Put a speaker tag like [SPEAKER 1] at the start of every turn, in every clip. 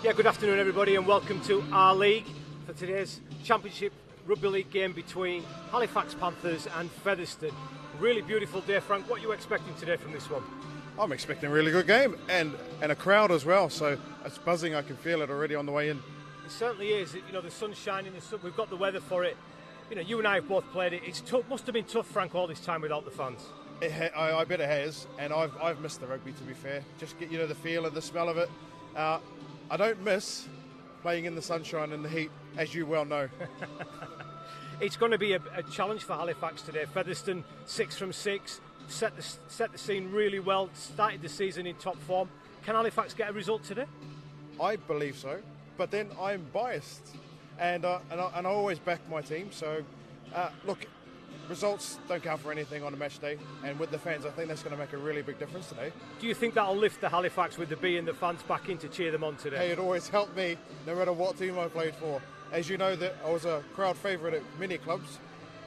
[SPEAKER 1] Yeah, good afternoon everybody and welcome to OurLeague for today's Championship Rugby League game between Halifax Panthers and Featherstone. Really beautiful day, Frank. What are you expecting today from this one?
[SPEAKER 2] I'm expecting a really good game and a crowd as well, so it's buzzing. I can feel it already on the way in.
[SPEAKER 1] It certainly is. You know, the sun's shining, we've got the weather for it. You know, you and I have both played it. It's tough. Must have been tough, Frank, all this time without the fans.
[SPEAKER 2] I bet it has, and I've missed the rugby, to be fair. Just get the feel and the smell of it. I don't miss playing in the sunshine and the heat, as you well know.
[SPEAKER 1] It's going to be a challenge for Halifax today. Featherstone 6 from 6, set the scene really well, started the season in top form. Can Halifax get a result today?
[SPEAKER 2] I believe so, but then I'm biased, and I always back my team. So look, results don't count for anything on a match day, and with the fans, I think that's going to make a really big difference today.
[SPEAKER 1] Do you think that'll lift the Halifax with the B and the fans back in to cheer them on today?
[SPEAKER 2] Hey, it always helped me, no matter what team I played for. As you know, that I was a crowd favourite at many clubs,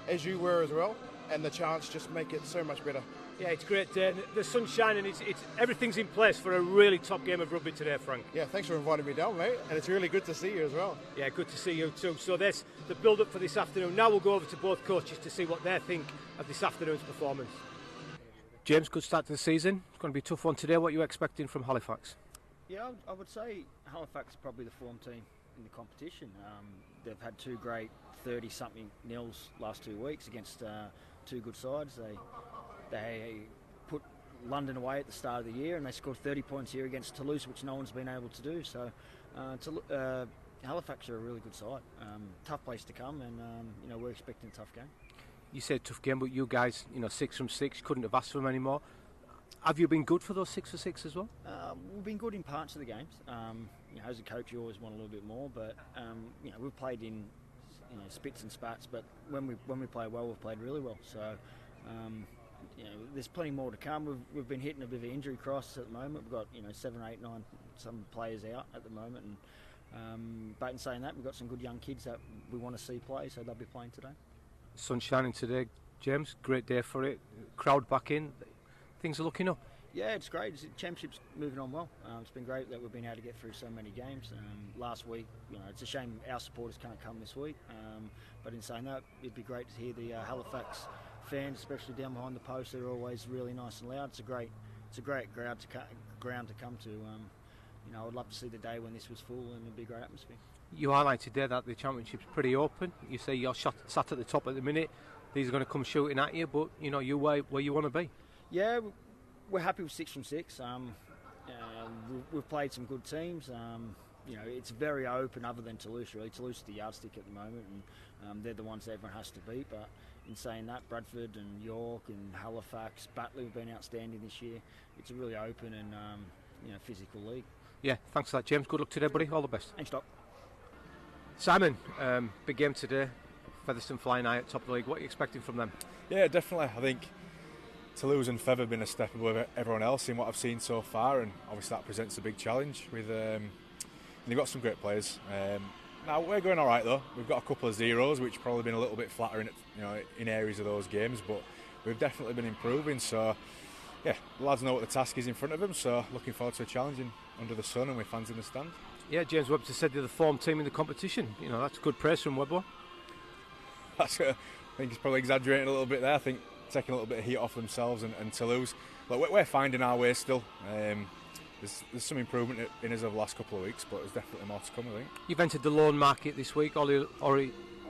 [SPEAKER 2] as you were as well, and the chance just make it so much better.
[SPEAKER 1] Yeah, it's great day. The sun's shining. It's everything's in place for a really top game of rugby today, Frank.
[SPEAKER 2] Yeah, thanks for inviting me down, mate, and it's really good to see you as well.
[SPEAKER 1] Yeah, good to see you too. So there's the build-up for this afternoon. Now we'll go over to both coaches to see what they think of this afternoon's performance. James, good start to the season. It's going to be a tough one today. What are you expecting from Halifax?
[SPEAKER 3] Yeah, I would say Halifax is probably the form team in the competition. They've had two great 30-something nils last 2 weeks against two good sides. They put London away at the start of the year, and they scored 30 points here against Toulouse, which no one's been able to do. So Halifax are a really good side. Tough place to come, and we're expecting a tough game.
[SPEAKER 1] You said tough game, but you guys, 6 from 6, couldn't have asked for them anymore. Have you been good for those 6 for 6 as well?
[SPEAKER 3] We've been good in parts of the games. As a coach, you always want a little bit more, but we've played in spits and spats. But when we play well, we've played really well. So there's plenty more to come. We've been hitting a bit of an injury crisis at the moment. We've got 7, 8, 9 some players out at the moment, and but in saying that, we've got some good young kids that we want to see play, so they'll be playing today.
[SPEAKER 1] Sun shining today, James. Great day for it. Crowd back in. Things are looking up. Yeah,
[SPEAKER 3] it's great. The championship's moving on well. It's been great that we've been able to get through so many games. Last week, it's a shame our supporters can't come this week. But in saying that, it'd be great to hear the Halifax fans, especially down behind the post. They're always really nice and loud. It's a great ground to come to. I'd love to see the day when this was full and it'd be a great atmosphere.
[SPEAKER 1] You highlighted there that the championship's pretty open. You say you're sat at the top at the minute. These are going to come shooting at you, but you're where you want to be.
[SPEAKER 3] Yeah, we're happy with 6 from 6. We've played some good teams. It's very open, other than Toulouse. Really, Toulouse is the yardstick at the moment, and they're the ones that everyone has to beat. But in saying that, Bradford and York and Halifax, Batley have been outstanding this year. It's a really open and physical league.
[SPEAKER 1] Yeah, thanks for that, James. Good luck today, buddy. All the best.
[SPEAKER 3] Thanks, Doc.
[SPEAKER 1] Simon, big game today. Featherstone flying high at top of the league. What are you expecting from them?
[SPEAKER 4] Yeah, definitely. I think Toulouse and Feather have been a step above everyone else in what I've seen so far, and obviously that presents a big challenge. They've got some great players. Now we're going all right though. We've got a couple of zeros, which probably been a little bit flattering, in areas of those games, but we've definitely been improving. So yeah, the lads know what the task is in front of them. So looking forward to a challenge under the sun and with fans in the stand.
[SPEAKER 1] Yeah, James Webster said they're the form team in the competition. That's good praise from Webber.
[SPEAKER 4] I think he's probably exaggerating a little bit there. I think taking a little bit of heat off themselves and Toulouse. Look, we're finding our way still. There's some improvement in us over the last couple of weeks, but there's definitely more to come, I think.
[SPEAKER 1] You've entered the loan market this week. Ollie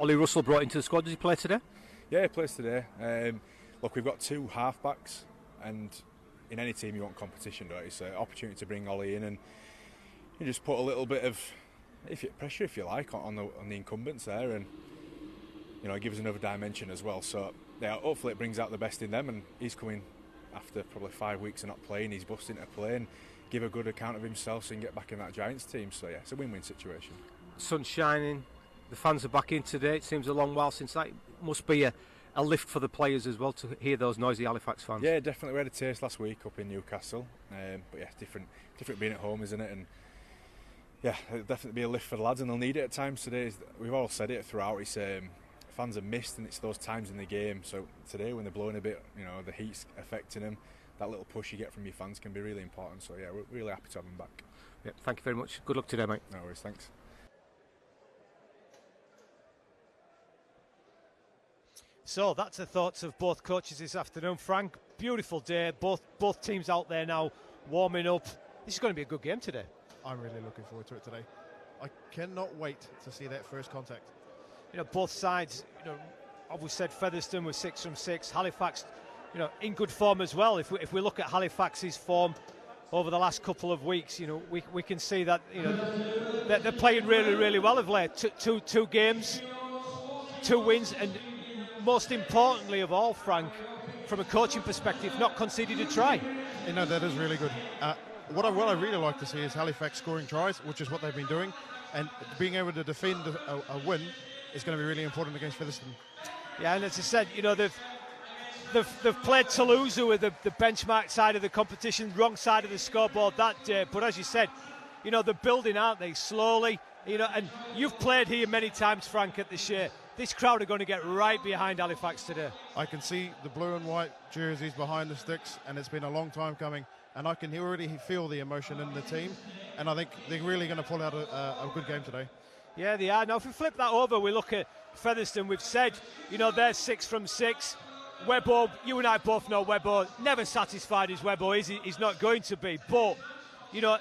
[SPEAKER 1] Russell brought into the squad. Does he play today?
[SPEAKER 4] Yeah, he plays today. Look, we've got 2 halfbacks, and in any team you want competition, don't you? So opportunity to bring Ollie in and you just put a little bit of pressure, if you like, on the incumbents there, and it gives another dimension as well. So yeah, hopefully it brings out the best in them, and he's coming after probably 5 weeks of not playing. He's busting to play and give a good account of himself so he can get back in that Giants team. So yeah, it's a win-win situation.
[SPEAKER 1] Sun's shining, the fans are back in today. It seems a long while since that. It must be a lift for the players as well to hear those noisy Halifax fans.
[SPEAKER 4] Yeah, definitely. We had a taste last week up in Newcastle, but yeah, different being at home, isn't it? And yeah, it'll definitely be a lift for the lads, and they'll need it at times today. We've all said it throughout. It's fans are missed, and it's those times in the game. So today, when they're blowing a bit, the heat's affecting them. that little push you get from your fans can be really important. So yeah, we're really happy to have him back.
[SPEAKER 1] Yeah, thank you very much. Good luck today, mate.
[SPEAKER 4] No worries, thanks.
[SPEAKER 1] So that's the thoughts of both coaches this afternoon. Frank, beautiful day. Both teams out there now warming up. This is going to be a good game today.
[SPEAKER 2] I'm really looking forward to it today. I cannot wait to see that first contact.
[SPEAKER 1] You know, both sides, you know, as we said, Featherstone was 6 from 6. Halifax, you know, in good form as well. If we look at Halifax's form over the last couple of weeks, you know, we can see that, you know, they're playing really, really well of late. Two games, 2 wins, and most importantly of all, Frank, from a coaching perspective, not conceded a try.
[SPEAKER 2] You know, that is really good. What I really like to see is Halifax scoring tries, which is what they've been doing, and being able to defend a win is going to be really important against Featherstone.
[SPEAKER 1] Yeah, and as I said, you know, they've played Toulouse, who are the benchmark side of the competition, wrong side of the scoreboard that day. But as you said, you know, they're building, aren't they, slowly? You know, and you've played here many times, Frank, at the Shay. This crowd are going to get right behind Halifax today.
[SPEAKER 2] I can see the blue and white jerseys behind the sticks, and it's been a long time coming. And I can already feel the emotion in the team, and I think they're really going to pull out a good game today.
[SPEAKER 1] Yeah, they are. Now, if we flip that over, we look at Featherstone. We've said, you know, they're 6 from 6. Webbo, you and I both know Webbo, never satisfied as Webbo is. He's not going to be. But, you know,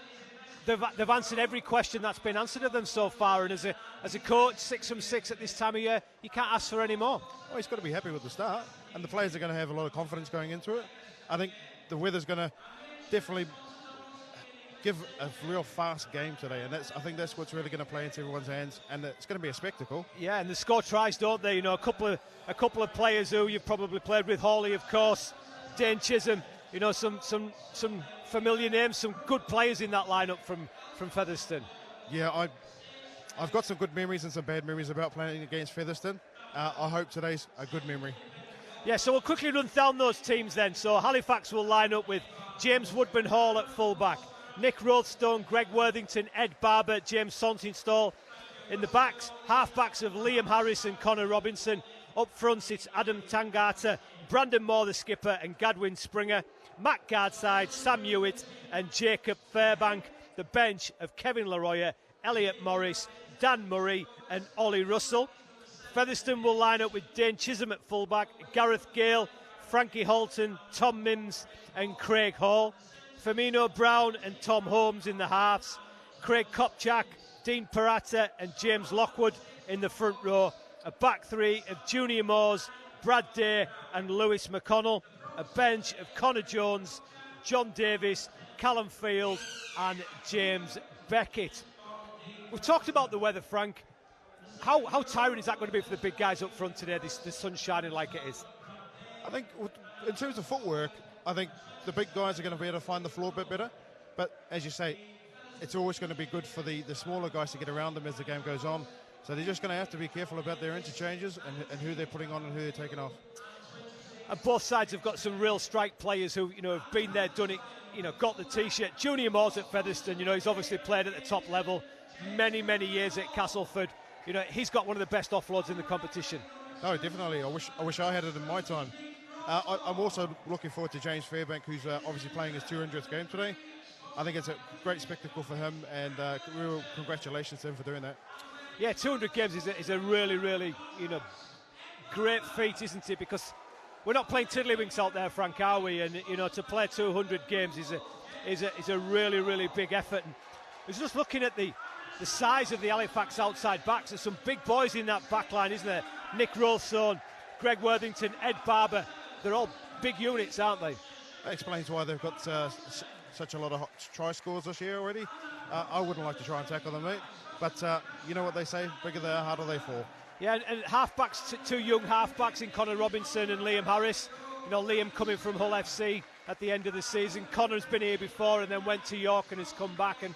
[SPEAKER 1] they've answered every question that's been answered of them so far. And as a coach, 6 from 6 at this time of year, you can't ask for any more.
[SPEAKER 2] Well, he's got to be happy with the start, and the players are going to have a lot of confidence going into it. I think the weather's going to definitely give a real fast game today, and I think that's what's really going to play into everyone's hands, and it's going to be a spectacle.
[SPEAKER 1] Yeah, and they score tries, don't they? You know, a couple of players who you've probably played with. Hawley, of course, Dane Chisholm. You know, some familiar names, some good players in that lineup from Featherstone.
[SPEAKER 2] Yeah, I've got some good memories and some bad memories about playing against Featherstone. I hope today's a good memory.
[SPEAKER 1] Yeah, so we'll quickly run down those teams then. So Halifax will line up with James Woodburn-Hall at fullback, Nick Rothstone, Greg Worthington, Ed Barber, James Saltonstall. In the backs, half-backs of Liam Harris and Connor Robinson. Up front, it's Adam Tangata, Brandon Moore, the skipper, and Gadwin Springer. Matt Gardside, Sam Hewitt, and Jacob Fairbank. The bench of Kevin Laroya, Elliot Morris, Dan Murray, and Ollie Russell. Featherstone will line up with Dane Chisholm at fullback, Gareth Gale, Frankie Halton, Tom Mims, and Craig Hall. Firmino Brown and Tom Holmes in the halves. Craig Kopchak, Dean Parata, and James Lockwood in the front row. A back three of Junior Moores, Brad Day, and Lewis McConnell. A bench of Connor Jones, John Davis, Callum Field, and James Beckett. We've talked about the weather, Frank. How tiring is that going to be for the big guys up front today, the sun shining like it is?
[SPEAKER 2] I think in terms of footwork, I think the big guys are going to be able to find the floor a bit better. But as you say, it's always going to be good for the smaller guys to get around them as the game goes on. So they're just going to have to be careful about their interchanges and who they're putting on and who they're taking off.
[SPEAKER 1] And both sides have got some real strike players who, you know, have been there, done it, you know, got the T-shirt. Junior Moores at Featherstone, you know, he's obviously played at the top level many, many years at Castleford. You know, he's got one of the best offloads in the competition.
[SPEAKER 2] No, definitely. I wish I had it in my time. I'm also looking forward to James Fairbank, who's obviously playing his 200th game today. I think it's a great spectacle for him, and real congratulations to him for doing that. Yeah,
[SPEAKER 1] 200 games is a really, really, you know, great feat, isn't it? Because we're not playing tiddlywinks out there, Frank, are we? And, you know, to play 200 games is a really, really big effort. And I was just looking at the size of the Halifax outside backs. There's some big boys in that back line, isn't there? Nick Rothstone, Greg Worthington, Ed Barber. They're all big units, aren't they?
[SPEAKER 2] That explains why they've got such a lot of try scores this year already. I wouldn't like to try and tackle them, mate. But you know what they say, bigger they are, harder they fall.
[SPEAKER 1] Yeah, and half-backs, two young half-backs in Connor Robinson and Liam Harris. You know, Liam coming from Hull FC at the end of the season. Connor's been here before and then went to York and has come back. And,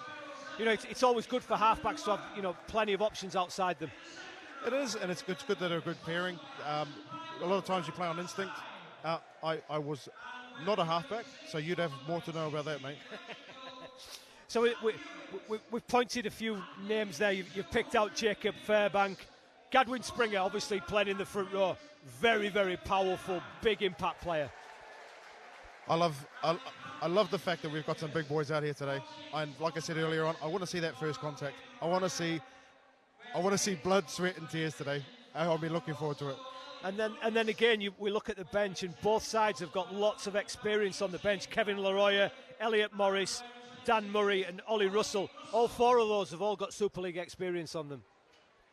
[SPEAKER 1] you know, it's always good for half-backs to have, you know, plenty of options outside them.
[SPEAKER 2] It is, and it's good that they're a good pairing. A lot of times you play on instinct. I was not a half-back, so you'd have more to know about that, mate.
[SPEAKER 1] So we've pointed a few names there. You've picked out Jacob Fairbank. Gadwin Springer, obviously playing in the front row. Very, very powerful, big impact player.
[SPEAKER 2] I love the fact that we've got some big boys out here today. And like I said earlier on, I want to see that first contact. I want to see blood, sweat, and tears today. I'll be looking forward to it.
[SPEAKER 1] And then again, we look at the bench, and both sides have got lots of experience on the bench. Kevin Leroyer, Elliot Morris, Dan Murray, and Ollie Russell. All four of those have all got Super League experience on them.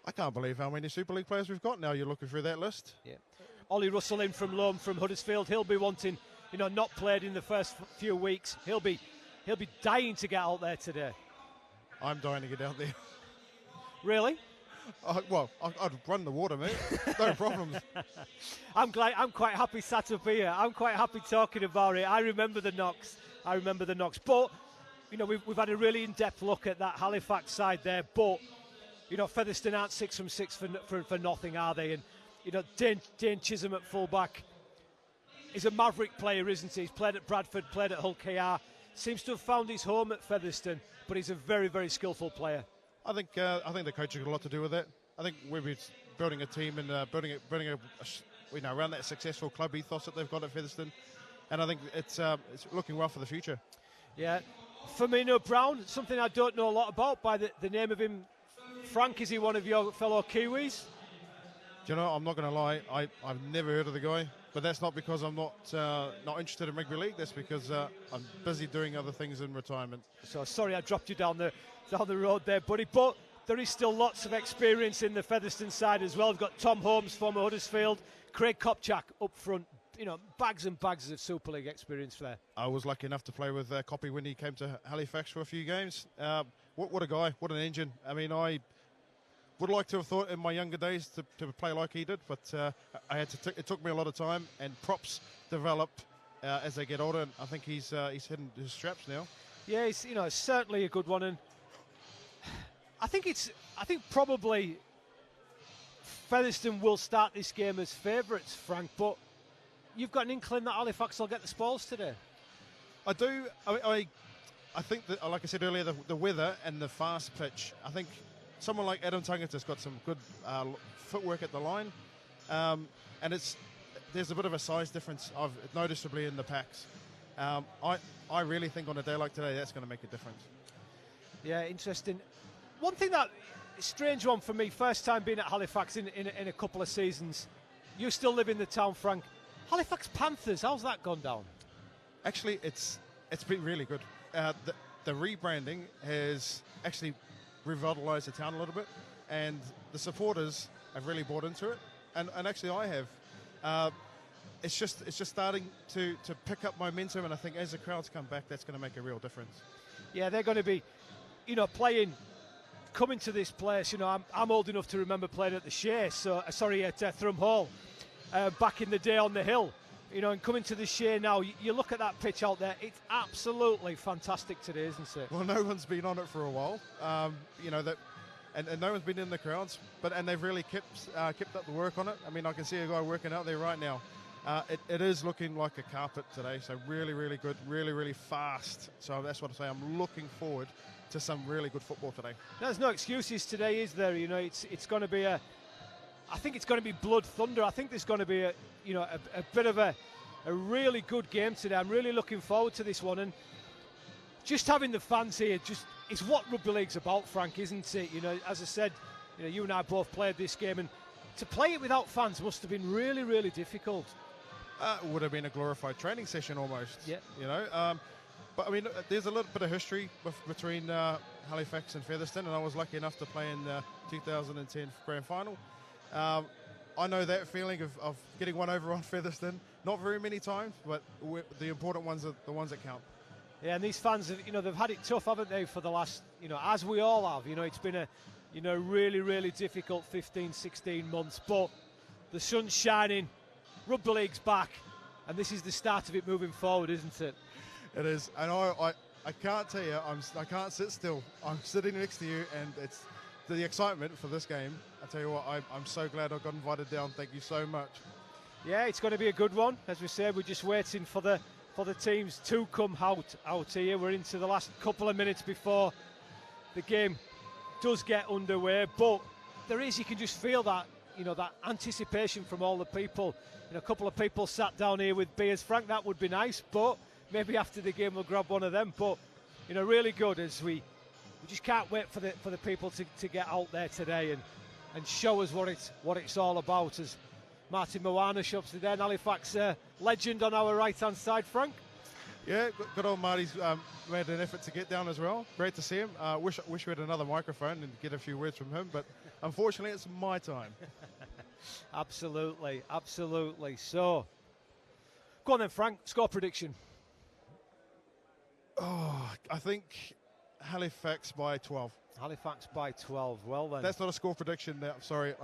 [SPEAKER 2] I can't believe how many Super League players we've got now. You're looking through that list.
[SPEAKER 1] Yeah. Ollie Russell in from loan from Huddersfield. He'll be wanting, not played in the first few weeks. He'll be dying to get out there today.
[SPEAKER 2] I'm dying to get out there.
[SPEAKER 1] Really?
[SPEAKER 2] I'd run the water, mate. No problems.
[SPEAKER 1] I'm quite happy sat up here. I'm quite happy talking about it. I remember the knocks. But, we've had a really in-depth look at that Halifax side there. But, Featherstone aren't 6 from 6 for nothing, are they? And, Dane Chisholm at full-back is a maverick player, isn't he? He's played at Bradford, played at Hull KR. Seems to have found his home at Featherstone, but he's a very, very skillful player.
[SPEAKER 2] I think the coach has got a lot to do with it. I think we've been building a team and building around that successful club ethos that they've got at Featherstone, and I think it's looking well for the future.
[SPEAKER 1] Yeah, Firmino Brown, something I don't know a lot about by the name of him. Frank, is he one of your fellow Kiwis?
[SPEAKER 2] Do you know? I'm not going to lie. I've never heard of the guy, but that's not because I'm not interested in rugby league. That's because I'm busy doing other things in retirement. So
[SPEAKER 1] sorry, I dropped you down the road there, buddy. But there is still lots of experience in the Featherstone side as well. We've got Tom Holmes, former Huddersfield, Craig Kopchak up front. Bags and bags of Super League experience there. I
[SPEAKER 2] was lucky enough to play with Koppy when he came to Halifax for a few games. What a guy! What an engine! I mean, I would like to have thought in my younger days to play like he did, but it took me a lot of time, and props develop as they get older, and I think he's hitting his straps now.
[SPEAKER 1] Yeah, he's certainly a good one, and I think probably Featherstone will start this game as favourites, Frank, but you've got an inkling that Halifax will get the spoils today.
[SPEAKER 2] I do. I think that, like I said earlier, the weather and the fast pitch, I think someone like Adam Tangata's got some good footwork at the line, and there's a bit of a size difference noticeably in the packs. I really think on a day like today that's going to make a difference.
[SPEAKER 1] Yeah, interesting. One thing that strange one for me, first time being at Halifax in a couple of seasons. You still live in the town, Frank. Halifax Panthers, how's that gone down?
[SPEAKER 2] Actually, it's been really good. The rebranding has actually revitalised the town a little bit, and the supporters have really bought into it, and actually I have. It's just starting to pick up momentum, and I think as the crowds come back, that's going to make a real difference.
[SPEAKER 1] Yeah, they're going to be, coming to this place. I'm old enough to remember playing at the Shay, at Thrum Hall, back in the day on the hill. And coming to the Shay now, you look at that pitch out there, it's absolutely fantastic today, isn't it?
[SPEAKER 2] Well, no one's been on it for a while, and no one's been in the crowds, and they've really kept up the work on it. I mean, I can see a guy working out there right now. It is looking like a carpet today, so really, really good, really, really fast. So that's what I say. I'm looking forward to some really good football today.
[SPEAKER 1] There's no excuses today, is there? It's going to be I think it's going to be blood thunder. I think there's going to be a bit of a really good game today. I'm really looking forward to this one, and just having the fans here is what rugby league's about, Frank, isn't it? As I said, you and I both played this game, and to play it without fans must have been really, really difficult.
[SPEAKER 2] It would have been a glorified training session almost.
[SPEAKER 1] Yeah.
[SPEAKER 2] But I mean, there's a little bit of history between Halifax and Featherstone, and I was lucky enough to play in the 2010 grand final. I know that feeling of getting one over on Featherstone. Not very many times, but the important ones are the ones that count.
[SPEAKER 1] Yeah, and these fans have, they've had it tough, haven't they, for the last, as we all have. It's been a, really, really difficult 15, 16 months. But the sun's shining, rugby league's back, and this is the start of it moving forward, isn't it?
[SPEAKER 2] It is, and I can't tell you, I can't sit still. I'm sitting next to you, and it's the excitement for this game. I tell you what, I'm so glad I got invited down. Thank you so much.
[SPEAKER 1] Yeah, it's going to be a good one. As we said, we're just waiting for the teams to come out here. We're into the last couple of minutes before the game does get underway, but you can just feel that you know, that anticipation from all the people. You know, a couple of people sat down here with beers. Frank, that would be nice, but maybe after the game we'll grab one of them. But, you know, really good as we just can't wait for the people to get out there today and show us what it's all about. As Martin Moana shops there, Halifax legend on our right-hand side, Frank.
[SPEAKER 2] Yeah, good old Marty's made an effort to get down as well. Great to see him. Wish we had another microphone and get a few words from him, but unfortunately it's my time.
[SPEAKER 1] Absolutely, absolutely. So, go on then, Frank, score prediction.
[SPEAKER 2] Oh, I think Halifax by 12.
[SPEAKER 1] Halifax by 12, well then.
[SPEAKER 2] That's not a score prediction, I'm sorry.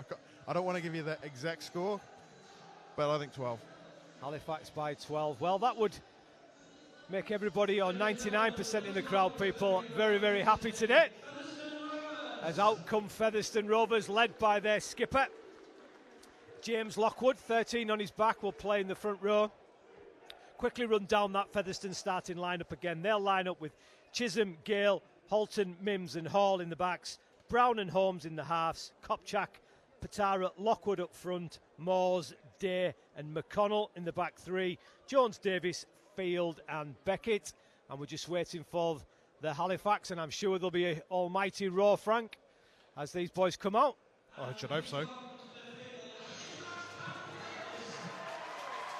[SPEAKER 2] I don't want to give you that exact score, but I think 12.
[SPEAKER 1] Halifax by 12, well that would make everybody, or 99% in the crowd, people, very, very happy today. As out come Featherstone Rovers, led by their skipper, James Lockwood, 13 on his back, will play in the front row. Quickly run down that Featherstone starting lineup again. They'll line up with Chisholm, Gale, Halton, Mims and Hall in the backs, Brown and Holmes in the halves, Kopchak, Patara, Lockwood up front, Moores, Day and McConnell in the back three, Jones, Davis, Field and Beckett. And we're just waiting for the Halifax, and I'm sure there'll be an almighty roar, Frank, as these boys come out.
[SPEAKER 2] Oh, I should hope so.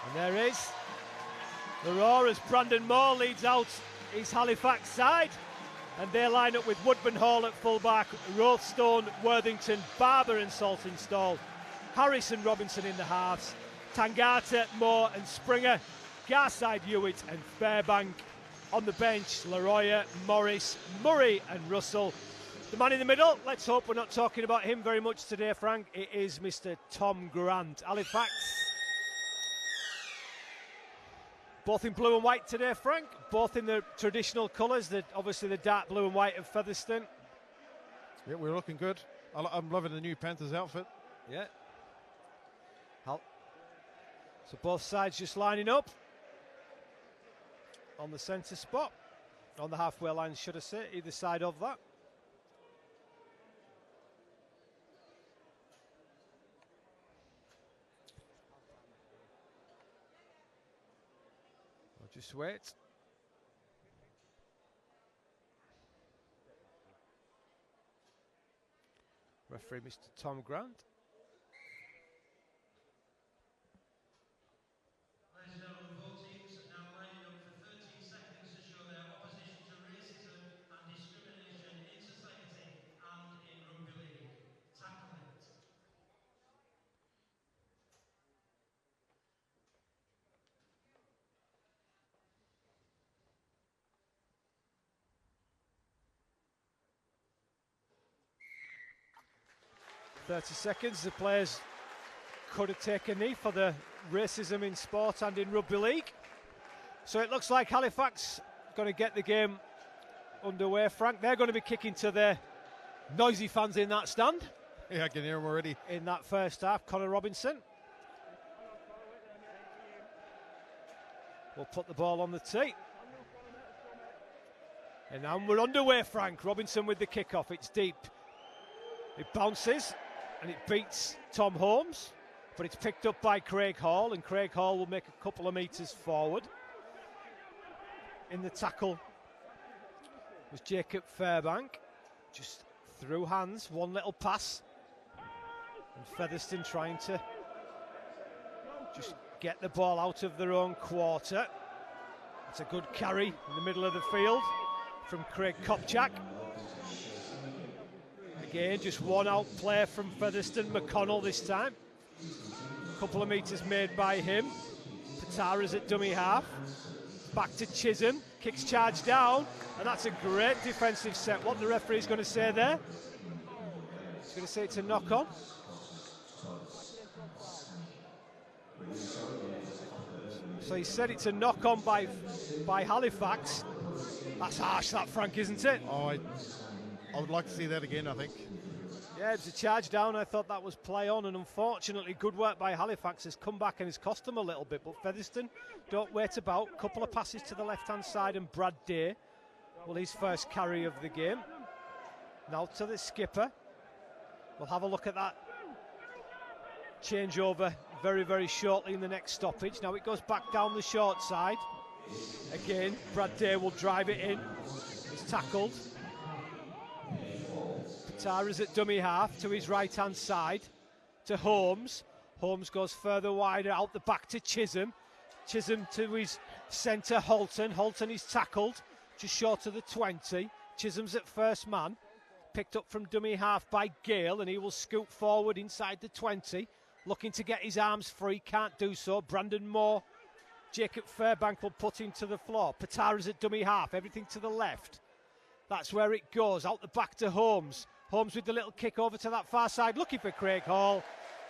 [SPEAKER 1] And there is the roar as Brandon Moore leads out his Halifax side. And they line up with Woodburn Hall at fullback, Rothstone, Worthington, Barber and Saltonstall, Harris and Robinson in the halves, Tangata, Moore and Springer, Garside, Hewitt and Fairbank. On the bench, Leroya, Morris, Murray and Russell. The man in the middle, let's hope we're not talking about him very much today, Frank. It is Mr. Tom Grant. Halifax, both in blue and white today, Frank. Both in the traditional colours, obviously the dark blue and white of Featherstone.
[SPEAKER 2] Yeah, we're looking good. I'm loving the new Panthers outfit.
[SPEAKER 1] Yeah. So both sides just lining up on the centre spot, on the halfway line, should I say, either side of that. I'll just wait. Referee Mr. Tom Grant. .30 seconds, the players could have taken a knee for the racism in sport and in rugby league. So it looks like Halifax going to get the game underway, Frank. They're going to be kicking to their noisy fans in that stand.
[SPEAKER 2] Yeah, I can hear them already.
[SPEAKER 1] In that first half, Connor Robinson will put the ball on the tee. And now we're underway, Frank. Robinson with the kickoff. It's deep. It bounces. And it beats Tom Holmes, but it's picked up by Craig Hall, and Craig Hall will make a couple of metres forward. In the tackle was Jacob Fairbank, just through hands, one little pass. And Featherstone trying to just get the ball out of their own quarter. It's a good carry in the middle of the field from Craig Kopchak. Again, just one out play from Featherstone, McConnell this time. A couple of metres made by him. Patara's at dummy half. Back to Chisholm, kicks charge down, and that's a great defensive set. What the referee's going to say there? He's going to say it's a knock-on. So he said it's a knock-on by Halifax. That's harsh, that, Frank, isn't it?
[SPEAKER 2] Oh, I would like to see that again, I think.
[SPEAKER 1] Yeah, it's a charge down. I thought that was play on, and unfortunately good work by Halifax has come back and has cost them a little bit, but Featherstone don't wait about. A couple of passes to the left-hand side, and Brad Day, well, his first carry of the game. Now to the skipper. We'll have a look at that change over very, very shortly in the next stoppage. Now it goes back down the short side. Again, Brad Day will drive it in. He's tackled. Patara's at dummy half to his right-hand side to Holmes. Holmes goes further wider out the back to Chisholm. Chisholm to his centre, Holton. Holton is tackled just short of the 20. Chisholm's at first man. Picked up from dummy half by Gale, and he will scoot forward inside the 20. Looking to get his arms free, can't do so. Brandon Moore. Jacob Fairbank will put him to the floor. Patara's at dummy half, everything to the left. That's where it goes, out the back to Holmes. Holmes with the little kick over to that far side, looking for Craig Hall.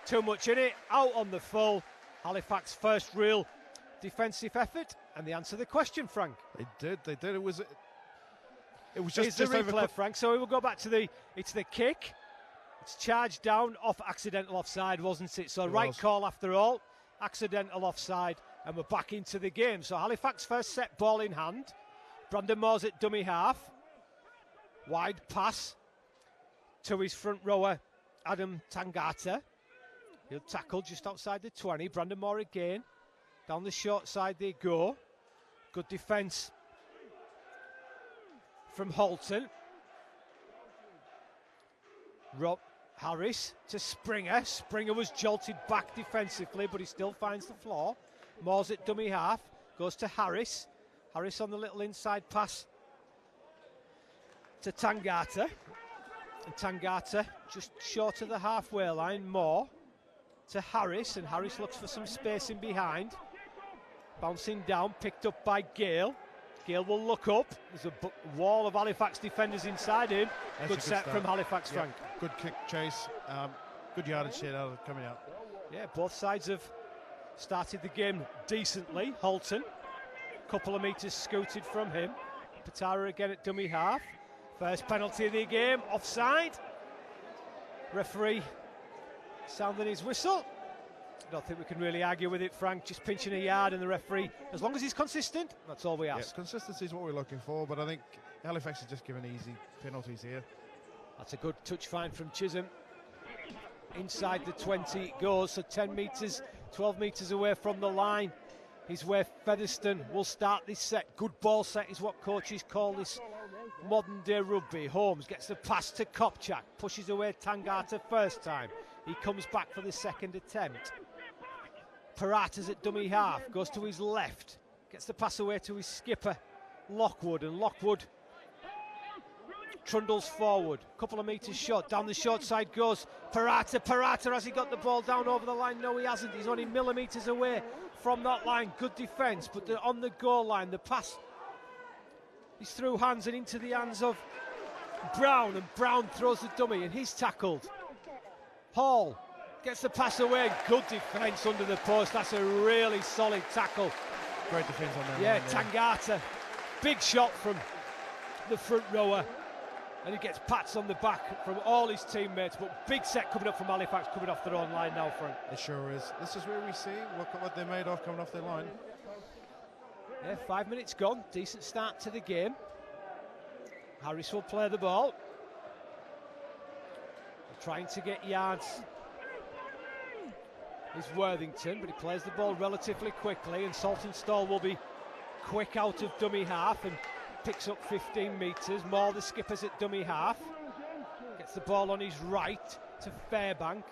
[SPEAKER 1] Too much in it, out on the full. Halifax first real defensive effort, and they answer the question, Frank.
[SPEAKER 2] They did. It was just
[SPEAKER 1] Here's the replay, Frank. So we will go back to it's the kick. It's charged down off accidental offside, wasn't it? So right call after all, accidental offside, and we're back into the game. So Halifax first set, ball in hand. Brandon Moore's at dummy half. Wide pass to his front rower, Adam Tangata. He'll tackle just outside the 20. Brandon Moore again. Down the short side they go. Good defence from Holton. Rob Harris to Springer. Springer was jolted back defensively, but he still finds the floor. Moore's at dummy half. Goes to Harris. Harris on the little inside pass to Tangata. And Tangata just short of the halfway line. Moore to Harris, and Harris looks for some space in behind. Bouncing down, picked up by Gale. Gale will look up. There's a wall of Halifax defenders inside him. Good set from Halifax, Frank.
[SPEAKER 2] Good kick chase. Good yardage set out coming out.
[SPEAKER 1] Yeah, both sides have started the game decently. Holton, couple of metres scooted from him. Patara again at dummy half. First penalty of the game, offside. Referee sounding his whistle. I don't think we can really argue with it, Frank. Just pinching a yard, and the referee, as long as he's consistent, that's all we ask.
[SPEAKER 2] Yeah, consistency is what we're looking for, but I think Halifax is just giving easy penalties here. That's
[SPEAKER 1] a good touch find from Chisholm. Inside the 20 it goes, so 10 metres, 12 metres away from the line is where Featherstone will start this set. Good ball set is what coaches call this modern day rugby. Holmes gets the pass to Kopchak, pushes away Tangata first time. He comes back for the second attempt. Parata's at dummy half, goes to his left, gets the pass away to his skipper, Lockwood, and Lockwood trundles forward. Couple of metres short, down the short side goes Parata, has he got the ball down over the line? No, he hasn't. He's only millimetres away from that line. Good defence, but on the goal line, the pass is through hands and into the hands of Brown, and Brown throws the dummy, and he's tackled. Hall gets the pass away. Good defence under the post. That's a really solid tackle.
[SPEAKER 2] Great defence on that.
[SPEAKER 1] Yeah, Tangata. Big shot from the front rower. And he gets pats on the back from all his teammates. But big set coming up from Halifax, coming off their own line now, Frank.
[SPEAKER 2] It sure is. This is where we see, look at what they're made of coming off their line.
[SPEAKER 1] Yeah, 5 minutes gone. Decent start to the game. Harris will play the ball. Trying to get yards is Worthington, but he plays the ball relatively quickly, and Saltonstall will be quick out of dummy half and picks up 15 metres. Moore, the skipper's at dummy half, gets the ball on his right to Fairbank.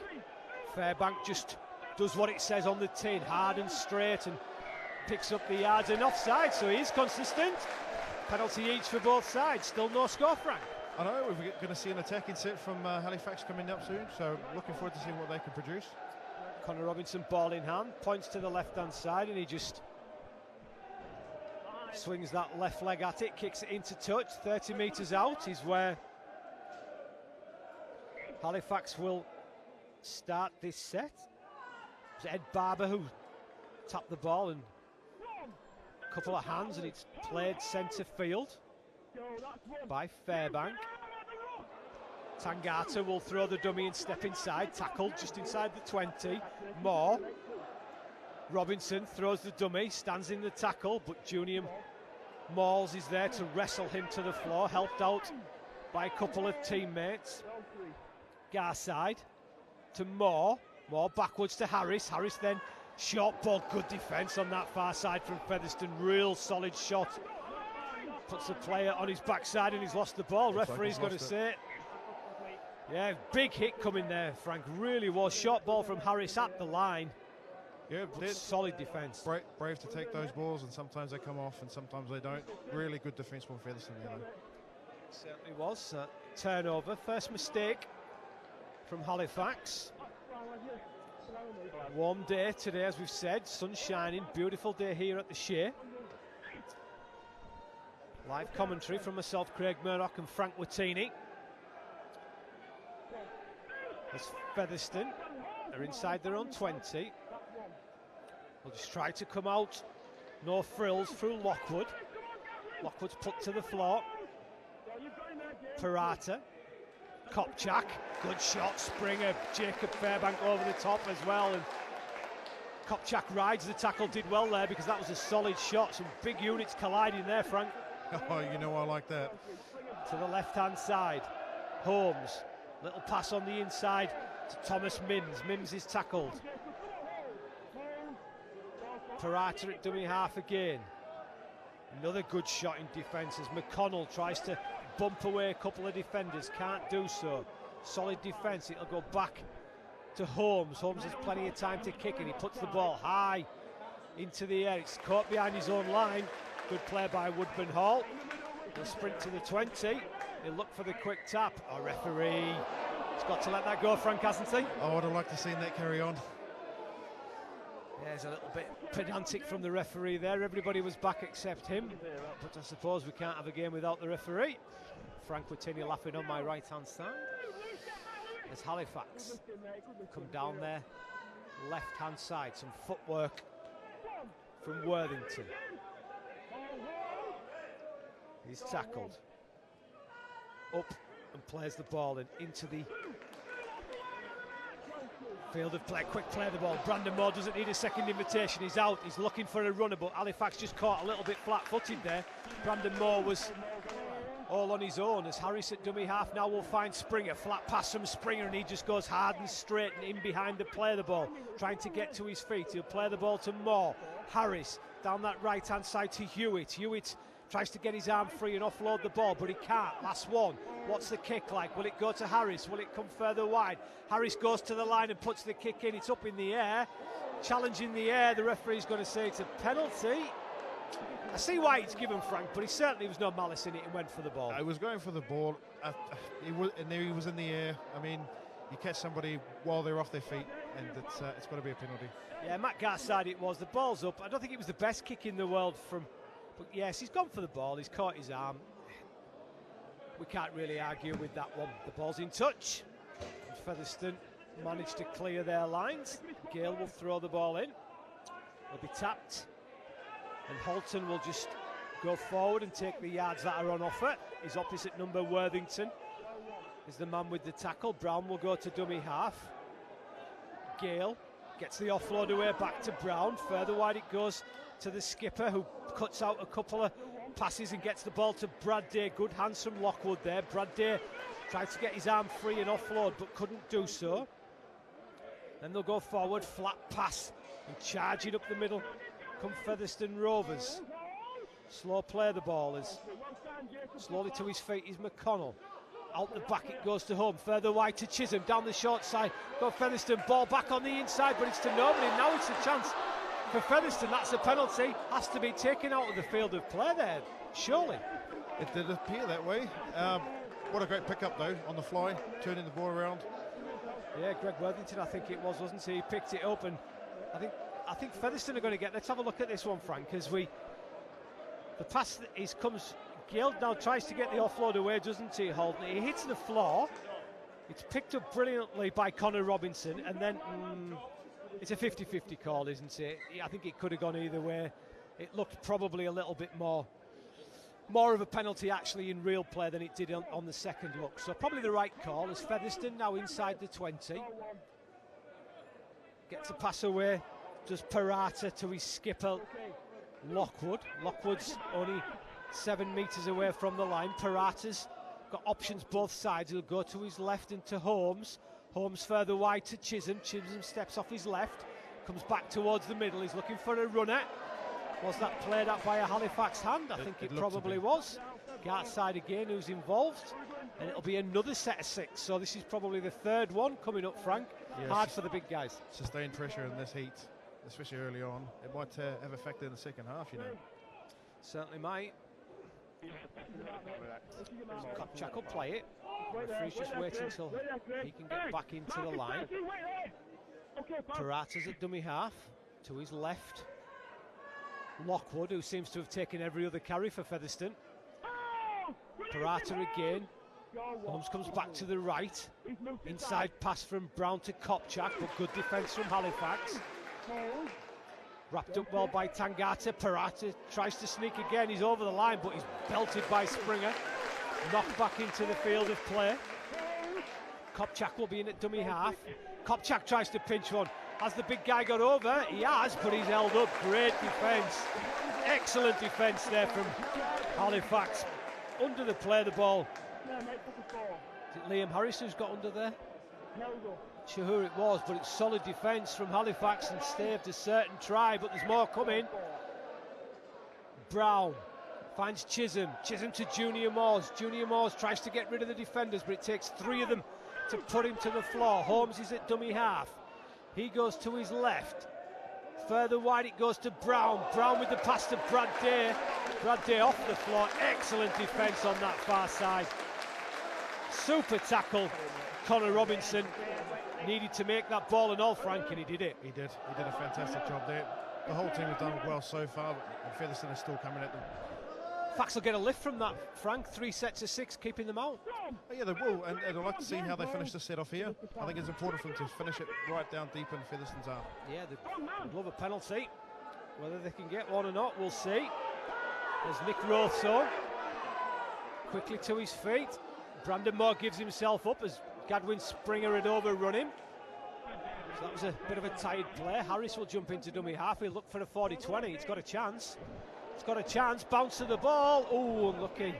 [SPEAKER 1] Fairbank just does what it says on the tin, hard and straight, and picks up the yards and offside, so he is consistent. Penalty each for both sides, still no score, Frank.
[SPEAKER 2] I know, we're going to see an attacking set from Halifax coming up soon, so looking forward to seeing what they can produce.
[SPEAKER 1] Connor Robinson, ball in hand, points to the left-hand side, and he just swings that left leg at it, kicks it into touch. 30 metres out is where Halifax will start this set. It's Ed Barber who tapped the ball, and a couple of hands, and it's played centre field by Fairbank. Tangata will throw the dummy and step inside, tackled just inside the 20. Moore. Robinson throws the dummy, stands in the tackle, but Junior Mauls is there to wrestle him to the floor, helped out by a couple of teammates. Garside to Moore. More backwards to Harris. Harris then short ball, good defence on that far side from Featherstone. Real solid shot. Puts the player on his backside and he's lost the ball. Referee's got to say it. Yeah, big hit coming there, Frank. Really was. Short ball from Harris at the line.
[SPEAKER 2] Yeah,
[SPEAKER 1] solid defence.
[SPEAKER 2] Brave to take those balls, and sometimes they come off and sometimes they don't. Really good defence from Featherstone there, though.
[SPEAKER 1] Certainly was. Turnover. First mistake from Halifax. Warm day today, as we've said. Sun shining. Beautiful day here at the Shay. Live commentary from myself, Craig Murdoch, and Frank Wattini. As Featherstone are inside their own 20. They'll just try to come out. No frills through Lockwood. Lockwood's put to the floor. Parata. Kopchak. Good shot. Springer. Jacob Fairbank over the top as well. And Kopchak rides the tackle. Did well there because that was a solid shot. Some big units colliding there, Frank.
[SPEAKER 2] Oh, you know I like that.
[SPEAKER 1] To the left-hand side. Holmes. Little pass on the inside to Thomas Mims. Mims is tackled. Parata at dummy half again. Another good shot in defence as McConnell tries to bump away a couple of defenders. Can't do so. Solid defence. It'll go back to Holmes. Holmes has plenty of time to kick and he puts the ball high into the air. It's caught behind his own line. Good play by Woodburn Hall. He'll sprint to the 20. He'll look for the quick tap. Oh, referee. He's got to let that go, Frank, hasn't he?
[SPEAKER 2] I would have liked to seen that carry on.
[SPEAKER 1] Yeah, it's a little bit pedantic from the referee there. Everybody was back except him. But I suppose we can't have a game without the referee. Frank Wattini laughing on my right-hand side. As Halifax come down there, left-hand side. Some footwork from Worthington. He's tackled. Up and plays the ball into the field of play. Quick play the ball. Brandon Moore doesn't need a second invitation. He's out. He's looking for a runner, but Halifax just caught a little bit flat-footed there. Brandon Moore was all on his own as Harris at dummy half now will find Springer. Flat pass from Springer and he just goes hard and straight and in behind to play the ball. Trying to get to his feet. He'll play the ball to Moore. Harris down that right-hand side to Hewitt. Hewitt tries to get his arm free and offload the ball, but he can't. Last one. What's the kick like? Will it go to Harris? Will it come further wide? Harris goes to the line and puts the kick in. It's up in the air. Challenge in the air. The referee's going to say it's a penalty. I see why it's given, Frank, but he certainly was no malice in it and went for the ball.
[SPEAKER 2] He was going for the ball. He was in the air. I mean, you catch somebody while they're off their feet, and it's got to be a penalty.
[SPEAKER 1] Yeah, Matt Garside it was. The ball's up. I don't think it was the best kick in the world from... But yes, he's gone for the ball. He's caught his arm. We can't really argue with that one. The ball's in touch. And Featherstone managed to clear their lines. Gale will throw the ball in. It'll be tapped. And Holton will just go forward and take the yards that are on offer. His opposite number, Worthington, is the man with the tackle. Brown will go to dummy half. Gale gets the offload away back to Brown. Further wide it goes to the skipper, who cuts out a couple of passes and gets the ball to Brad Day. Good hands from Lockwood there. Brad Day tried to get his arm free and offload but couldn't do so. Then they'll go forward, flat pass and charging up the middle come Featherstone Rovers. Slow play the ball is slowly to his feet is McConnell. Out the back it goes to home. Further wide to Chisholm. Down the short side. Go Featherstone. Ball back on the inside, but it's to nobody. Now it's a chance for Featherstone. That's a penalty. Has to be taken out of the field of play there, surely.
[SPEAKER 2] It did appear that way. What a great pickup, though, on the fly. Turning the ball around.
[SPEAKER 1] Yeah, Greg Worthington, I think it was, wasn't he? He picked it up, and I think Featherstone are going to get... Let's have a look at this one, Frank, as the pass that comes... Gale now tries to get the offload away, doesn't he, Holden? He hits the floor. It's picked up brilliantly by Connor Robinson, and then it's a 50-50 call, isn't it? I think it could have gone either way. It looked probably a little bit more of a penalty actually in real play than it did on the second look. So probably the right call as Featherstone now inside the 20. Gets a pass away, does Parata to his skipper, Lockwood. Lockwood's only 7 metres away from the line. Parata's got options both sides. He'll go to his left and to Holmes. Holmes further wide to Chisholm. Chisholm steps off his left, comes back towards the middle. He's looking for a runner. Was that played out by a Halifax hand? I think it probably was. Gartside again, who's involved, and it'll be another set of 6. So this is probably the third one coming up, Frank.
[SPEAKER 2] Yes.
[SPEAKER 1] Hard for the big guys.
[SPEAKER 2] Sustained pressure in this heat, especially early on. It might have effect in the second half, you know.
[SPEAKER 1] Certainly might. Kopchak will play it. Referee's just waiting until he can get back into the line. Parata's at dummy half. To his left, Lockwood, who seems to have taken every other carry for Featherstone. Parata again. Holmes comes back to the right. Inside pass from Brown to Kopchak, but good defence from Halifax. Wrapped up well by Tangata. Parata tries to sneak again. He's over the line, but he's belted by Springer. Knocked back into the field of play. Kopchak will be in at dummy half. Kopchak tries to pinch one. Has the big guy got over? He has, but he's held up. Great defence. Excellent defence there from Halifax. Under the play, the ball. Is it Liam Harris who's got under there? Sure who it was, but it's solid defence from Halifax and staved a certain try, but there's more coming. Brown finds Chisholm. Chisholm to Junior Moores. Junior Moores tries to get rid of the defenders, but it takes 3 of them to put him to the floor. Holmes is at dummy half. He goes to his left. Further wide it goes to Brown. Brown with the pass to Brad Day. Brad Day off the floor. Excellent defence on that far side. Super tackle. Connor Robinson needed to make that ball and all, Frank, and he did it.
[SPEAKER 2] He did a fantastic job there. The whole team has done well so far, and Featherstone is still coming at them.
[SPEAKER 1] Fax will get a lift from that, Frank. 3 sets of 6, keeping them out.
[SPEAKER 2] Oh, yeah, they will, and I'd like to see how they finish the set off here. I think it's important for them to finish it right down deep in Featherstone's arm.
[SPEAKER 1] Yeah, they'd love a penalty. Whether they can get one or not, we'll see. There's Nick Rothso. Quickly to his feet. Brandon Moore gives himself up as Gadwin Springer had overrun him. So that was a bit of a tired play. Harris will jump into dummy half. He'll look for a 40-20. It's got a chance. It's got a chance. Bounce to the ball. Oh, unlucky.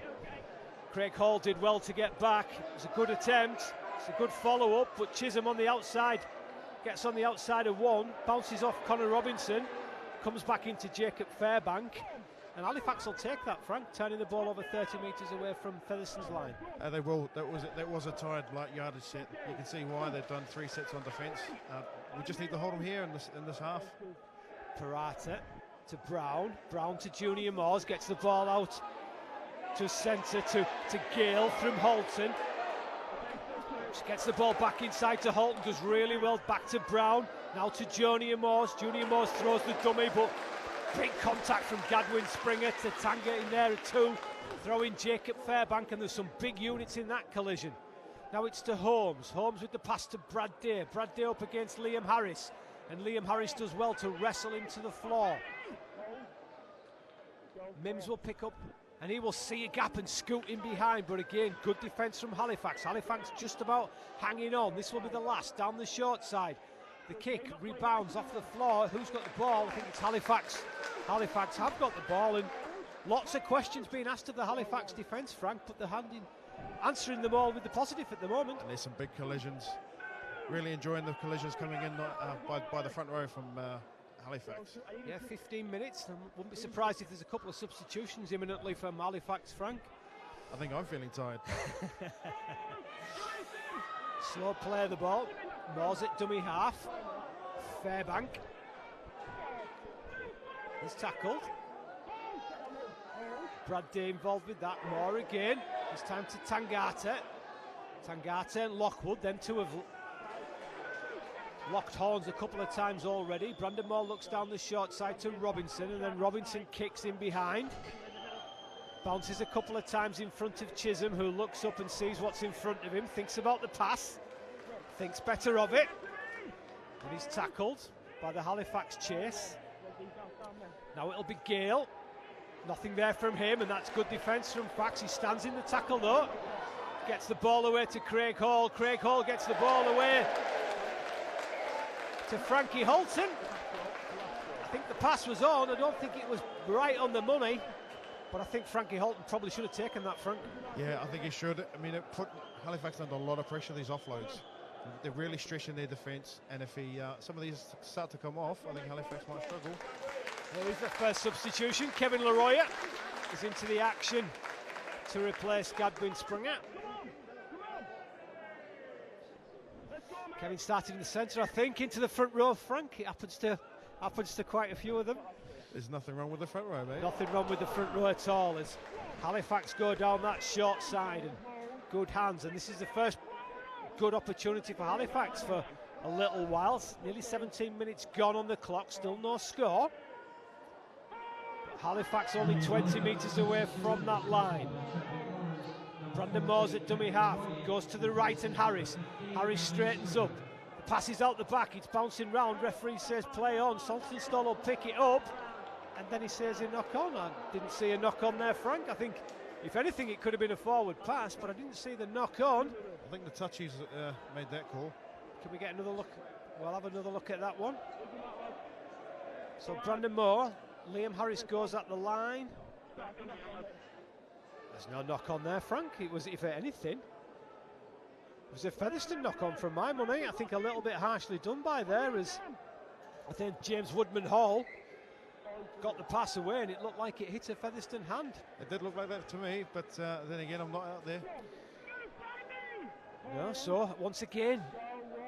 [SPEAKER 1] Craig Hall did well to get back. It was a good attempt. It's a good follow-up, but Chisholm on the outside. Gets on the outside of one. Bounces off Connor Robinson. Comes back into Jacob Fairbank. And Halifax will take that, Frank, turning the ball over 30 metres away from Featherstone's line.
[SPEAKER 2] They will. That was a tired yardage set. You can see why they've done 3 sets on defence. We just need to hold them here in this half.
[SPEAKER 1] Parata to Brown. Brown to Junior Moores. Gets the ball out to centre to Gale from Halton. Just gets the ball back inside to Halton. Does really well. Back to Brown. Now to Junior Moores. Junior Moores throws the dummy, but big contact from Gadwin Springer to Tanga in there at 2. Throwing Jacob Fairbank, and there's some big units in that collision. Now it's to Holmes. Holmes with the pass to Brad Day. Brad Day up against Liam Harris. And Liam Harris does well to wrestle him to the floor. Mims will pick up, and he will see a gap and scoot in behind. But again, good defence from Halifax. Halifax just about hanging on. This will be the last down the short side. The kick rebounds off the floor. Who's got the ball? I think it's Halifax. Halifax have got the ball, and lots of questions being asked of the Halifax defence, Frank, but they're answering them all with the positive at the moment.
[SPEAKER 2] And there's some big collisions. Really enjoying the collisions coming in by the front row from Halifax.
[SPEAKER 1] Yeah, 15 minutes. I wouldn't be surprised if there's a couple of substitutions imminently from Halifax, Frank.
[SPEAKER 2] I think I'm feeling tired.
[SPEAKER 1] Slow play of the ball. Moores at dummy half. Fairbank. He's tackled. Brad Day involved with that. Moore again. It's time to Tangata. Tangata and Lockwood. Them two have locked horns a couple of times already. Brandon Moore looks down the short side to Robinson, and then Robinson kicks in behind. Bounces a couple of times in front of Chisholm, who looks up and sees what's in front of him, thinks about the pass, thinks better of it, and he's tackled by the Halifax chase. Now it'll be Gale. Nothing there from him, and that's good defence from Fax. He stands in the tackle though. Gets the ball away to Craig Hall. Craig Hall gets the ball away to Frankie Halton. I think the pass was on. I don't think it was right on the money, but I think Frankie Halton probably should have taken that, Frank.
[SPEAKER 2] Yeah, I think he should. I mean, it put Halifax under a lot of pressure, these offloads. They're really stretching their defence, and if some of these start to come off, I think Halifax might struggle.
[SPEAKER 1] There is the first substitution. Kevin Leroyer is into the action to replace Gadwin Springer. Kevin started in the centre, I think, into the front row. Frank, it happens to quite a few of them.
[SPEAKER 2] There's nothing wrong with the front row, mate.
[SPEAKER 1] Nothing wrong with the front row at all as Halifax go down that short side, and good hands, and this is the first good opportunity for Halifax for a little while. Nearly 17 minutes gone on the clock, still no score. But Halifax only 20 metres away from that line. Brandon Moore's at dummy half, goes to the right, and Harris straightens up. The pass is out the back, it's bouncing round, referee says play on. Saltonstall will pick it up, and then he says a knock on. I didn't see a knock on there, Frank. I think if anything it could have been a forward pass, but I didn't see the knock on.
[SPEAKER 2] I think the touchies made that call.
[SPEAKER 1] Can we get another look? We'll have another look at that one. So Brandon Moore, Liam Harris goes at the line. There's no knock on there, Frank. It was, if anything, it was a Featherstone knock on from my money. I think a little bit harshly done by there, as I think James Woodman Hall got the pass away and it looked like it hit a Featherstone hand.
[SPEAKER 2] It did look like that to me, but then again, I'm not out there.
[SPEAKER 1] No, so once again,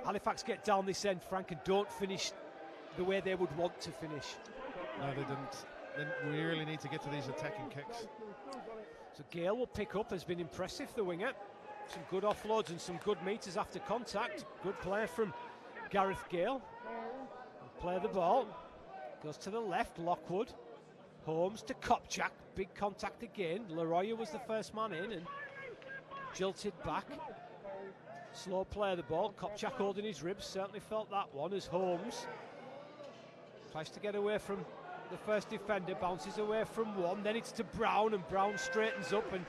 [SPEAKER 1] Halifax get down this end, Frank, and don't finish the way they would want to finish.
[SPEAKER 2] No, they didn't. Then we really need to get to these attacking kicks.
[SPEAKER 1] So Gale will pick up, has been impressive, the winger. Some good offloads and some good meters after contact. Good play from Gareth Gale. Play the ball. Goes to the left, Lockwood. Holmes to Kopchak. Big contact again. Leroyer was the first man in and jilted back. Slow play of the ball. Kopchak holding his ribs. Certainly felt that one as Holmes tries to get away from the first defender. Bounces away from one. Then it's to Brown, and Brown straightens up and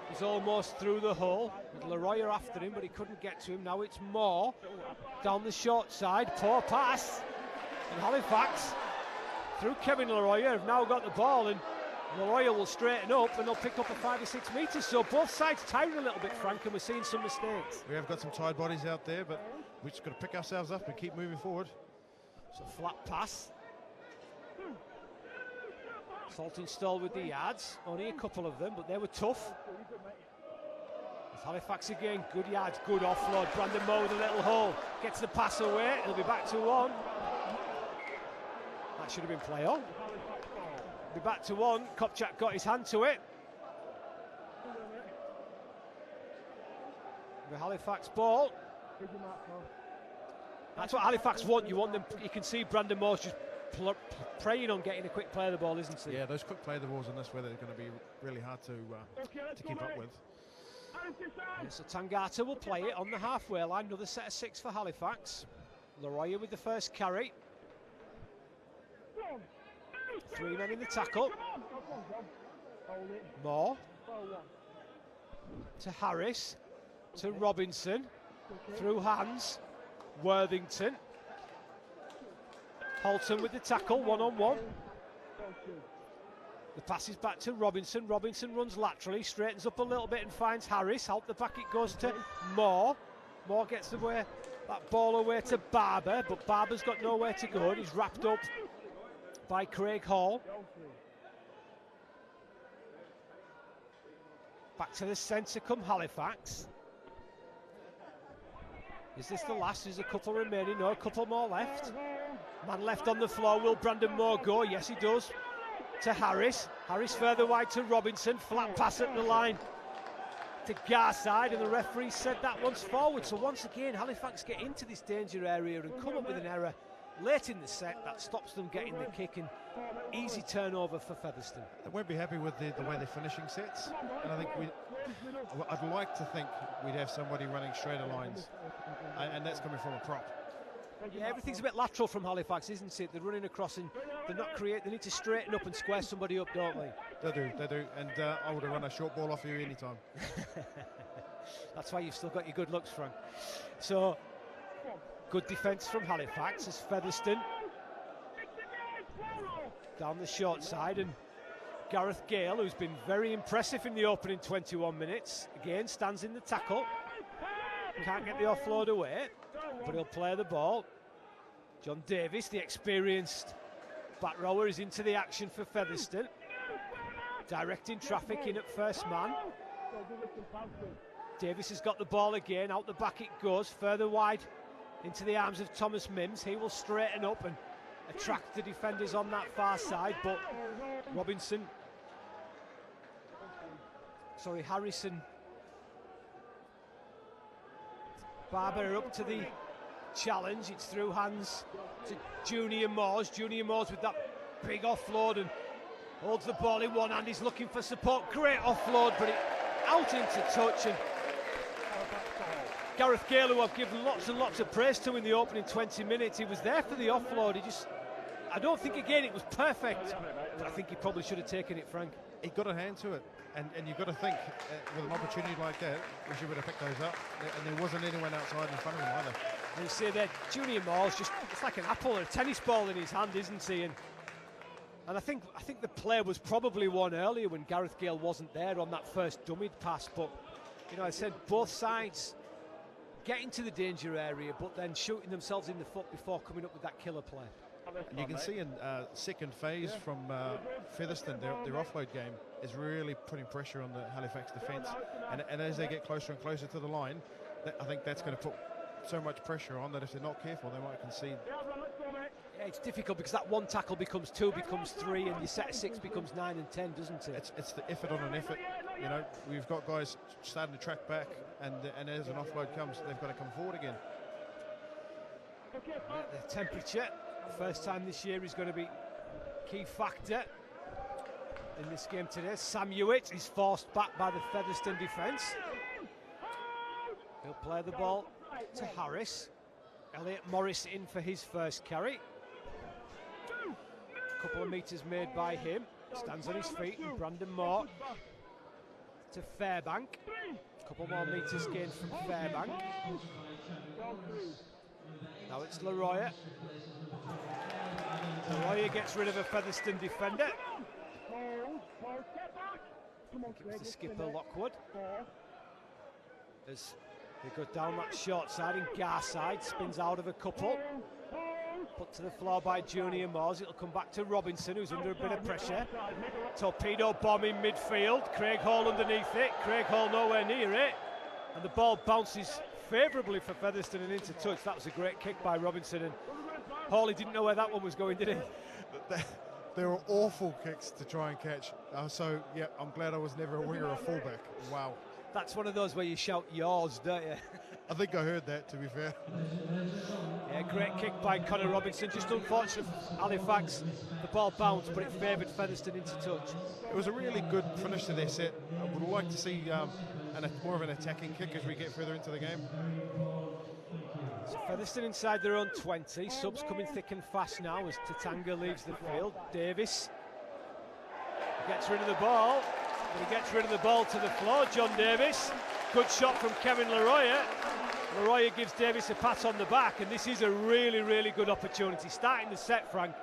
[SPEAKER 1] he's almost through the hole. With Leroyer after him, but he couldn't get to him. Now it's Moore down the short side. Poor pass. And Halifax, through Kevin Leroyer, have now got the ball, and Leroyer will straighten up and they'll pick up a 5 or 6 metres. So both sides tiring a little bit, Frank, and we're seeing some mistakes.
[SPEAKER 2] We have got some tired bodies out there, but we've just got to pick ourselves up and keep moving forward.
[SPEAKER 1] So flat pass. Saltonstall with the yards, only a couple of them, but they were tough. With Halifax again, good yards, good offload. Brandon Moore with a little hole, gets the pass away, he'll be back to one. That should have been play on. Be back to one. Kopchak got his hand to it. The Halifax ball. That's what Halifax want. You want them. You can see Brandon Moore's just preying on getting a quick play of the ball, isn't he?
[SPEAKER 2] Yeah, those quick play of the balls in this weather are going to be really hard to keep up with.
[SPEAKER 1] Yeah, so Tangata will play it on the halfway line. Another set of 6 for Halifax. Leroyer with the first carry. 3 men in the tackle. Moore to Harris to Robinson, through hands. Worthington. Holton with the tackle, 1-on-1. The pass is back to Robinson. Robinson runs laterally, straightens up a little bit and finds Harris. Out the back it goes to Moore. Moore gets that ball away to Barber, but Barber's got nowhere to go and he's wrapped up by Craig Hall. Back to the centre come Halifax. Is this the last? There's a couple remaining. No, a couple more left. Man left on the floor. Will Brandon Moore go? Yes, he does. To Harris. Harris further wide to Robinson. Flat pass at the line to Garside, and the referee said that one's forward. So once again, Halifax get into this danger area and come up with an error late in the set that stops them getting the kick, and easy turnover for Featherstone.
[SPEAKER 2] They won't be happy with the way they're finishing sets, and I think I'd like to think we'd have somebody running straighter lines, and that's coming from a prop.
[SPEAKER 1] Yeah, everything's a bit lateral from Halifax, isn't it? They're running across and they're not they need to straighten up and square somebody up, don't they?
[SPEAKER 2] They do, and I would have run a short ball off you anytime.
[SPEAKER 1] That's why you've still got your good looks, Frank. So, good defence from Halifax as Featherstone down the short side, and Gareth Gale, who's been very impressive in the opening 21 minutes, again stands in the tackle. Can't get the offload away, but he'll play the ball. John Davis, the experienced back rower, is into the action for Featherstone. Directing traffic in at first man. Davis has got the ball again, out the back it goes, further wide into the arms of Thomas Mims. He will straighten up and attract the defenders on that far side, but Harrison, Barber up to the challenge. It's through hands to Junior Moores. Junior Moores with that big offload and holds the ball in one hand. He's looking for support. Great offload, but it out into touch. And Gareth Gale, who I've given lots and lots of praise to in the opening 20 minutes, he was there for the offload. I don't think again it was perfect, but I think he probably should have taken it, Frank.
[SPEAKER 2] He got a hand to it, and you've got to think with an opportunity like that, we should have picked those up. And there wasn't anyone outside in front of him either.
[SPEAKER 1] And you see there, Junior Moores, it's like an apple or a tennis ball in his hand, isn't he? And I think the play was probably won earlier when Gareth Gale wasn't there on that first dummied pass. But I said both sides getting to the danger area, but then shooting themselves in the foot before coming up with that killer play.
[SPEAKER 2] And you can see in second phase from Featherstone, their offload game is really putting pressure on the Halifax defence. And as they get closer and closer to the line, I think that's going to put so much pressure on that if they're not careful, they might concede.
[SPEAKER 1] Yeah, it's difficult because that one tackle becomes 2, becomes 3, and your set of 6 becomes 9 and 10, doesn't it?
[SPEAKER 2] It's the effort on an effort. We've got guys starting to track back, and as an offload comes, they've got to come forward again.
[SPEAKER 1] The temperature, first time this year, is going to be a key factor in this game today. Sam Hewitt is forced back by the Featherstone defence. He'll play the ball to Harris. Elliot Morris in for his first carry. A couple of metres made by him. Stands on his feet. And Brandon Moore to Fairbank. A couple more metres gained from Fairbank. Now it's Leroy. Leroy gets rid of a Featherstone defender. I think it was the skipper Lockwood. As they go down that short side and Garside spins out of a couple. Put to the floor by Junior Moores. It'll come back to Robinson, who's under a bit of pressure. Torpedo bomb in midfield. Craig Hall underneath it. Craig Hall nowhere near it. And the ball bounces favourably for Featherstone and into touch. That was a great kick by Robinson. And Hawley didn't know where that one was going, did he?
[SPEAKER 2] There were awful kicks to try and catch. So, yeah, I'm glad I was never a winger or fullback. Wow.
[SPEAKER 1] That's one of those where you shout yours, don't you?
[SPEAKER 2] I think I heard that, to be fair.
[SPEAKER 1] Yeah, great kick by Connor Robinson. Just unfortunate for Halifax. The ball bounced, but it favoured Featherstone into touch.
[SPEAKER 2] It was a really good finish to their set. I would like to see more of an attacking kick as we get further into the game.
[SPEAKER 1] So Featherstone inside their own 20. Subs coming thick and fast now as Tatanga leaves the field. Davis gets rid of the ball. But he gets rid of the ball to the floor. John Davis. Good shot from Kevin Leroy. Leroy gives Davis a pat on the back, and this is a really, really good opportunity. Starting the set, Frank,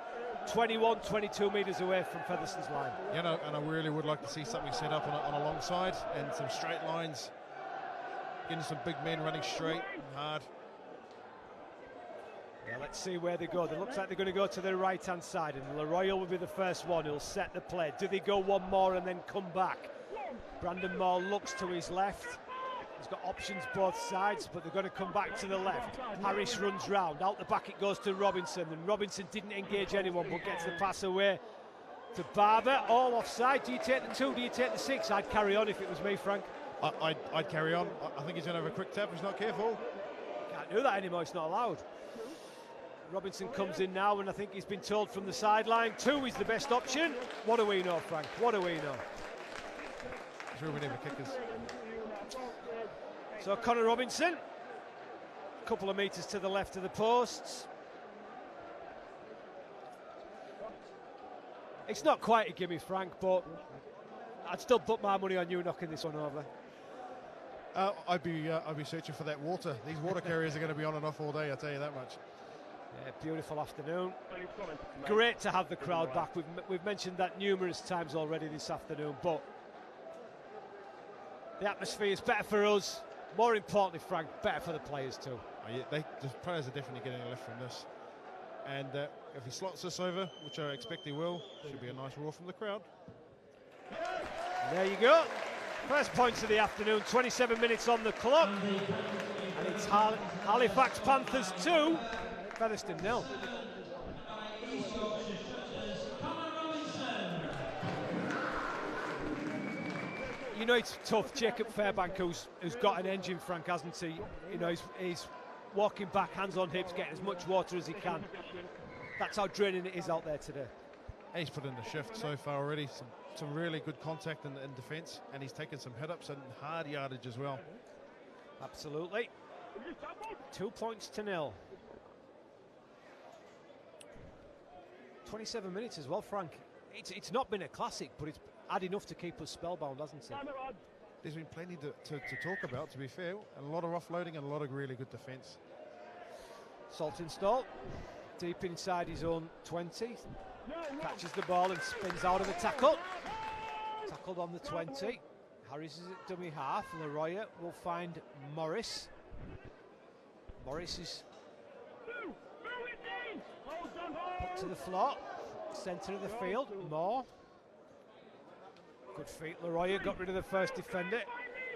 [SPEAKER 1] 21, 22 metres away from Featherstone's line.
[SPEAKER 2] And I really would like to see something set up on a long side and some straight lines. Getting some big men running straight and hard.
[SPEAKER 1] Yeah, let's see where they go. It looks like they're going to go to the right-hand side, and Leroy will be the first one. He'll set the play. Do they go one more and then come back? Brandon Moore looks to his left. He's got options both sides, but they're going to come back to the left. Harris runs round. Out the back it goes to Robinson, and Robinson didn't engage anyone, but gets the pass away to Barber. All offside. Do you take the 2? Do you take the 6? I'd carry on if it was me, Frank.
[SPEAKER 2] I'd carry on. I think he's going to have a quick tap. He's not careful.
[SPEAKER 1] Can't do that anymore. It's not allowed. Robinson comes in now, and I think he's been told from the sideline 2 is the best option. What do we know, Frank? What do we know?
[SPEAKER 2] Sure, we never kickers.
[SPEAKER 1] So Connor Robinson, a couple of metres to the left of the posts. It's not quite a gimme, Frank, but I'd still put my money on you knocking this one over.
[SPEAKER 2] I'd be searching for that water. These water carriers are going to be on and off all day, I'll tell you that much.
[SPEAKER 1] Yeah, beautiful afternoon. Great to have the crowd back. We've mentioned that numerous times already this afternoon, but the atmosphere is better for us more importantly, Frank, better for the players too.
[SPEAKER 2] Oh, yeah, the players are definitely getting a lift from this. And if he slots this over, which I expect he will, should be a nice roar from the crowd.
[SPEAKER 1] There you go. First points of the afternoon, 27 minutes on the clock. And it's Halifax Panthers 2, Featherstone 0. You know it's tough. Jacob Fairbank, who's got an engine, Frank, hasn't he? You know, he's walking back, hands on hips, getting as much water as he can. That's how draining it is out there today.
[SPEAKER 2] He's put in the shift so far already. Some really good contact in defence, and he's taken some hit-ups and hard yardage as well.
[SPEAKER 1] Absolutely. 2 points to 0. 27 minutes as well, Frank. It's not been a classic, but it's had enough to keep us spellbound, hasn't it?
[SPEAKER 2] There's been plenty to talk about, to be fair. A lot of offloading and a lot of really good defence.
[SPEAKER 1] Saltonstall, deep inside his own 20. Catches the ball and spins out of the tackle. Tackled on the 20. Harris is at dummy half. Leroy will find Morris. Morris is put to the floor. Centre of the field. Moore. Good feet. Leroy got rid of the first defender.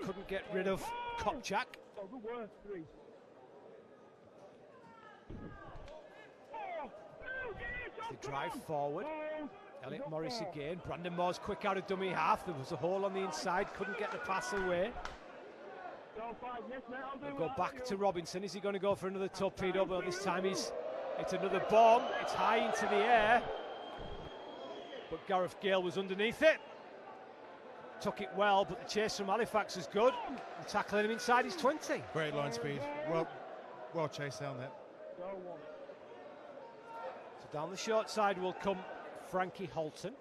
[SPEAKER 1] Couldn't get rid of Kopchak. They drive forward. Elliot Morris again. Brandon Moore's quick out of dummy half. There was a hole on the inside. Couldn't get the pass away. They'll go back to Robinson. Is he going to go for another torpedo? Well, this time it's another bomb. It's high into the air. But Gareth Gale was underneath it. Took it well, but the chase from Halifax is good. And tackling him inside his 20.
[SPEAKER 2] Great line speed. Well chased down that.
[SPEAKER 1] So down the short side will come Frankie Holton.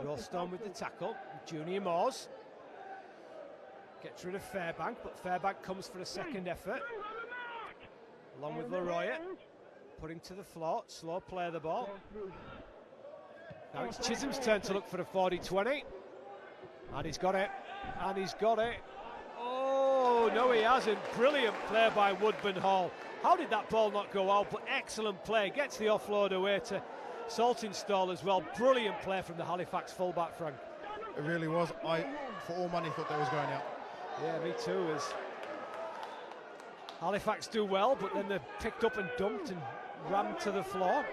[SPEAKER 1] Rollstone with the tackle. Junior Moores gets rid of Fairbank, but Fairbank comes for a second effort. Along with Leroy. Put him to the floor. Slow play of the ball. Now it's Chisholm's turn to look for the 40-20. And he's got it. And he's got it. Oh, no, he hasn't. Brilliant play by Woodburn Hall. How did that ball not go out? But excellent play. Gets the offload away to Saltonstall as well. Brilliant play from the Halifax fullback, Frank.
[SPEAKER 2] It really was. I, for all money, thought that was going out.
[SPEAKER 1] Yeah, me too. As Halifax do well, but then they're picked up and dumped and rammed to the floor.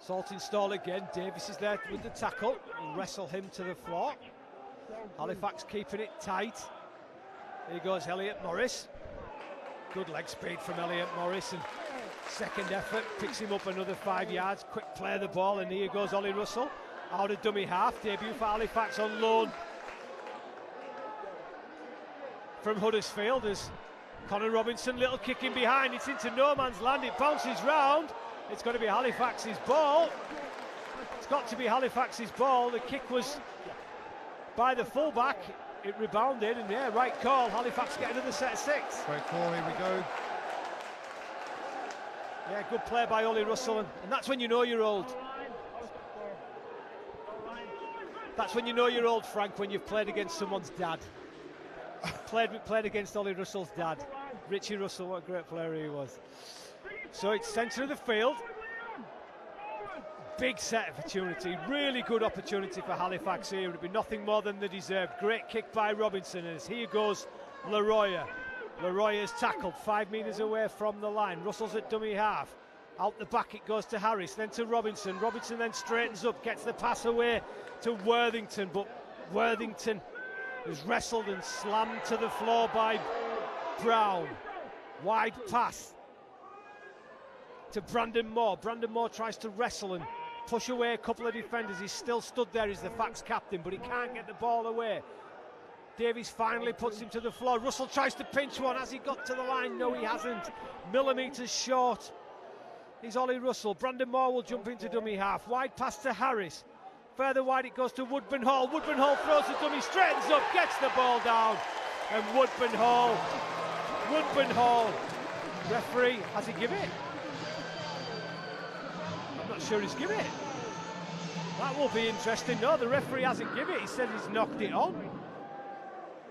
[SPEAKER 1] Saltonstall again. Davis is there with the tackle. He'll wrestle him to the floor. Halifax keeping it tight. Here goes Elliot Morris. Good leg speed from Elliot Morris, and second effort picks him up another 5 yards. Quick play of the ball, and here goes Ollie Russell out of dummy half. Debut for Halifax on loan from Huddersfield as Connor Robinson, little kick in behind. It's into no man's land. It bounces round. It's going to be Halifax's ball. It's got to be Halifax's ball. The kick was by the fullback. It rebounded, and yeah, right call. Halifax get another set of 6.
[SPEAKER 2] Great call, here we go.
[SPEAKER 1] Yeah, good play by Ollie Russell, and that's when you know you're old. That's when you know you're old, Frank, when you've played against someone's dad. played against Ollie Russell's dad. Richie Russell, what a great player he was. So it's centre of the field. Big set opportunity, really good opportunity for Halifax here. It would be nothing more than they deserved. Great kick by Robinson, and as here goes Leroy. Leroy is tackled 5 metres away from the line. Russell's at dummy half. Out the back it goes to Harris, then to Robinson. Robinson then straightens up, gets the pass away to Worthington, but Worthington is wrestled and slammed to the floor by Brown. Wide pass to Brandon Moore. Brandon Moore tries to wrestle and push away a couple of defenders. He's still stood there, he's the Fax captain, but he can't get the ball away. Davies finally puts him to the floor. Russell tries to pinch one. Has he got to the line? No, he hasn't. Millimetres short. He's Ollie Russell. Brandon Moore will jump into dummy half. Wide pass to Harris. Further wide it goes to Woodburn Hall. Woodburn Hall throws the dummy, straightens up, gets the ball down. And Woodburn Hall. Referee, has he given it? I'm not sure he's given it. That will be interesting. No, the referee hasn't given it. He said he's knocked it on.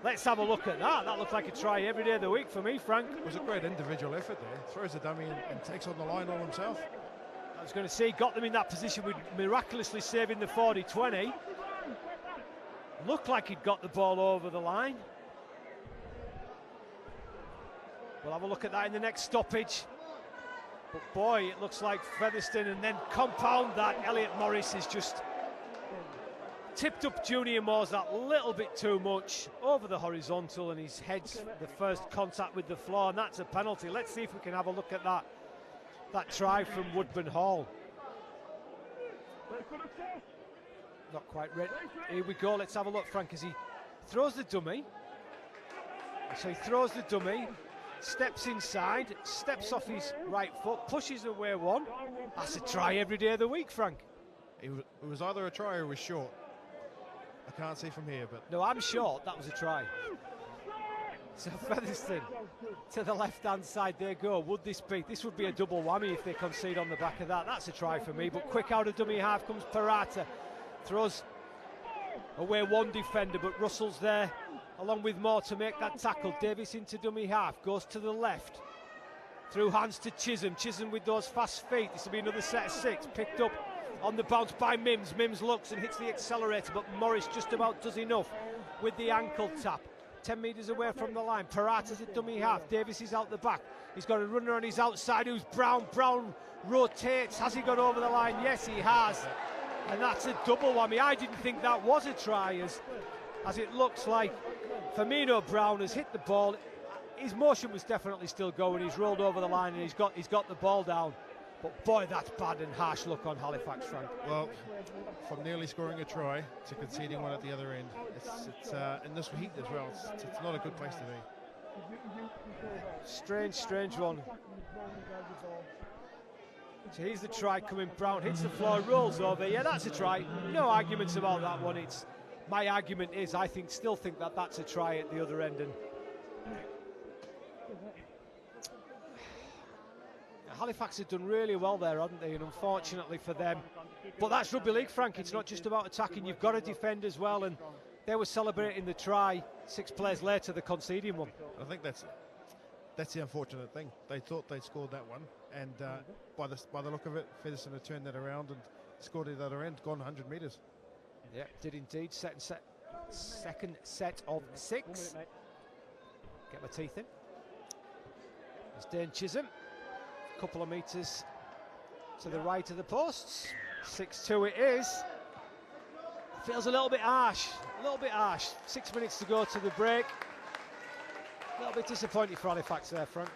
[SPEAKER 1] Let's have a look at that. That looked like a try every day of the week for me, Frank.
[SPEAKER 2] It was a great individual effort there. Throws the dummy and takes on the line all himself.
[SPEAKER 1] I was going to say, got them in that position with miraculously saving the 40-20. Looked like he'd got the ball over the line. We'll have a look at that in the next stoppage. But boy, it looks like Featherstone, and then compound that, Elliot Morris is just tipped up Junior Moores that little bit too much over the horizontal, and his head's the first contact with the floor, and that's a penalty. Let's see if we can have a look at that try from Woodburn Hall. Not quite ready. Here we go, let's have a look, Frank, as he throws the dummy. So he throws the dummy, steps inside, steps off his right foot, pushes away one. That's a try every day of the week, Frank.
[SPEAKER 2] It was either a try or it was short. I can't see from here, but...
[SPEAKER 1] No, I'm short, that was a try. So Featherstone to the left-hand side, there go. Would this would be a double whammy if they concede on the back of that. That's a try for me, but quick out of dummy half comes Parata. Throws away one defender, but Russell's there along with Moore to make that tackle. Davis into dummy half, goes to the left. Through hands to Chisholm. Chisholm with those fast feet. This will be another set of 6. Picked up on the bounce by Mims. Mims looks and hits the accelerator, but Morris just about does enough with the ankle tap. 10 metres away from the line. Parata's at dummy half. Davis is out the back. He's got a runner on his outside who's Brown. Brown rotates. Has he got over the line? Yes, he has. And that's a double whammy. I didn't think that was a try, as it looks like Firmino Brown has hit the ball. His motion was definitely still going. He's rolled over the line and he's got the ball down. But boy, that's bad and harsh look on Halifax, Frank.
[SPEAKER 2] Well, from nearly scoring a try to conceding one at the other end, it's in this heat as well. It's not a good place to be.
[SPEAKER 1] Strange one. So here's the try coming. Brown hits the floor, rolls over. Yeah, that's a try. No arguments about that one. My argument is I still think that that's a try at the other end. And Halifax have done really well there, haven't they? And unfortunately for them, but that's rugby league, Frank. It's not just about attacking. You've got to defend as well. And they were celebrating the try 6 plays later, the conceding one.
[SPEAKER 2] I think that's the unfortunate thing. They thought they'd scored that one, and by the look of it, Featherstone had turned that around and scored at the other end, gone 100 metres.
[SPEAKER 1] Yeah, did indeed. Second set of 6. Get my teeth in. There's Dane Chisholm. A couple of metres to the right of the posts. 6-2 it is. Feels a little bit harsh. 6 minutes to go to the break. A little bit disappointing for Halifax there, Frank.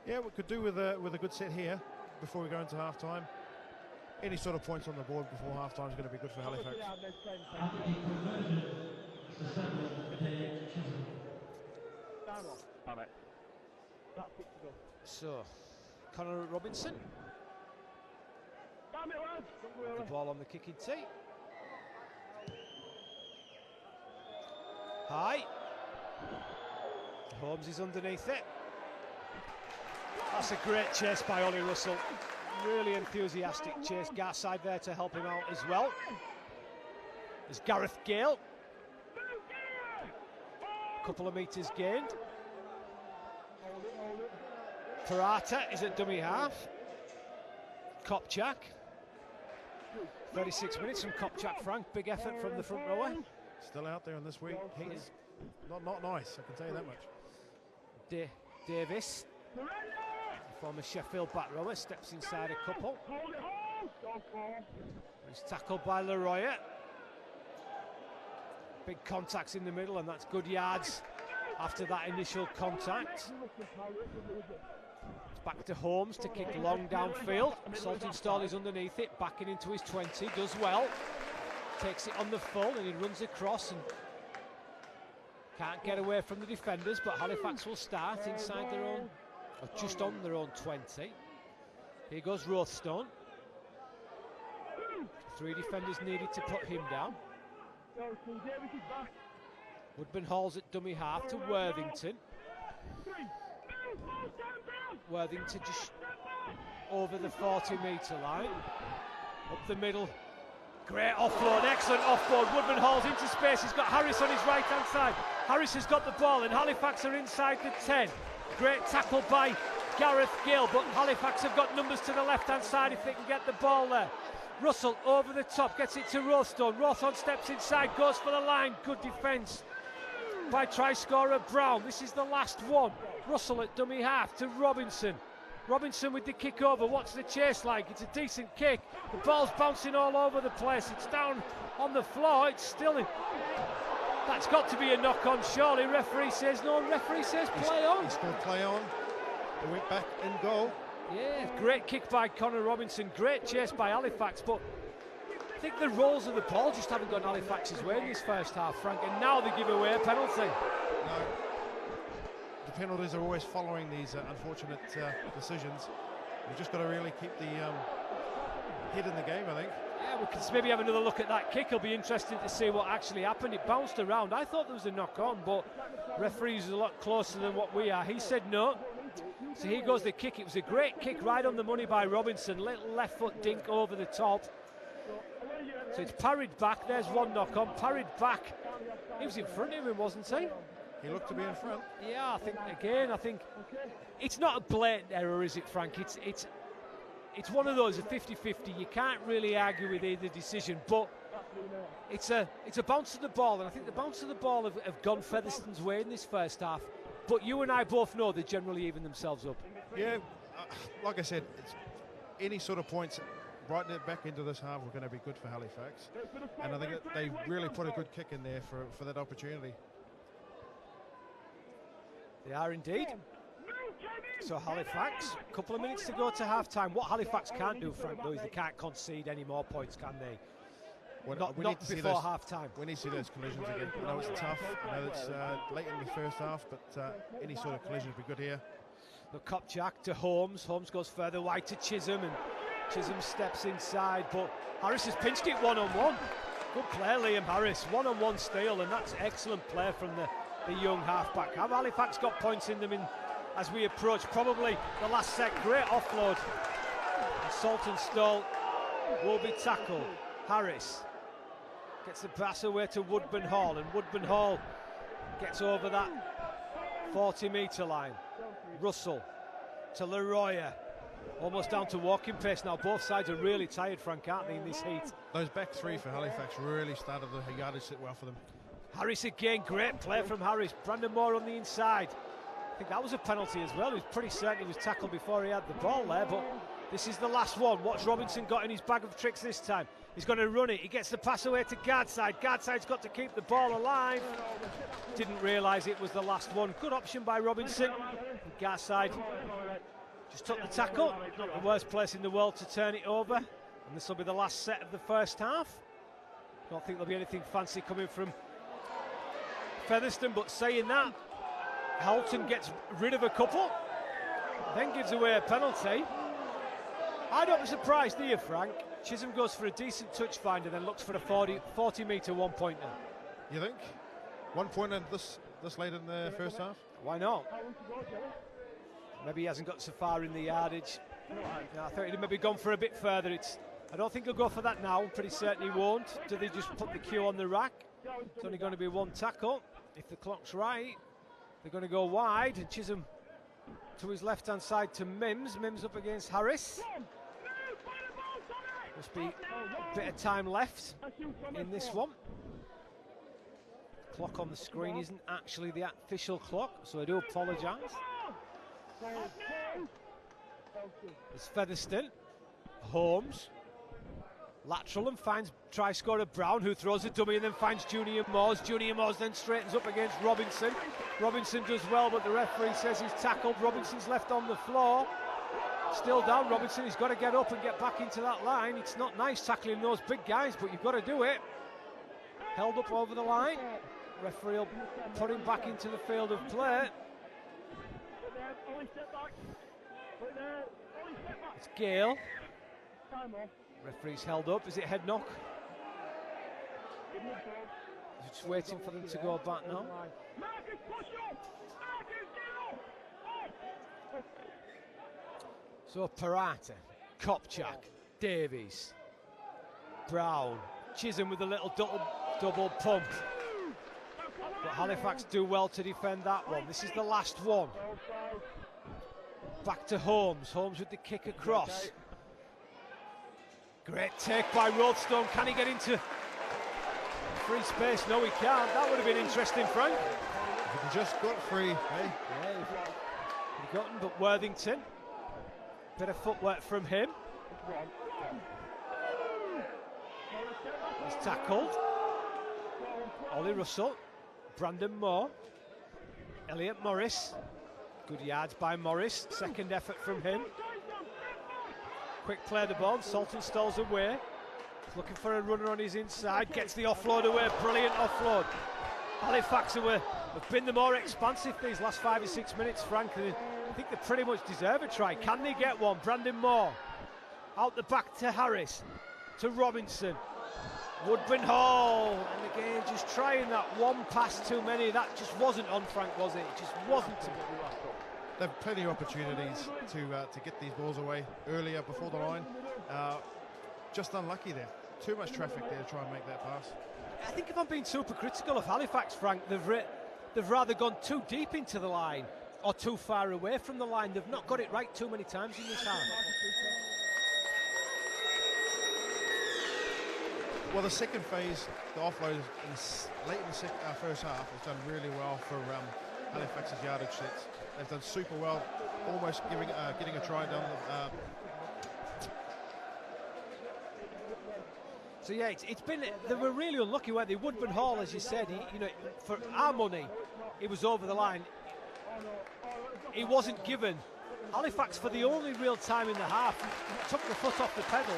[SPEAKER 2] Yeah, we could do with a good set here before we go into half time. Any sort of points on the board before half time is going to be good for Halifax.
[SPEAKER 1] So, Conor Robinson. The ball on the kicking tee. High. Holmes is underneath it. That's a great chase by Ollie Russell. Really enthusiastic chase. Garside there to help him out as well. There's Gareth Gale. A couple of metres gained. Parata is at dummy half. Kopchak. 36 minutes from Kopchak, Frank. Big effort from the front rower.
[SPEAKER 2] Still out there on this week. He's not nice, I can tell you that much.
[SPEAKER 1] Davis, former Sheffield back rower, steps inside a couple. He's tackled by Leroy. Big contacts in the middle, and that's good yards after that initial contact. It's back to Holmes to kick long downfield. Saltonstall is underneath it, backing into his 20, does well. Takes it on the full and he runs across and can't get away from the defenders, but Halifax will start inside their own, or just on their own 20. Here goes Rothstone. 3 defenders needed to put him down. Woodburn Hall's at dummy half to Worthington. Worthington just over the 40-metre line. Up the middle Great offload, excellent offload. Woodman Hall's into space. He's got Harris on his right-hand side. Harris has got the ball, and Halifax are inside the 10. Great tackle by Gareth Gill, but Halifax have got numbers to the left-hand side if they can get the ball there. Russell over the top, gets it to Rowthorne. Rowthorne steps inside, goes for the line. Good defence by try-scorer Brown. This is the last one. Russell at dummy half to Robinson. Robinson with the kick over. What's the chase like? It's a decent kick. The ball's bouncing all over the place. It's down on the floor. It's still in. That's got to be a knock-on, surely. Referee says no. Referee says play on.
[SPEAKER 5] He's going to play on. They went back in goal.
[SPEAKER 1] Yeah, great kick by Connor Robinson. Great chase by Halifax, but I think the rolls of the ball just haven't gone Halifax's way in this first half, Frank. And now they give away a penalty.
[SPEAKER 5] No. The penalties are always following these unfortunate decisions. We've just got to really keep the head in the game, I think.
[SPEAKER 1] Yeah, we can maybe have another look at that kick. It'll be interesting to see what actually happened. It bounced around. I thought there was a knock-on, but referee's a lot closer than what we are. He said no. So here goes the kick. It was a great kick right on the money by Robinson. Little left foot dink over the top. So it's parried back. There's one knock-on. Parried back. He was in front of him, wasn't he?
[SPEAKER 5] He looked to be in front.
[SPEAKER 1] Yeah, I think it's not a blatant error, is it, Frank? It's one of those, a 50-50. You can't really argue with either decision, but it's a bounce of the ball, and I think the bounce of the ball have gone Featherstone's way in this first half. But you and I both know they generally even themselves up.
[SPEAKER 5] Yeah, like I said, any sort of points right back into this half are going to be good for Halifax, and I think that they really put a good kick in there for that opportunity.
[SPEAKER 1] They are indeed. So Halifax, a couple of minutes to go to half-time. What Halifax can't do, Frank, though, is they can't concede any more points, can they?
[SPEAKER 5] Well,
[SPEAKER 1] not before half-time.
[SPEAKER 5] We need to see those collisions again. I know it's tough. I know it's late in the first half, but any sort of collision would be good here.
[SPEAKER 1] The Kopchak to Holmes. Holmes goes further wide to Chisholm, and Chisholm steps inside, but Harris has pinched it one-on-one. Good play, Liam Harris. One-on-one steal, and that's excellent play from the young half-back. Have Halifax got points in them as we approach probably the last set? Great offload. And Saltonstall will be tackled. Harris gets the pass away to Woodburn Hall, and Woodburn Hall gets over that 40-metre line. Russell to Leroya, almost down to walking pace now. Both sides are really tired, Frank, aren't they, in this heat?
[SPEAKER 5] Those back three for Halifax really started the yardage sit well for them.
[SPEAKER 1] Harris again, great play from Harris. Brandon Moore on the inside. I think that was a penalty as well. He was pretty certain he was tackled before he had the ball there, but this is the last one. What's Robinson got in his bag of tricks this time? He's going to run it. He gets the pass away to Gardside. Gardside's got to keep the ball alive. Didn't realise it was the last one. Good option by Robinson. Gardside just took the tackle. Not the worst place in the world to turn it over. And this will be the last set of the first half. Don't think there'll be anything fancy coming from Featherstone, but saying that, Halton gets rid of a couple, then gives away a penalty. I don't be surprised, do you, Frank? Chisholm goes for a decent touch finder, then looks for a 40-metre one-pointer.
[SPEAKER 5] You think? 1 point in this late in the first half?
[SPEAKER 1] Why not? Maybe he hasn't got so far in the yardage. I thought he'd maybe gone for a bit further. I don't think he'll go for that now. I'm pretty certain he won't. Do they just put the cue on the rack? It's only going to be one tackle. If the clock's right, they're going to go wide, and Chisholm to his left-hand side to Mims. Mims up against Harris. Must be a bit of time left in this one. Clock on the screen isn't actually the official clock, so I do apologise. It's Featherstone. Holmes. Lateral and finds try-scorer Brown, who throws a dummy and then finds Junior Moores. Junior Moores then straightens up against Robinson. Robinson does well, but the referee says he's tackled. Robinson's left on the floor. Still down, Robinson. He's got to get up and get back into that line. It's not nice tackling those big guys, but you've got to do it. Held up over the line. Referee will put him back into the field of play. It's Gale. Referee's held up. Is it head knock? Just waiting for them to go back now. So Parata, Kopchak, Davies. Brown. Chisholm with a little double pump. But Halifax do well to defend that one. This is the last one. Back to Holmes. Holmes with the kick across. Great take by Roadstone. Can he get into free space? No, he can't. That would have been interesting, Frank.
[SPEAKER 5] If he just got free, eh?
[SPEAKER 1] Yeah, he'd gotten, but Worthington. Bit of footwork from him. He's tackled. Ollie Russell. Brandon Moore. Elliot Morris. Good yards by Morris. Second effort from him. Quick play the ball. Saltonstall's away. He's looking for a runner on his inside. Gets the offload away. Brilliant offload. Halifax have been the more expansive these last 5 or 6 minutes, frankly. I think they pretty much deserve a try. Can they get one? Brandon Moore. Out the back to Harris. To Robinson. Woodburn Hall. And again, just trying that one pass too many. That just wasn't on, Frank, was it? It just wasn't.
[SPEAKER 5] They've plenty of opportunities to get these balls away earlier before the line. Just unlucky there. Too much traffic there to try and make that pass.
[SPEAKER 1] I think if I'm being super critical of Halifax, Frank, they've rather gone too deep into the line or too far away from the line. They've not got it right too many times in this half.
[SPEAKER 5] Well, the second phase, the offload late in the first half, has done really well for Halifax's yardage sets. They've done super well, almost getting a try down the.
[SPEAKER 1] So yeah, it's been, they were really unlucky, weren't they? Woodburn Hall, as you said, for our money, it was over the line. He wasn't given. Halifax, for the only real time in the half, took the foot off the pedal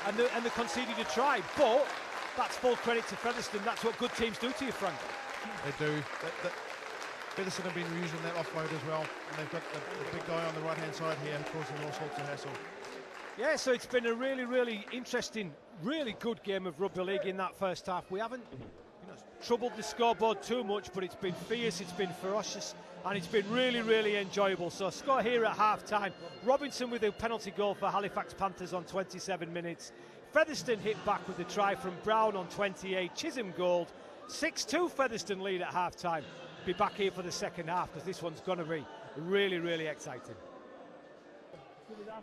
[SPEAKER 1] and they conceded a try. But that's full credit to Featherstone. That's what good teams do to you, Frank.
[SPEAKER 5] They do. Featherstone have been using that offload as well, and they've got the big guy on the right-hand side here causing all sorts of hassle. Yeah,
[SPEAKER 1] so it's been a really, really interesting, really good game of rugby league in that first half. We haven't troubled the scoreboard too much, but it's been fierce, it's been ferocious, and it's been really, really enjoyable. So score here at half-time. Robinson with a penalty goal for Halifax Panthers on 27 minutes. Featherstone hit back with a try from Brown on 28. Chisholm gold. 6-2 Featherstone lead at half-time. Be back here for the second half because this one's going to be really, really exciting.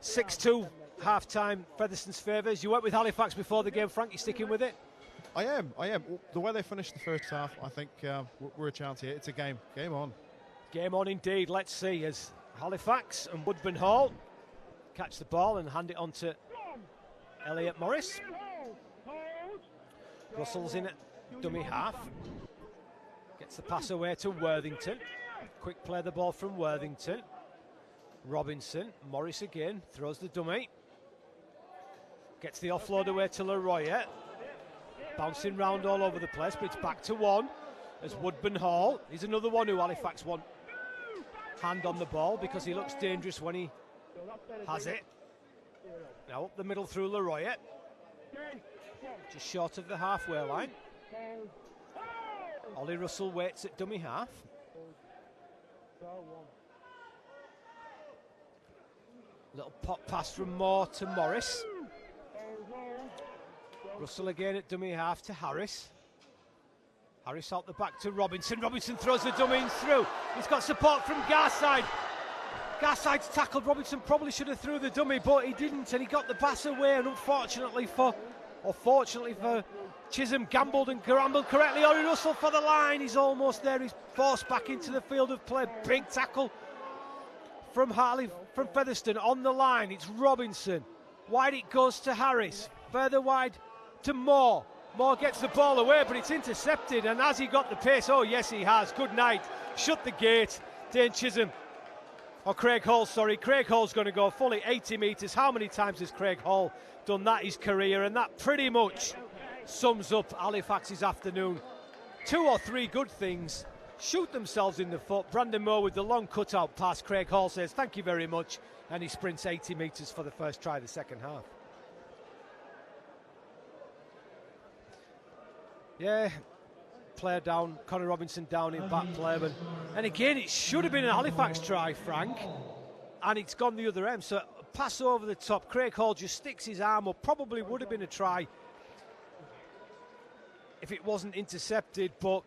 [SPEAKER 1] 6-2 half-time, Featherstone's favours. You went with Halifax before the game, Frank. You sticking with it?
[SPEAKER 5] I am. The way they finished the first half, I think we're a chance here. It's a game. Game on.
[SPEAKER 1] Game on indeed. Let's see as Halifax and Woodburn Hall catch the ball and hand it on to Elliot Morris. Russell's in at dummy half. Gets the pass away to Worthington. Quick play the ball from Worthington. Robinson. Morris again. Throws the dummy. Gets the offload away to Leroy. Bouncing round all over the place, but it's back to one as Woodburn Hall. He's another one who Halifax want hand on the ball because he looks dangerous when he has it. Now up the middle through Leroy. Just short of the halfway line. Ollie Russell waits at dummy half. Little pop pass from Moore to Morris. Russell again at dummy half to Harris. Harris out the back to Robinson. Robinson throws the dummy in through. He's got support from Garside. Garside's tackled. Robinson probably should have threw the dummy, but he didn't, and he got the pass away. And fortunately for Chisholm, gambled and scrambled correctly. Ollie Russell for the line. He's almost there. He's forced back into the field of play. Big tackle from Featherstone on the line. It's Robinson. Wide it goes to Harris. Further wide to Moore. Moore gets the ball away, but it's intercepted. And has he got the pace? Oh, yes, he has. Good night. Shut the gate. Dane Chisholm. Craig Hall, sorry. Craig Hall's going to go fully 80 metres. How many times has Craig Hall done that his career? And that pretty much sums up Halifax's afternoon. 2 or 3 good things. Shoot themselves in the foot. Brandon Moore with the long cutout pass. Craig Hall says, thank you very much. And he sprints 80 metres for the first try of the second half. Yeah, player down, Connor Robinson down in back play. And again, it should have been a Halifax try, Frank, and it's gone the other end. So pass over the top. Craig Hall just sticks his arm up. Probably would have been a try if it wasn't intercepted, but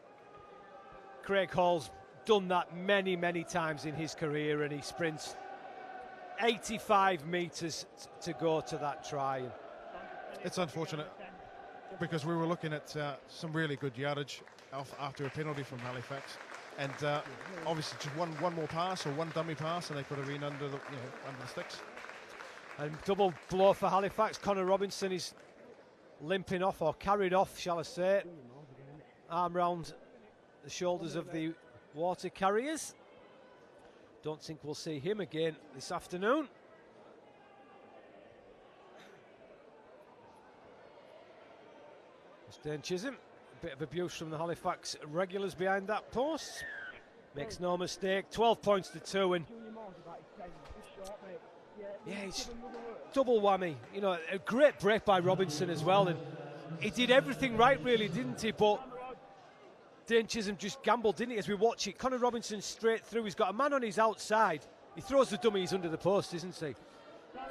[SPEAKER 1] Craig Hall's done that many, many times in his career, and he sprints 85 metres to go to that try.
[SPEAKER 5] It's unfortunate because we were looking at some really good yardage after a penalty from Halifax, and obviously just one more pass or one dummy pass, and they could have been under the sticks.
[SPEAKER 1] And double blow for Halifax. Connor Robinson is limping off, or carried off, shall I say. Arm round the shoulders of the water carriers. Don't think we'll see him again this afternoon. Dane Chisholm, a bit of abuse from the Halifax regulars behind that post. Makes no mistake, 12 points to 2, and yeah, it's double whammy. You know, a great break by Robinson as well, and he did everything right, really, didn't he? But Dane Chisholm just gambled, didn't he, as we watch it. Connor Robinson straight through. He's got a man on his outside. He throws the dummy. He's under the post, isn't he?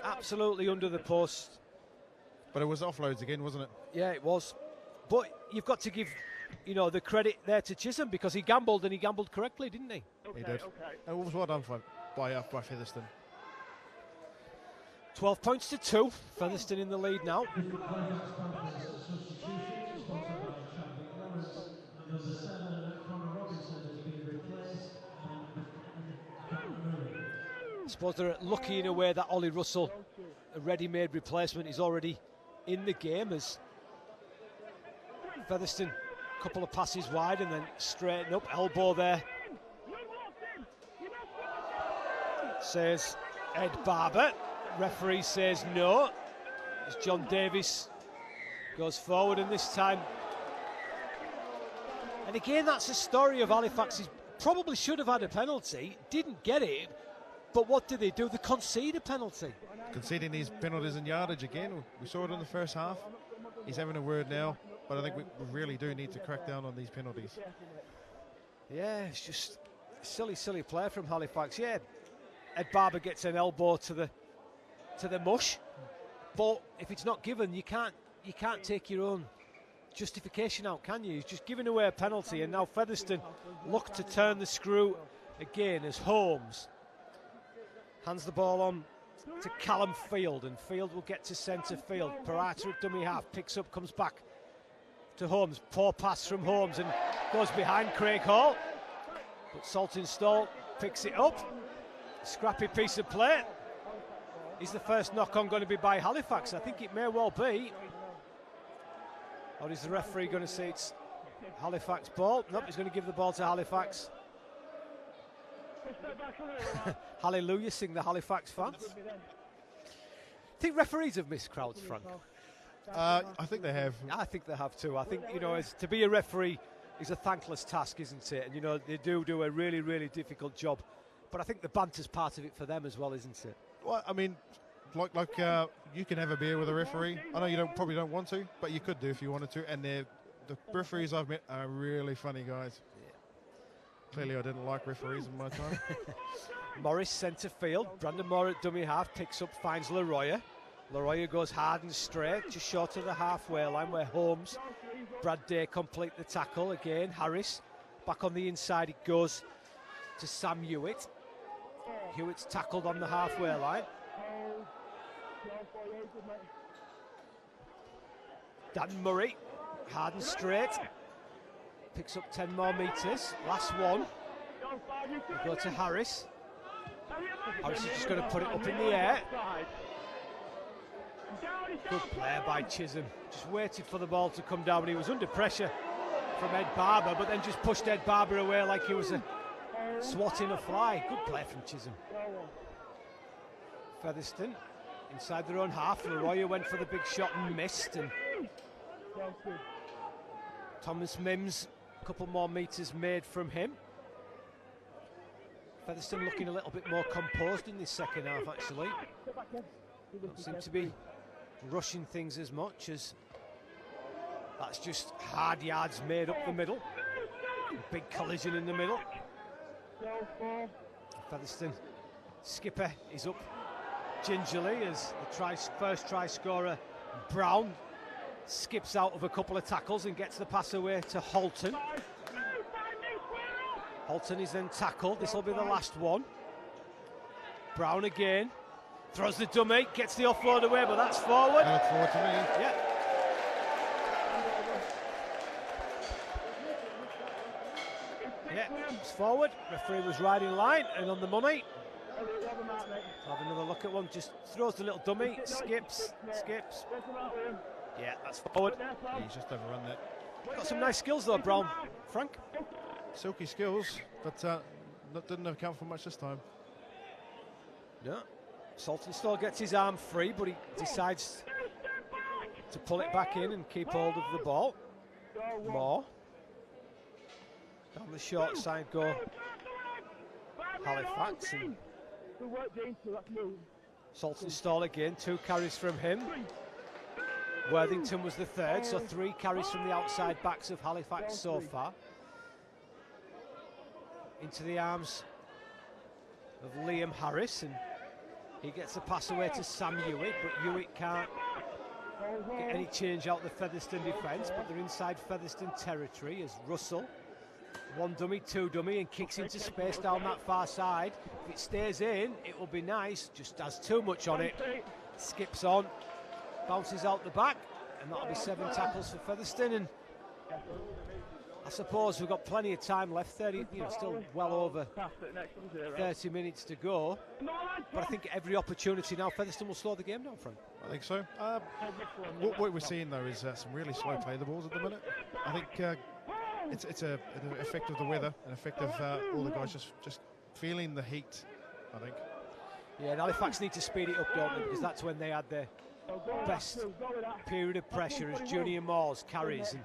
[SPEAKER 1] Absolutely under the post.
[SPEAKER 5] But it was offloads again, wasn't it?
[SPEAKER 1] Yeah, it was. But you've got to give, you know, the credit there to Chisholm, because he gambled, and he gambled correctly, didn't he?
[SPEAKER 5] He did. And it was well done by Featherstone.
[SPEAKER 1] 12 points to 2. Featherstone in the lead now. I suppose they're lucky in a way that Ollie Russell, a ready-made replacement, is already in the game, as Featherstone, a couple of passes wide and then straighten up, elbow there. Says Ed Barber. Referee says no, as John Davis goes forward, and this time. And again, that's a story of Halifax's. Probably should have had a penalty, didn't get it, but what did they do? They concede a penalty.
[SPEAKER 5] Conceding these penalties and yardage again. We saw it in the first half. He's having a word now, but I think we really do need to crack down on these penalties.
[SPEAKER 1] Yeah, it's just silly play from Halifax. Yeah, Ed Barber gets an elbow to the mush, but if it's not given, you can't take your own justification out, can you? He's just giving away a penalty, and now Featherstone look to turn the screw again as Holmes hands the ball on to Callum Field, and Field will get to centre field. Parata at dummy half, picks up, comes back to Holmes. Poor pass from Holmes and goes behind Craig Hall, but Saltonstall picks it up. Scrappy piece of play. Is the first knock-on going to be by Halifax? I think it may well be. Or is the referee going to say it's Halifax ball? Nope, he's going to give the ball to Halifax. Hallelujah, sing the Halifax fans. Think referees have missed crowds, Frank?
[SPEAKER 5] I think they have.
[SPEAKER 1] I think they have too. I think, you know, to be a referee is a thankless task, isn't it? And, you know, they do a really, really difficult job. But I think the banter's part of it for them as well, isn't it?
[SPEAKER 5] Well, I mean, like you can have a beer with a referee. I know you probably don't want to, but you could do if you wanted to. And the referees I've met are really funny guys. Yeah. Clearly, I didn't like referees in my time.
[SPEAKER 1] Morris centre field. Brandon Moore at dummy half picks up, finds Leroya. Leroya goes hard and straight, just short of the halfway line, where Holmes, Brad Day complete the tackle again. Harris back on the inside. It goes to Sam Hewitt. Hewitt's tackled on the halfway line. Dan Murray, hard and straight, picks up 10 more metres. Last one. We go to Harris. Harris is just going to put it up in the air. Good play by Chisholm. Just waited for the ball to come down, but he was under pressure from Ed Barber, but then just pushed Ed Barber away like he was swatting a fly. Good play from Chisholm. Featherstone inside their own half. Leroya went for the big shot and missed. And Thomas Mims, a couple more metres made from him. Featherstone looking a little bit more composed in this second half, actually. Don't seem to be rushing things as much, as that's just hard yards made up the middle. Big collision in the middle. Featherstone skipper is up gingerly as the first try scorer Brown skips out of a couple of tackles and gets the pass away to Halton. Halton is then tackled. This will be the last one. Brown again. Throws the dummy, gets the offload away, but that's forward.
[SPEAKER 5] That's forward to me.
[SPEAKER 1] Yeah. Yeah, it's forward. Referee was right in line and on the money. Have another look at one. Just throws the little dummy, skips. Yeah, that's forward.
[SPEAKER 5] Yeah, he's just overrun that.
[SPEAKER 1] Got some nice skills though, Brown. Frank?
[SPEAKER 5] Silky skills, but didn't account for much this time.
[SPEAKER 1] No. Saltonstall gets his arm free, but he decides to pull it back in and keep hold of the ball. More. Down the short side go Halifax. And Saltonstall again, 2 carries from him. Worthington was the 3rd, so 3 carries from the outside backs of Halifax so far. Into the arms of Liam Harris, and he gets the pass away to Sam Hewitt, but Hewitt can't get any change out the Featherstone defence, but they're inside Featherstone territory as Russell, 1 dummy, 2 dummy, and kicks into space down that far side. If it stays in, it will be nice, just has too much on it. Skips on, bounces out the back, and that'll be 7 tackles for Featherstone. And I suppose we've got plenty of time left, 30, still well over 30 minutes to go. But I think every opportunity now, Featherstone will slow the game down, Frank.
[SPEAKER 5] I think so. What we're seeing though is some really slow play the balls at the minute. I think it's an effect of the weather, an effect of all the guys just feeling the heat, I think.
[SPEAKER 1] Yeah, and Halifax need to speed it up, don't they? Because that's when they had their best period of pressure as Junior Moores carries and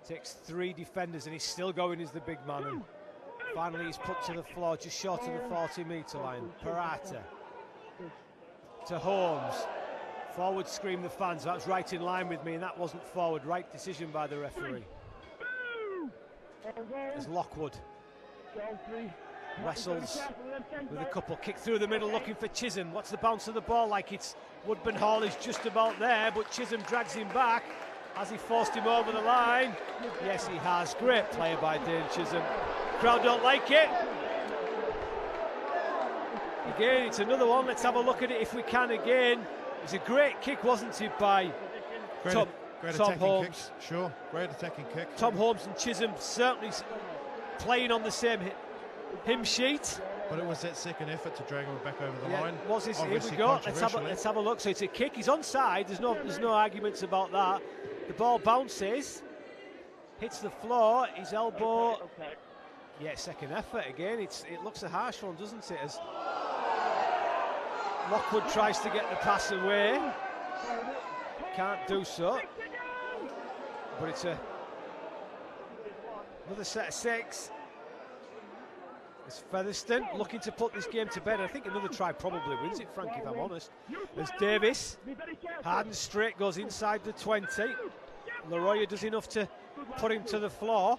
[SPEAKER 1] takes 3 defenders, and he's still going as the big man. And finally he's put to the floor just short of the 40-metre line. Parata to Holmes. Forward scream the fans. That's right in line with me, and that wasn't forward. Right decision by the referee. As Lockwood wrestles with a couple. Kick through the middle looking for Chisholm. What's the bounce of the ball like? It's Woodburn Hall is just about there, but Chisholm drags him back. Has he forced him over the line? Yes, he has. Great play by Dane Chisholm. Crowd don't like it. Again, it's another one. Let's have a look at it if we can again. It was a great kick, wasn't it, by Tom Holmes?
[SPEAKER 5] Kick. Sure, great attacking kick.
[SPEAKER 1] Tom Holmes and Chisholm certainly playing on the same hymn sheet.
[SPEAKER 5] But it was that second effort to drag him back over the line.
[SPEAKER 1] Was his, here we go. Let's have a look. So it's a kick. He's onside. There's no arguments about that. The ball bounces, hits the floor. His elbow. Yeah, second effort again. It looks a harsh one, doesn't it? As Lockwood tries to get the pass away, can't do so. But it's another set of 6. It's Featherstone looking to put this game to bed. I think another try probably wins it, Frank, if I'm honest. There's Davis. Hard and straight, goes inside the 20. Leroy does enough to put him to the floor.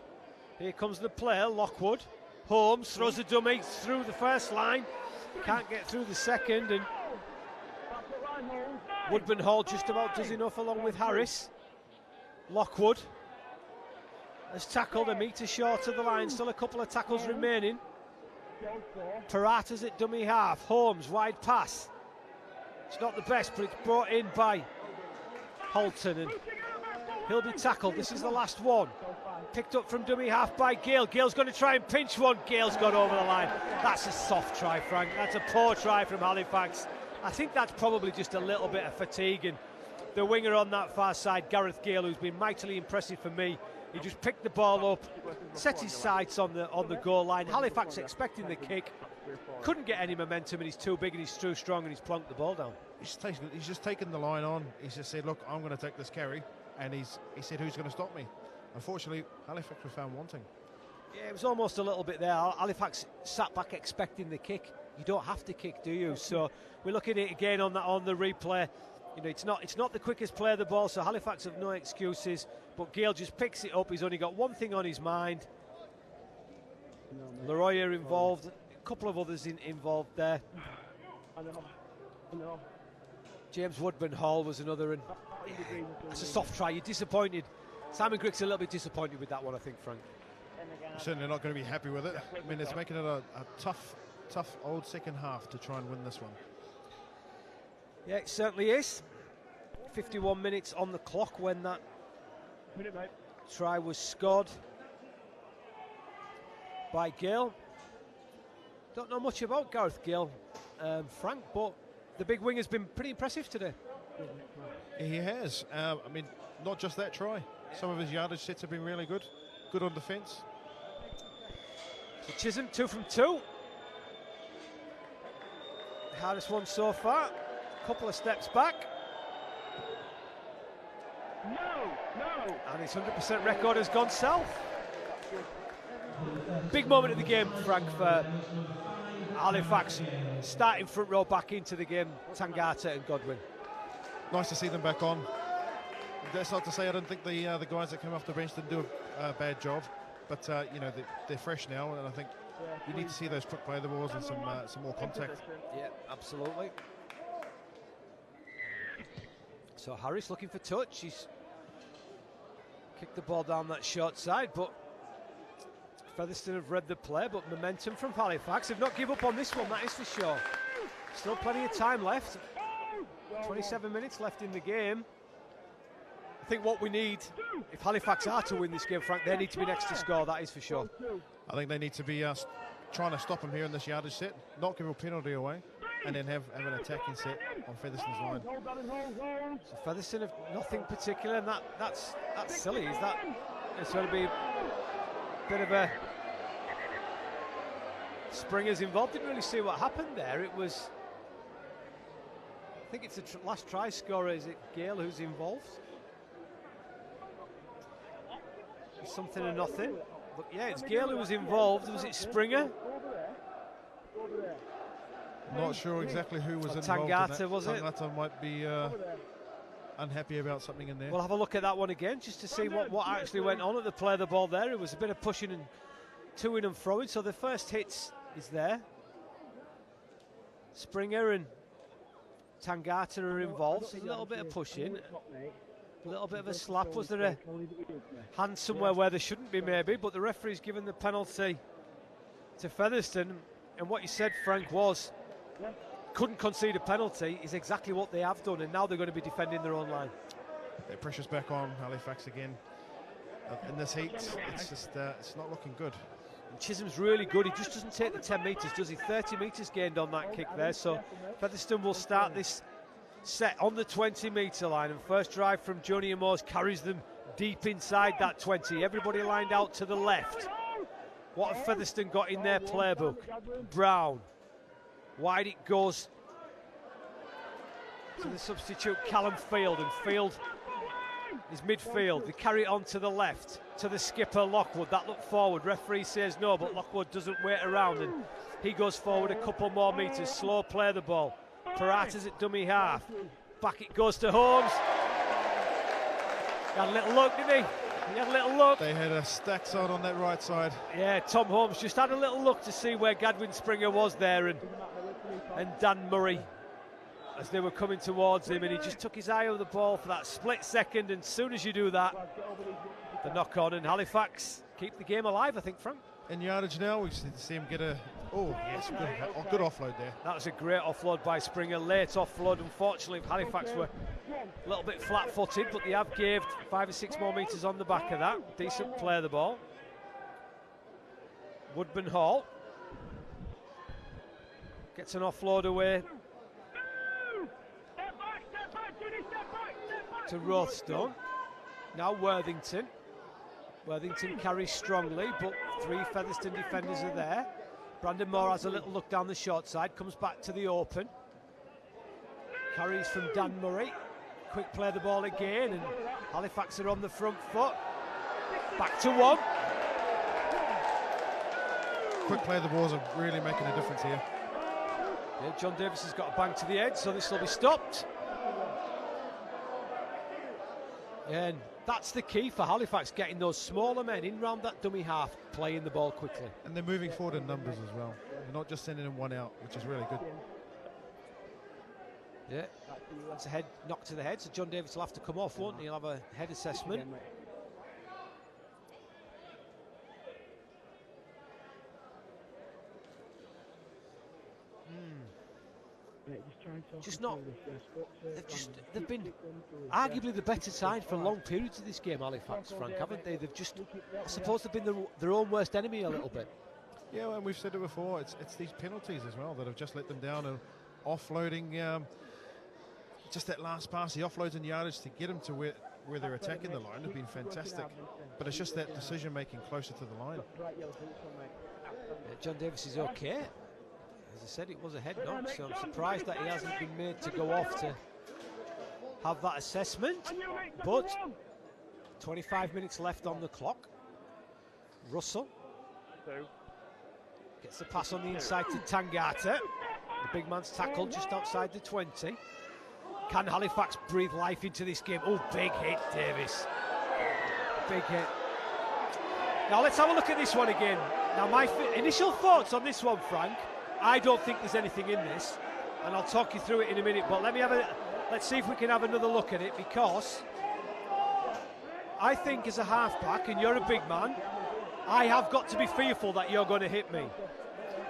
[SPEAKER 1] Here comes the player, Lockwood. Holmes throws the dummy through the first line. Can't get through the second. And Woodburn Hall just about does enough along with Harris. Lockwood has tackled a metre short of the line. Still a couple of tackles remaining. Parata's at dummy half. Holmes, wide pass. It's not the best, but it's brought in by Halton, and he'll be tackled. This is the last one. Picked up from dummy half by Gale. Gale's going to try and pinch one. Gale's gone over the line. That's a soft try, Frank. That's a poor try from Halifax. I think that's probably just a little bit of fatigue. And the winger on that far side, Gareth Gale, who's been mightily impressive for me, he just picked the ball up, set his sights on the goal line. Halifax expecting the kick, couldn't get any momentum, and he's too big and he's too strong, and he's plonked the ball down.
[SPEAKER 5] He's just taken the line on. He's just said, look, I'm going to take this carry, and he said, who's going to stop me? Unfortunately, Halifax were found wanting.
[SPEAKER 1] Yeah, it was almost a little bit there. Halifax sat back expecting the kick. You don't have to kick, do you? So we look at it again on the replay. You know, it's not the quickest play of the ball, so Halifax have no excuses. But Gale just picks it up. He's only got one thing on his mind. Leroy involved, a couple of others involved there. James Woodburn Hall was another, and It's a soft try. You're disappointed. Simon Griggs a little bit disappointed with that one, I think, Frank.
[SPEAKER 5] Certainly not going to be happy with it. I mean, it's making it a tough old second half to try and win this one.
[SPEAKER 1] Yeah, it certainly is. 51 minutes on the clock when that try was scored by Gale. Don't know much about Gareth Gale, Frank, but the big wing has been pretty impressive today.
[SPEAKER 5] He has. I mean, not just that try. Some of his yardage sets have been really good. Good on defence.
[SPEAKER 1] So Chisholm, 2 from 2. Hardest one so far. Couple of steps back. And his 100% record has gone south. Big moment of the game, Frank, for Halifax. Starting front row back into the game, Tangata and Godwin.
[SPEAKER 5] Nice to see them back on. That's not to say I don't think the guys that came off the bench didn't do a bad job, but you know, they're fresh now, and I think you need to see those quick play the balls and some more contact.
[SPEAKER 1] Yeah, absolutely. So Harris looking for touch. He's kicked the ball down that short side, but Featherstone have read the play, but momentum from Halifax. They've not give up on this one, that is for sure. Still plenty of time left. 27 minutes left in the game. I think what we need, if Halifax are to win this game, Frank, they need to be next to score, that is for sure.
[SPEAKER 5] I think they need to be trying to stop them here in this yardage set, not give a penalty away, and then have an attacking set on Featherstone's line.
[SPEAKER 1] So Featherstone have nothing particular, and that's silly. Is that it's going to be a bit of a Springer's involved? Didn't really see what happened there. It was, I think it's the last try scorer. Is it Gale who's involved? Something or nothing. But yeah, it's Gale who was involved. Was it Springer?
[SPEAKER 5] Not sure exactly who was involved.
[SPEAKER 1] Tangata,
[SPEAKER 5] in that.
[SPEAKER 1] was it?
[SPEAKER 5] Tangata might be unhappy about something in there.
[SPEAKER 1] We'll have a look at that one again just to see what actually went on at the play of the ball there. It was a bit of pushing and toing and throwing. So the first hits is there. Springer and Tangata are involved. So a little bit of pushing. A little bit of a slap. Was there a hand somewhere where there shouldn't be, maybe? But the referee's given the penalty to Featherstone. And what you said, Frank, was couldn't concede a penalty is exactly what they have done. And now they're going to be defending their own line.
[SPEAKER 5] The pressure's back on Halifax again. In this heat, it's just it's not looking good.
[SPEAKER 1] And Chisholm's really good. He just doesn't take the 10 metres, does he? 30 metres gained on that kick there. So Featherstone will start this set on the 20-metre line, and first drive from Junior Moores carries them deep inside that 20. Everybody lined out to the left. What have Featherstone got in their playbook? Brown. Wide it goes to the substitute Callum Field, and Field is midfield. They carry it on to the left to the skipper Lockwood. That looked forward. Referee says no, but Lockwood doesn't wait around, and he goes forward a couple more metres. Slow play the ball. Parata's at dummy half. Back it goes to Holmes. He had a little look, didn't he? He had a little look.
[SPEAKER 5] They had a stack side on that right side.
[SPEAKER 1] Yeah, Tom Holmes just had a little look to see where Gadwin Springer was there, and Dan Murray as they were coming towards him, and he just took his eye over the ball for that split second, and as soon as you do that, the knock on, and Halifax keep the game alive, I think, Frank.
[SPEAKER 5] In yardage now, we see him get a good offload there.
[SPEAKER 1] That was a great offload by Springer, late offload. Unfortunately, Halifax were a little bit flat-footed, but they have gave 5 or 6 more metres on the back of that. Decent play of the ball. Woodburn Hall gets an offload away to Rothstone. Now Worthington. Worthington carries strongly, but 3 Featherstone defenders are there. Brandon Moore has a little look down the short side, comes back to the open. Carries from Dan Murray. Quick play the ball again, and Halifax are on the front foot. Back to 1.
[SPEAKER 5] Quick play the balls are really making a difference here.
[SPEAKER 1] Yeah, John Davis has got a bang to the head, so this will be stopped. And that's the key for Halifax, getting those smaller men in round that dummy half, playing the ball quickly.
[SPEAKER 5] And they're moving forward in numbers as well. They're not just sending them one out, which is really good.
[SPEAKER 1] Yeah, that's a head knock to the head, so John Davis will have to come off, won't he? He'll have a head assessment. Just not. They've been arguably the better side for long periods of this game, Halifax, Frank, haven't they? They've just, I suppose, they've been their own worst enemy a little bit.
[SPEAKER 5] Yeah, and we've said it before. It's these penalties as well that have just let them down, and offloading. Just that last pass, the offloads and yardage to get them to where they're attacking the line have been fantastic. But it's just that decision making closer to the line.
[SPEAKER 1] John Davis is okay. As I said, it was a head knock, so I'm surprised that he hasn't been made to go off to have that assessment. But 25 minutes left on the clock. Russell gets the pass on the inside to Tangata. The big man's tackled just outside the 20. Can Halifax breathe life into this game? Oh, big hit, Davis. Big hit. Now let's have a look at this one again. Now my initial thoughts on this one, Frank, I don't think there's anything in this, and I'll talk you through it in a minute, but let's see if we can have another look at it, because I think as a halfback, and you're a big man, I have got to be fearful that you're going to hit me.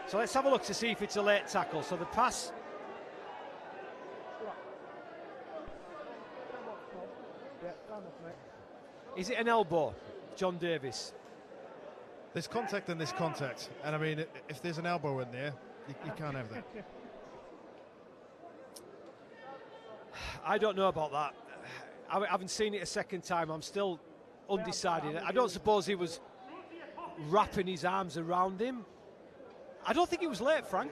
[SPEAKER 1] So let's have a look to see if it's a late tackle. So the pass. Is it an elbow, John Davis?
[SPEAKER 5] There's contact and there's contact, and I mean, if there's an elbow in there, you can't have that.
[SPEAKER 1] I don't know about that. I haven't seen it a second time. I'm still undecided. I don't suppose he was wrapping his arms around him. I don't think he was late, Frank.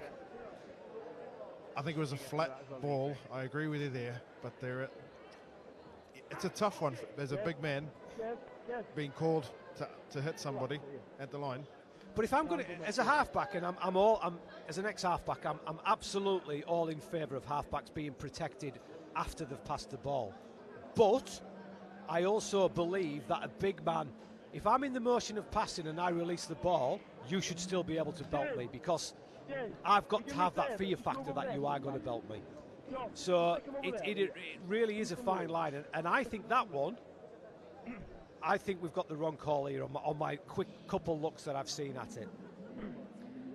[SPEAKER 5] I think it was a flat ball. I agree with you there, but it's a tough one. There's a big man being called to hit somebody at the line.
[SPEAKER 1] But if I'm going to, as a halfback, and I'm as an ex-halfback, I'm absolutely all in favour of halfbacks being protected after they've passed the ball. But I also believe that a big man, if I'm in the motion of passing and I release the ball, you should still be able to belt me, because I've got to have that fear factor that you are going to belt me. So it really is a fine line, and I think that one, I think we've got the wrong call here on my quick couple looks that I've seen at it.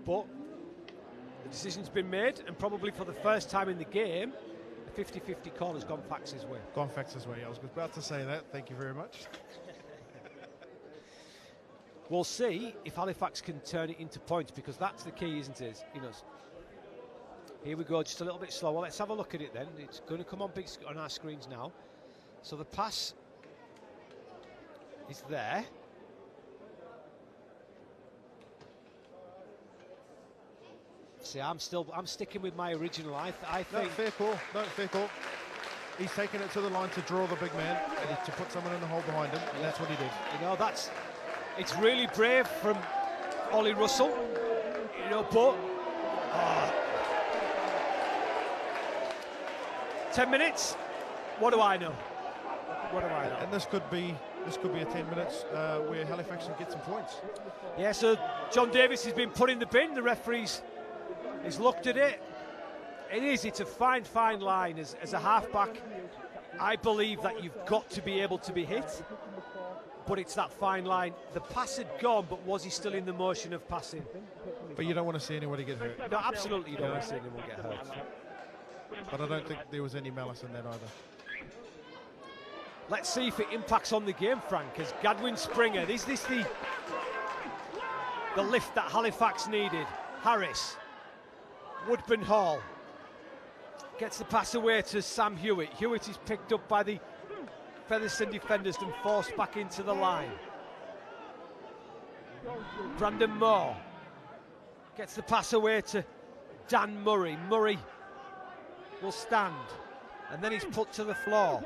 [SPEAKER 1] But the decision's been made, and probably for the first time in the game, a 50-50 call has gone Fax's way.
[SPEAKER 5] Gone Fax's way. I was about to say that. Thank you very much.
[SPEAKER 1] We'll see if Halifax can turn it into points, because that's the key, isn't it? You know. Here we go, just a little bit slower. Let's have a look at it then. It's going to come on big on our screens now. So the pass is there. See, I'm sticking with my original. I think.
[SPEAKER 5] No, fair call. No, fair call. He's taken it to the line to draw the big man and to put someone in the hole behind him, and that's what he did.
[SPEAKER 1] You know, it's really brave from Ollie Russell. You know, but 10 minutes. What do I know? What do I know?
[SPEAKER 5] And this could be a 10 minutes where Halifax can get some points.
[SPEAKER 1] Yeah. So John Davis has been put in the bin. The referee's looked at it. It's a fine line. As a halfback, I believe that you've got to be able to be hit, but it's that fine line. The pass had gone, but was he still in the motion of passing?
[SPEAKER 5] But you don't want to see anybody get hurt.
[SPEAKER 1] No, absolutely, you don't want to see anyone get hurt.
[SPEAKER 5] But I don't think there was any malice in that either.
[SPEAKER 1] Let's see if it impacts on the game, Frank, as Gadwin Springer. Is this the lift that Halifax needed? Harris, Woodburn Hall gets the pass away to Sam Hewitt. Hewitt is picked up by the Featherstone defenders and forced back into the line. Brandon Moore gets the pass away to Dan Murray. Murray will stand, and then he's put to the floor.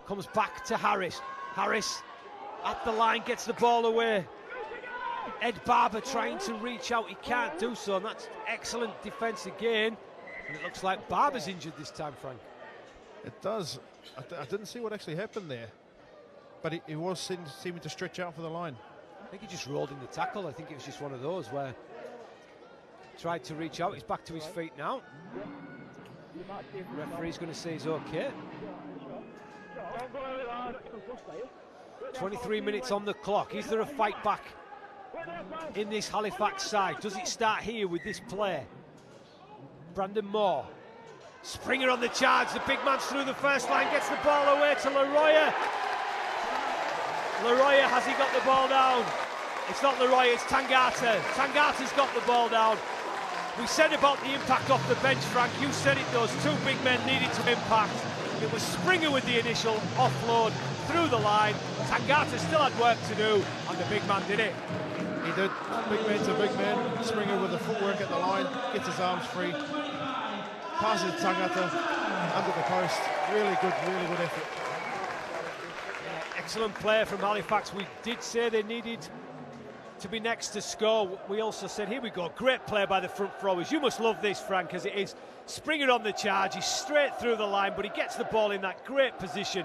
[SPEAKER 1] Comes back to Harris. Harris at the line, gets the ball away. Ed Barber trying to reach out, he can't do so, and that's excellent defence again. And it looks like Barber's injured this time, Frank.
[SPEAKER 5] It does. I didn't see what actually happened there, but he was seeming to stretch out for the line.
[SPEAKER 1] I think he just rolled in the tackle. I think it was just one of those where he tried to reach out. He's back to his feet now. Referee's going to say he's okay. 23 minutes on the clock. Is there a fight back in this Halifax side? Does it start here with this play? Brandon Moore. Springer on the charge. The big man's through the first line. Gets the ball away to Leroy. Leroy, has he got the ball down? It's not Leroy, it's Tangata. Tangata's got the ball down. We said about the impact off the bench, Frank. You said it, those two big men needed to impact. It was Springer with the initial offload through the line. Tangata still had work to do, and the big man did it.
[SPEAKER 5] He did. Big man to big man. Springer with the footwork at the line, gets his arms free. Passes Tangata under the post. Really good effort.
[SPEAKER 1] Excellent play from Halifax. We did say they needed to be next to score. We also said, here we go, great play by the front throwers. You must love this, Frank, as it is. Springer on the charge, he's straight through the line, but he gets the ball in that great position.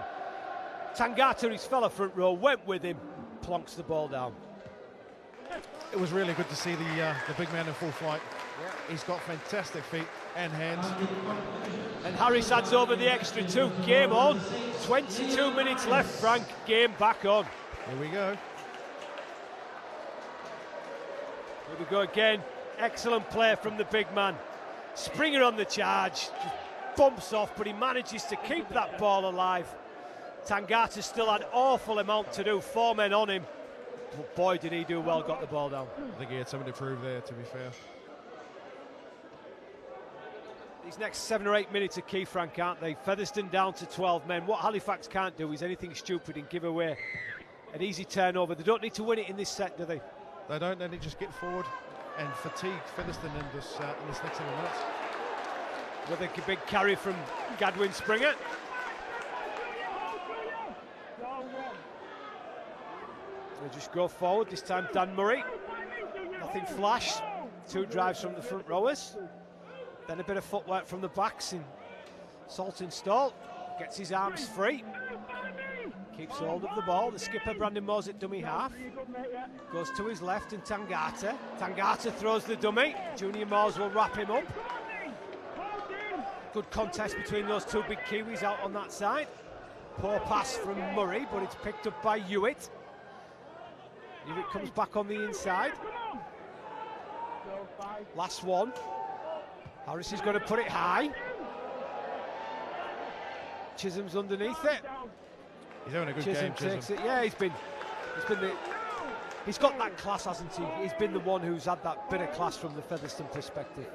[SPEAKER 1] Tangata, his fellow front row, went with him, plonks the ball down.
[SPEAKER 5] It was really good to see the big man in full flight. He's got fantastic feet and hands.
[SPEAKER 1] And Harris adds over the extra 2. Game on. 22 minutes left, Frank. Game back on.
[SPEAKER 5] Here we go.
[SPEAKER 1] Here we go again. Excellent play from the big man. Springer on the charge. Just bumps off, but he manages to keep that ball alive. Tangata still had awful amount to do. 4 men on him. But boy, did he do well, got the ball down.
[SPEAKER 5] I think he had something to prove there, to be fair.
[SPEAKER 1] These next 7 or 8 minutes are key, Frank, aren't they? Featherstone down to 12 men. What Halifax can't do is anything stupid and give away an easy turnover. They don't need to win it in this set, do they?
[SPEAKER 5] They don't. They need to just get forward and fatigue Featherstone in this next 7 minutes.
[SPEAKER 1] With a big carry from Gadwin Springer. They just go forward. This time Dan Murray. Nothing flash. 2 drives from the front rowers. Then a bit of footwork from the backs in Saltonstall. Gets his arms free. Keeps hold of the ball. The skipper, Brandon Moore's at dummy half. Goes to his left and Tangata. Tangata throws the dummy. Junior Moores will wrap him up. Good contest between those 2 big Kiwis out on that side. Poor pass from Murray, but it's picked up by Hewitt. Hewitt comes back on the inside. Last one. Harris is going to put it high. Chisholm's underneath it.
[SPEAKER 5] He's having a good
[SPEAKER 1] Chisholm
[SPEAKER 5] game,
[SPEAKER 1] takes it. Yeah, he's got that class, hasn't he? He's been the one who's had that bit of class from the Featherstone perspective.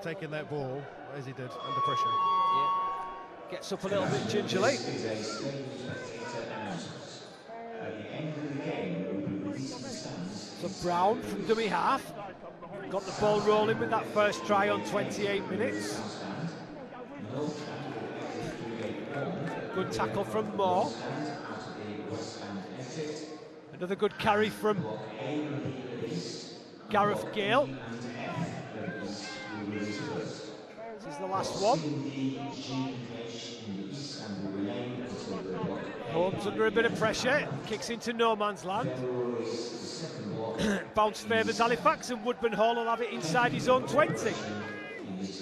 [SPEAKER 5] Taking that ball, as he did, under pressure.
[SPEAKER 1] Yeah. Gets up a little bit gingerly. So Brown from dummy half. Got the ball rolling with that first try on 28 minutes. Good tackle from Moore. Another good carry from Gareth Gale. This is the last one. Holmes under a bit of pressure. Kicks into no man's land. Bounce favours Halifax, and Woodburn Hall will have it inside his own 20.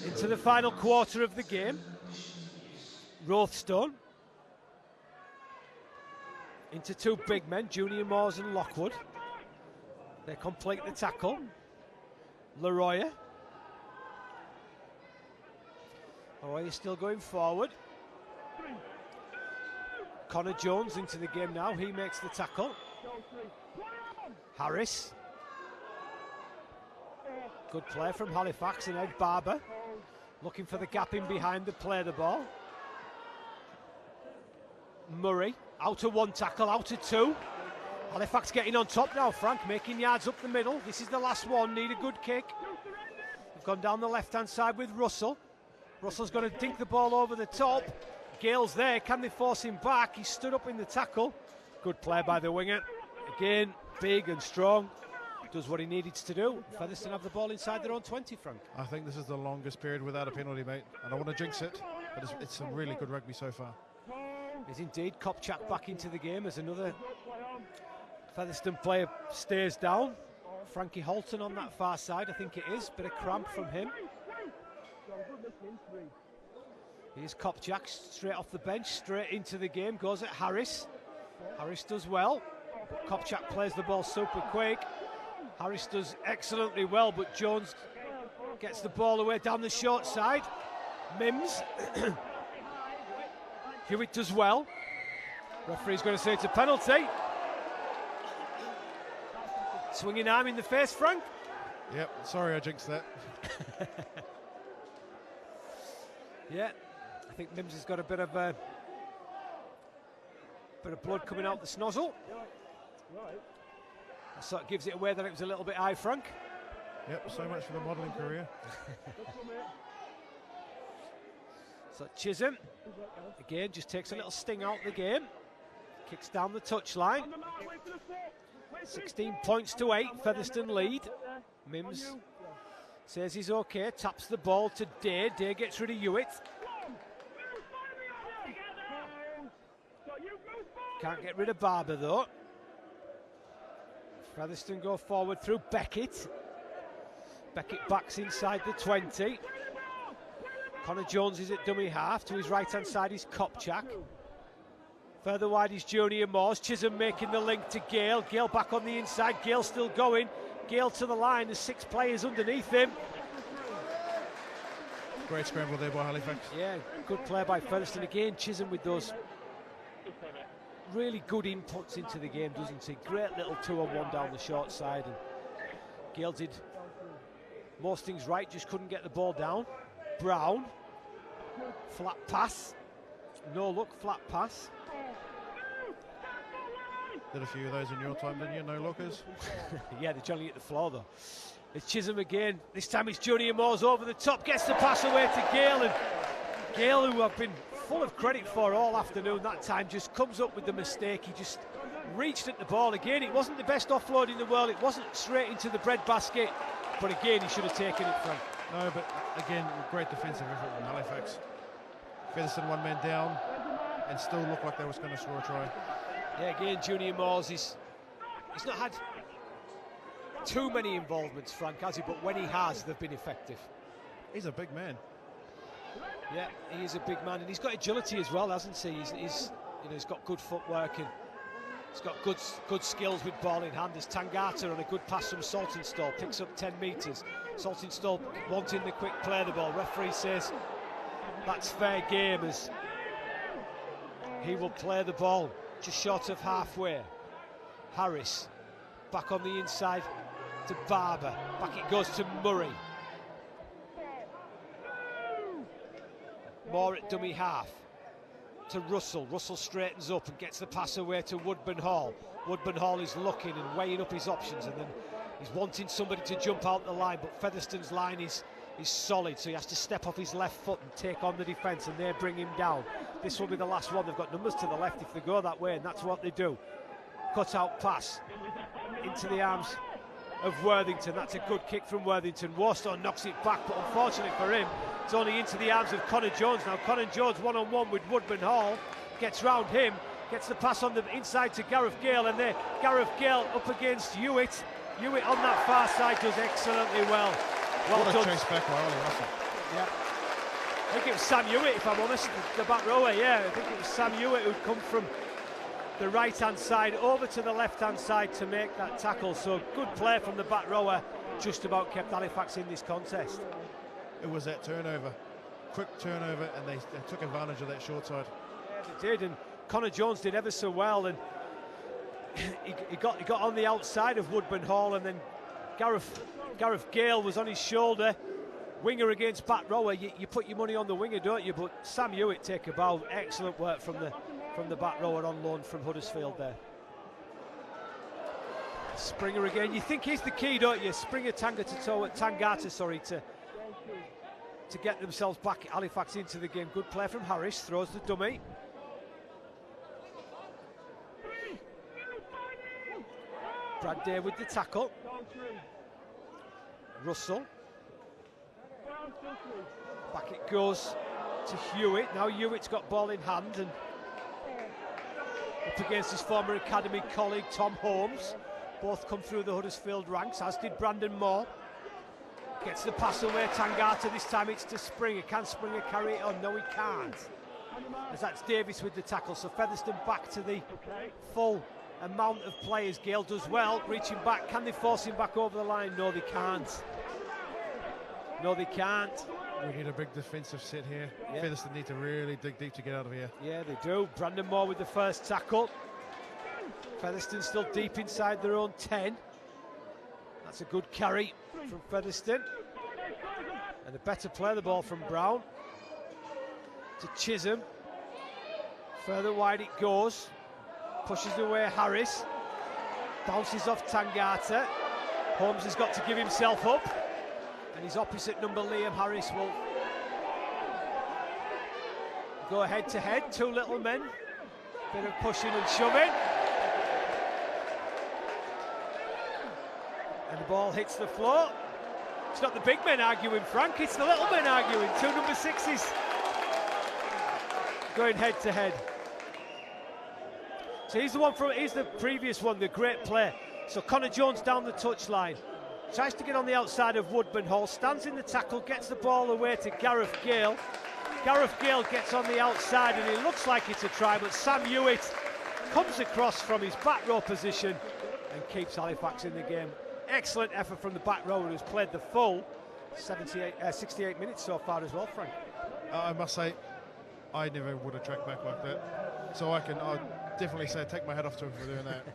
[SPEAKER 1] Into the final quarter of the game. Rothstone. Into 2 big men, Junior Moores and Lockwood. They complete the tackle. Leroy. Leroy still going forward. Connor Jones into the game now. He makes the tackle. Harris. Good play from Halifax and Ed Barber. Looking for the gap in behind to play the ball. Murray. Out of 1 tackle, out of 2. Halifax getting on top now, Frank, making yards up the middle. This is the last one, need a good kick. They've gone down the left-hand side with Russell. Russell's going to dink the ball over the top. Gale's there, can they force him back? He stood up in the tackle. Good play by the winger. Again, big and strong. Does what he needed to do. Featherstone have the ball inside their own 20, Frank.
[SPEAKER 5] I think this is the longest period without a penalty, mate. I don't want to jinx it, but it's some really good rugby so far.
[SPEAKER 1] Is indeed Kopchak back into the game as another Featherstone player stays down. Frankie Holton on that far side, I think it is. Bit of cramp from him. Here's Kopchak, straight off the bench, straight into the game, goes at Harris. Harris does well. Kopchak plays the ball super quick. Harris does excellently well, but Jones gets the ball away down the short side. Mims. Hewitt does well. Referee's going to say it's a penalty. Swinging arm in the face, Frank.
[SPEAKER 5] Yep, sorry I jinxed that.
[SPEAKER 1] Yeah, I think Mims has got a bit of blood coming out the snozzle. That sort of gives it away that it was a little bit high, Frank.
[SPEAKER 5] Yep, so much for the modelling career.
[SPEAKER 1] So Chisholm, again, just takes a little sting out the game. Kicks down the touchline. 16 points to 8, Featherstone lead. Mims says he's okay, taps the ball to Day. Day gets rid of Hewitt. Can't get rid of Barber though. Featherstone go forward through Beckett. Beckett backs inside the 20. Connor Jones is at dummy half. To his right hand side is Kopchak. Further wide is Junior Moores. Chisholm making the link to Gale. Gale back on the inside. Gale still going. Gale to the line. There's 6 players underneath him.
[SPEAKER 5] Great scramble there by Halifax.
[SPEAKER 1] Yeah, good play by Featherstone again. Chisholm with those really good inputs into the game, doesn't he? Great little 2-on-1 down the short side. And Gale did most things right, just couldn't get the ball down. Brown. Flat pass. No look, flat pass.
[SPEAKER 5] Did a few of those in your time, didn't you? No lookers?
[SPEAKER 1] Yeah, they generally hit the floor though. It's Chisholm again. This time it's Junior Moores over the top, gets the pass away to Gale, and Gale, who I've been full of credit for all afternoon, that time just comes up with the mistake. He just reached at the ball again. It wasn't the best offload in the world, it wasn't straight into the breadbasket, but again he should have taken it from.
[SPEAKER 5] No, but again, great defensive effort from Halifax. Featherstone 1 man down and still looked like they was going to score a try.
[SPEAKER 1] Yeah, again, Junior Moores, he's not had too many involvements, Frank, has he? But when he has, they've been effective.
[SPEAKER 5] He's a big man.
[SPEAKER 1] Yeah, he is a big man, and he's got agility as well, hasn't he? He's got good footwork, and he's got good skills with ball in hand. There's Tangata on a good pass from Saltonstall, picks up 10 metres. Saltonstall wanting the quick play the ball. Referee says that's fair game, as he will play the ball just short of halfway. Harris back on the inside to Barber. Back it goes to Murray. Moore at dummy half to Russell. Russell straightens up and gets the pass away to Woodburn Hall. Woodburn Hall is looking and weighing up his options, and then he's wanting somebody to jump out the line, but Featherstone's line is solid, so he has to step off his left foot and take on the defence, and they bring him down. This will be the last one. They've got numbers to the left if they go that way, and that's what they do. Cut out pass into the arms of Worthington. That's a good kick from Worthington. Warsaw knocks it back, but unfortunately for him, it's only into the arms of Connor Jones. Now Connor Jones one-on-one with Woodburn Hall, gets round him, gets the pass on the inside to Gareth Gale, and there Gareth Gale up against Hewitt. Hewitt on that far side does excellently well. Well
[SPEAKER 5] what
[SPEAKER 1] done.
[SPEAKER 5] a chase back by Ollie Russell.
[SPEAKER 1] Yeah. I think it was Sam Hewitt, if I'm honest, the back rower, yeah. I think it was Sam Hewitt who'd come from the right-hand side over to the left-hand side to make that tackle. So good play from the back rower, just about kept Halifax in this contest.
[SPEAKER 5] It was that turnover, quick turnover, and they took advantage of that short side.
[SPEAKER 1] Yeah, they did, and Connor Jones did ever so well, and he got on the outside of Woodburn Hall, and then Gareth Gale was on his shoulder. Winger against back rower, you put your money on the winger, don't you? But Sam Hewitt take a bow. Excellent work from the back rower on loan from Huddersfield there. Springer again. You think he's the key, don't you? Springer Tangata, to get themselves back Halifax into the game. Good play from Harris. Throws the dummy. Brad Day with the tackle. Russell. Back it goes to Hewitt. Now Hewitt's got ball in hand and up against his former academy colleague Tom Holmes. Both come through the Huddersfield ranks, as did Brandon Moore. Gets the pass away, Tangata. This time it's to Springer. Can Springer carry it on? No, he can't. As that's Davis with the tackle. So Featherstone back to the full amount of players. Gale does well, reaching back. Can they force him back over the line? No, they can't. No, they can't.
[SPEAKER 5] We need a big defensive set here.
[SPEAKER 1] Yeah.
[SPEAKER 5] Featherstone need to really dig deep to get out of here.
[SPEAKER 1] Yeah, they do. Brandon Moore with the first tackle. Featherstone still deep inside their own 10. That's a good carry from Featherstone. And a better play the ball from Brown. To Chisholm. Further wide it goes. Pushes away Harris. Bounces off Tangata. Holmes has got to give himself up. And his opposite number, Liam Harris, will go head to head. Two little men. Bit of pushing and shoving. And the ball hits the floor. It's not the big men arguing, Frank, it's the little men arguing. Two number 6s going head to head. So he's the previous one, the great play. So Connor Jones down the touchline. Tries to get on the outside of Woodburn Hall, stands in the tackle, gets the ball away to Gareth Gale. Gareth Gale gets on the outside and it looks like it's a try, but Sam Hewitt comes across from his back row position and keeps Halifax in the game. Excellent effort from the back row who's played the full 68 minutes so far as well, Frank.
[SPEAKER 5] I must say, I never would have tracked back like that. So I'll definitely say take my hat off to him for doing that.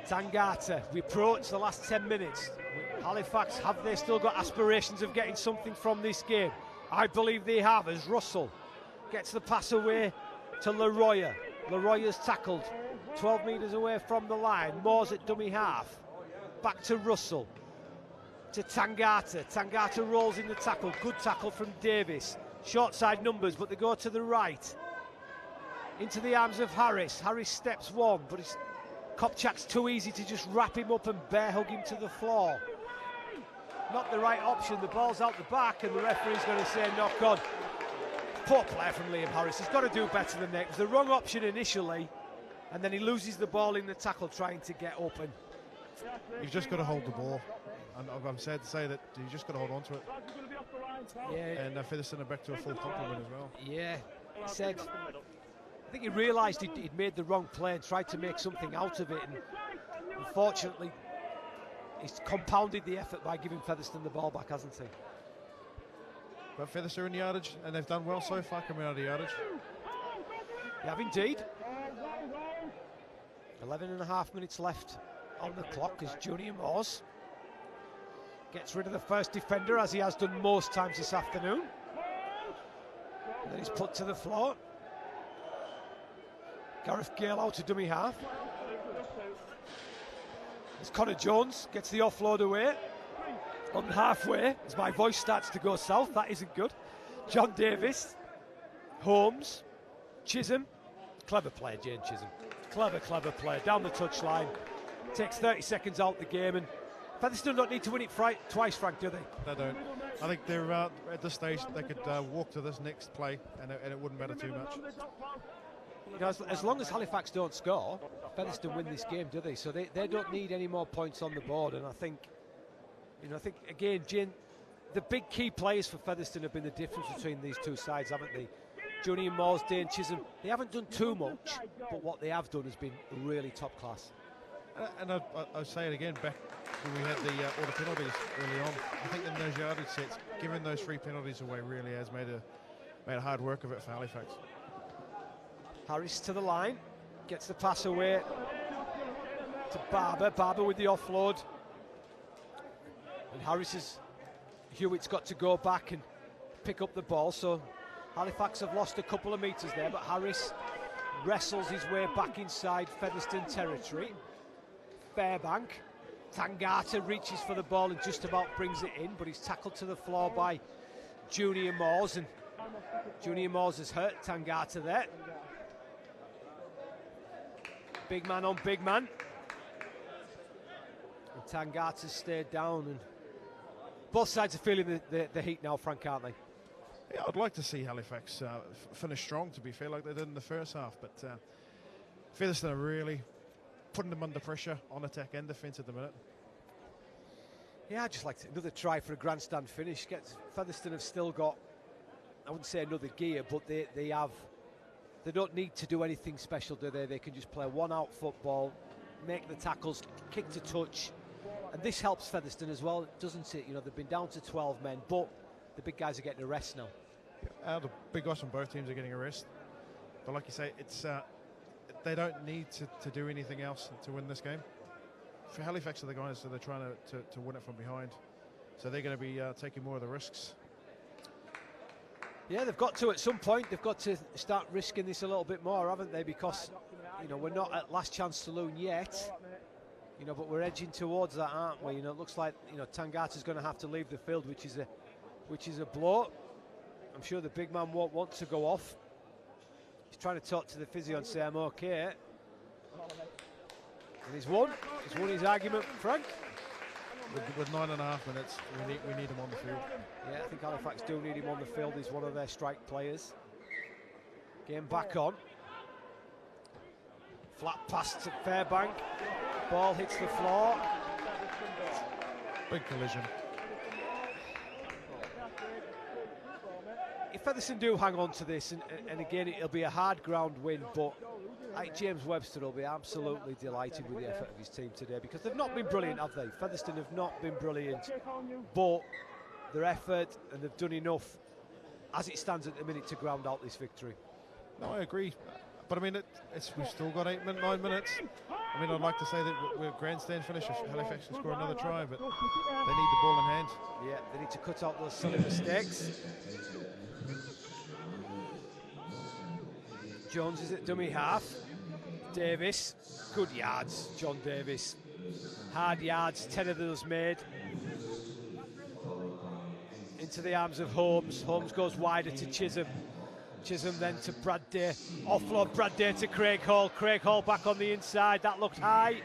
[SPEAKER 1] Tangata, we approach the last 10 minutes. Halifax, have they still got aspirations of getting something from this game? I believe they have, as Russell gets the pass away to Leroya. Leroya's tackled 12 metres away from the line. Moore's at dummy half. Back to Russell. To Tangata. Tangata rolls in the tackle. Good tackle from Davis. Short side numbers, but they go to the right. Into the arms of Harris. Harris steps one, but it's Kopchak's too easy to just wrap him up and bear hug him to the floor. Not the right option. The ball's out the back and the referee's going to say knock on. Poor play from Liam Harris. He's got to do better than that. It was the wrong option initially, and then he loses the ball in the tackle trying to get open.
[SPEAKER 5] You've just got to hold the ball. And I'm sad to say that you've just got to hold on to it.
[SPEAKER 1] Yeah.
[SPEAKER 5] And Featherstone are back to a full complement as well.
[SPEAKER 1] Yeah, he said, I think he realised he'd made the wrong play and tried to make something out of it, and unfortunately he's compounded the effort by giving Featherstone the ball back, hasn't he?
[SPEAKER 5] But Featherstone in yardage, and they've done well so far coming out of the yardage.
[SPEAKER 1] They have indeed. 11.5 minutes left on the clock as Junior Moores gets rid of the first defender, as he has done most times this afternoon. And then he's put to the floor. Gareth Gale out to dummy half. As Connor Jones gets the offload away. On halfway, as my voice starts to go south, that isn't good. John Davis, Holmes, Chisholm. Clever play, Jane Chisholm. Clever play. Down the touchline. Takes 30 seconds out the game, and Featherstone don't need to win it twice, Frank, do they?
[SPEAKER 5] They don't. I think they're at this stage they could walk to this next play, and it wouldn't matter too much.
[SPEAKER 1] You know, as long as Halifax don't score, Featherstone win this game, do they? So they don't need any more points on the board, and I think again, Jane, the big key players for Featherstone have been the difference between these two sides, haven't they? Junior Moores, Dane Chisholm, they haven't done too much, but what they have done has been really top class.
[SPEAKER 5] And I'll say it again, back when we had all the penalties early on, I think in those yardage sets, giving those 3 penalties away really has made a hard work of it for Halifax.
[SPEAKER 1] Harris to the line, gets the pass away to Barber. Barber with the offload. And Hewitt's got to go back and pick up the ball, so Halifax have lost a couple of metres there, but Harris wrestles his way back inside Featherstone territory. Fairbank, Tangata reaches for the ball and just about brings it in, but he's tackled to the floor by Junior Moores, and Junior Moores has hurt Tangata there. Big man on big man. And Tangata's stayed down, and both sides are feeling the heat now, Frank, aren't they?
[SPEAKER 5] Yeah, I'd like to see Halifax finish strong, to be fair, like they did in the first half, but Featherstone are really putting them under pressure on attack and defence at the minute.
[SPEAKER 1] Yeah, I'd just like another try for a grandstand finish. Featherstone have still got, I wouldn't say another gear, but they don't need to do anything special, do they? They can just play one-out football, make the tackles, kick to touch, and this helps Featherstone as well, doesn't it? You know, they've been down to 12 men, but the big guys are getting a rest now.
[SPEAKER 5] The big guys from both teams are getting a rest, but like you say, it's they don't need to do anything else to win this game. For Halifax are the guys that are trying to win it from behind, so they're going to be taking more of the risks.
[SPEAKER 1] Yeah, they've got to, at some point, they've got to start risking this a little bit more, haven't they? Because, you know, we're not at last chance saloon yet, you know, but we're edging towards that, aren't we? You know, it looks like, you know, Tangata's going to have to leave the field, which is a blow. I'm sure the big man won't want to go off. He's trying to talk to the physio and say, I'm okay. And he's won his argument, Frank.
[SPEAKER 5] With 9.5 minutes, we need him on the field.
[SPEAKER 1] Yeah, I think Halifax do need him on the field. He's one of their strike players. Game back on. Flat pass to Fairbank. Ball hits the floor.
[SPEAKER 5] Big collision.
[SPEAKER 1] If Featherstone do hang on to this, and again, it'll be a hard ground win, but I think James Webster will be absolutely delighted with the effort of his team today, because they've not been brilliant, have they? Featherstone have not been brilliant, but their effort, and they've done enough as it stands at the minute to ground out this victory.
[SPEAKER 5] No, I agree, but I mean, we've still got 9 minutes. I mean, I'd like to say that we're grandstand finish if Halifax can score another try, but they need the ball in hand.
[SPEAKER 1] Yeah, they need to cut out those silly mistakes. Jones is at dummy half. Davis, good yards, John Davis. Hard yards, 10 of those made. Into the arms of Holmes. Holmes goes wider to Chisholm. Chisholm then to Bradday. Offload Bradday to Craig Hall. Craig Hall back on the inside. That looked high.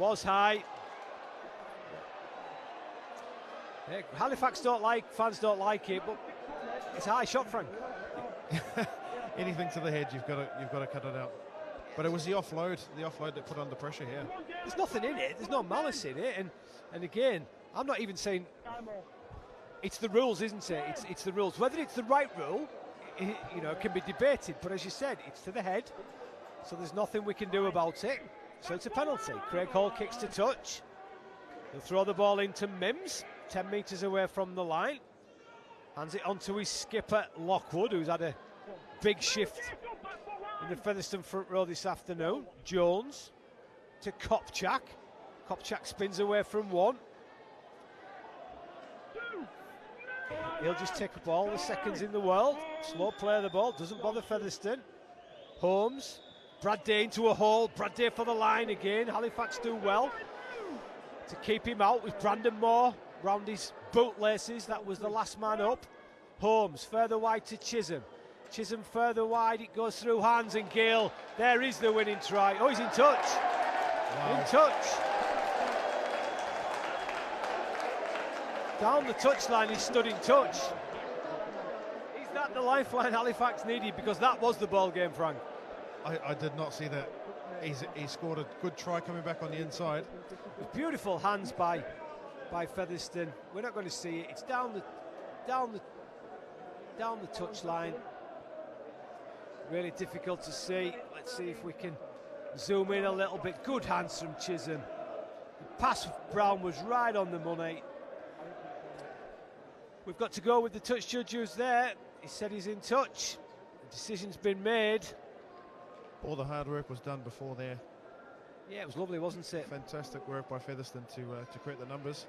[SPEAKER 1] Was high. Yeah, Halifax fans don't like it, but it's a high shot, Frank.
[SPEAKER 5] Anything to the head, you've got to cut it out. But it was the offload that put under pressure here.
[SPEAKER 1] There's nothing in it. There's no malice in it. And again, I'm not even saying it's the rules, isn't it? It's the rules. Whether it's the right rule, you know, can be debated. But as you said, it's to the head, so there's nothing we can do about it. So it's a penalty. Craig Hall kicks to touch. He'll throw the ball into Mims, 10 metres away from the line. Hands it on to his skipper, Lockwood, who's had a big shift in the Featherstone front row this afternoon. Jones to Kopchak. Kopchak spins away from one. He'll just take up all the seconds in the world. Slow play of the ball, doesn't bother Featherstone. Holmes, Bradday into a hole. Bradday for the line again. Halifax do well to keep him out with Brandon Moore round his bootlaces. That was the last man up. Holmes further wide to Chisholm. Chisholm further wide, it goes through hands, and Gale, there is the winning try. Oh, he's in touch. Wow. In touch. Down the touchline, he stood in touch. Is that the lifeline Halifax needed? Because that was the ball game, Frank.
[SPEAKER 5] I did not see that. He scored a good try coming back on the inside.
[SPEAKER 1] Beautiful hands by Featherstone. We're not going to see it. It's down the touchline. Really difficult to see. Let's see if we can zoom in a little bit. Good hands from Chisholm. The pass of Brown was right on the money. We've got to go with the touch judge who's there. He said he's in touch. The decision's been made.
[SPEAKER 5] All the hard work was done before there.
[SPEAKER 1] Yeah, it was lovely, wasn't it?
[SPEAKER 5] Fantastic work by Featherstone to create the numbers.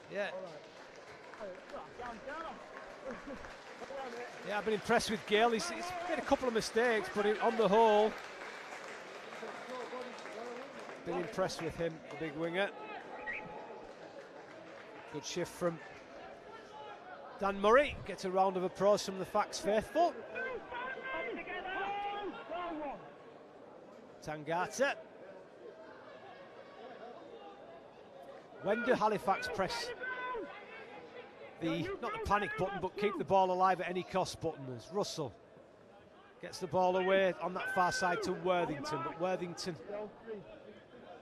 [SPEAKER 1] Yeah. Yeah, I've been impressed with Gale. He's made a couple of mistakes, but on the whole, been impressed with him, the big winger. Good shift from Dan Murray. Gets a round of applause from the Fax faithful. Tangata. When do Halifax press not the panic button, but keep the ball alive at any cost button? As Russell Gets the ball away on that far side to Worthington, but Worthington